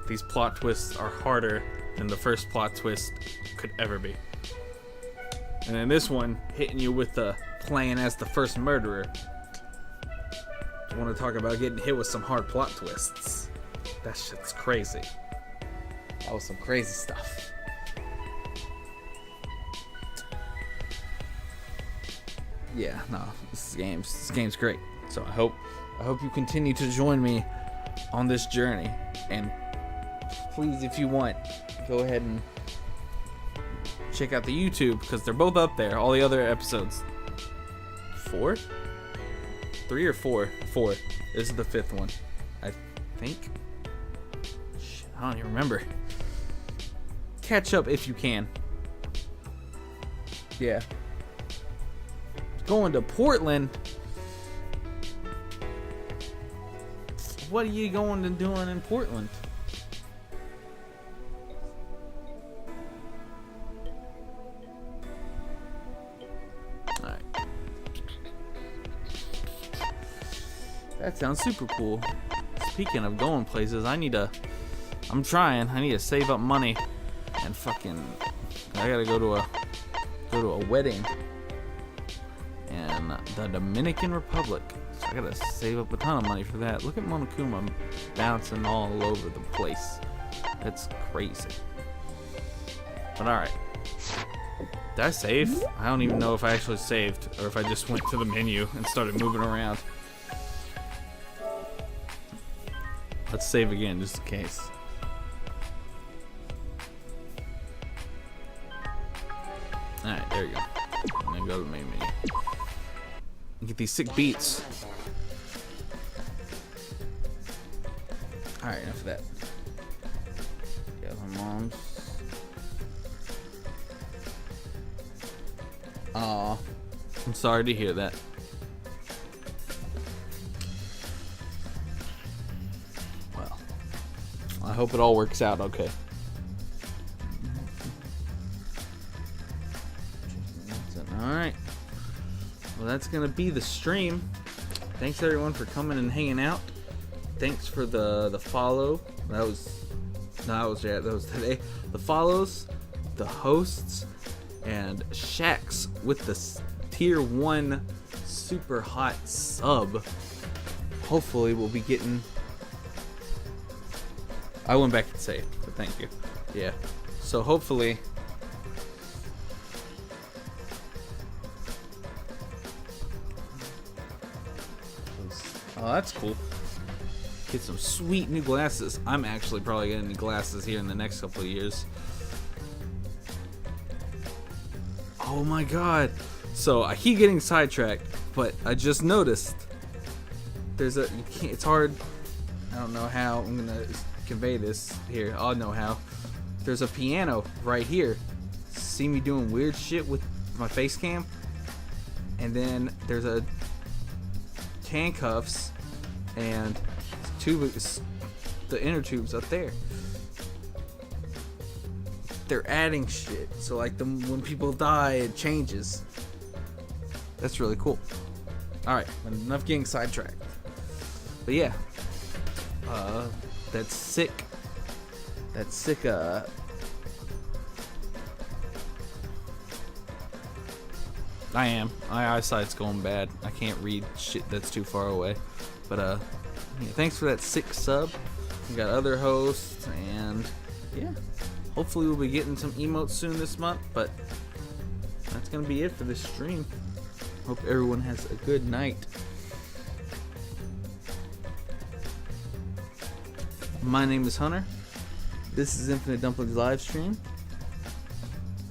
These plot twists are harder than the first plot twist could ever be. And then this one, hitting you with the playing as the first murderer. I want to talk about getting hit with some hard plot twists. That shit's crazy. That was some crazy stuff. Yeah, no, this game's great. So I hope you continue to join me on this journey. And please, if you want, go ahead and check out the YouTube, because they're both up there. All the other episodes. 4? 3 or 4? 4. This is the 5th one, I think. Shit, I don't even remember. Catch up if you can. Yeah. Going to Portland? What are you going to doing in Portland? Alright. That sounds super cool. Speaking of going places, I need to save up money and I gotta go to a wedding in the Dominican Republic. So I gotta save up a ton of money for that. Look at Monokuma bouncing all over the place. That's crazy. But alright. Did I save? I don't even know if I actually saved, or if I just went to the menu and started moving around. Let's save again, just in case. Alright, there you go. And then go to the main menu. And get these sick beats. Alright, enough of that. Got my mom's. Aw. I'm sorry to hear that. Well, I hope it all works out okay. Alright. Well, that's gonna be the stream. thanks everyone for coming and hanging out. Thanks for the follow. That was today. The follows, the hosts, and Shax with the tier 1 super hot sub. Hopefully we'll be getting. I went back and say it, but thank you. Yeah. So hopefully. Oh, that's cool. Get some sweet new glasses. I'm actually probably getting new glasses here in the next couple of years. Oh my god. So I keep getting sidetracked, but I just noticed there's it's hard. I don't know how I'm gonna convey this here. I'll know how. There's a piano right here. See me doing weird shit with my face cam? And then there's a handcuffs and the inner tubes up there. They're adding shit, so like when people die, it changes. That's really cool. All right, enough getting sidetracked. But yeah, that's sick. That's sick. My eyesight's going bad. I can't read shit that's too far away. But yeah, thanks for that sick sub. We got other hosts, and yeah, hopefully we'll be getting some emotes soon this month. But that's gonna be it for this stream. Hope everyone has a good night. My name is Hunter. This is Infinite Dumplings live stream.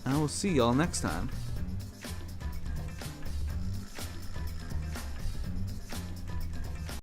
I will see y'all next time.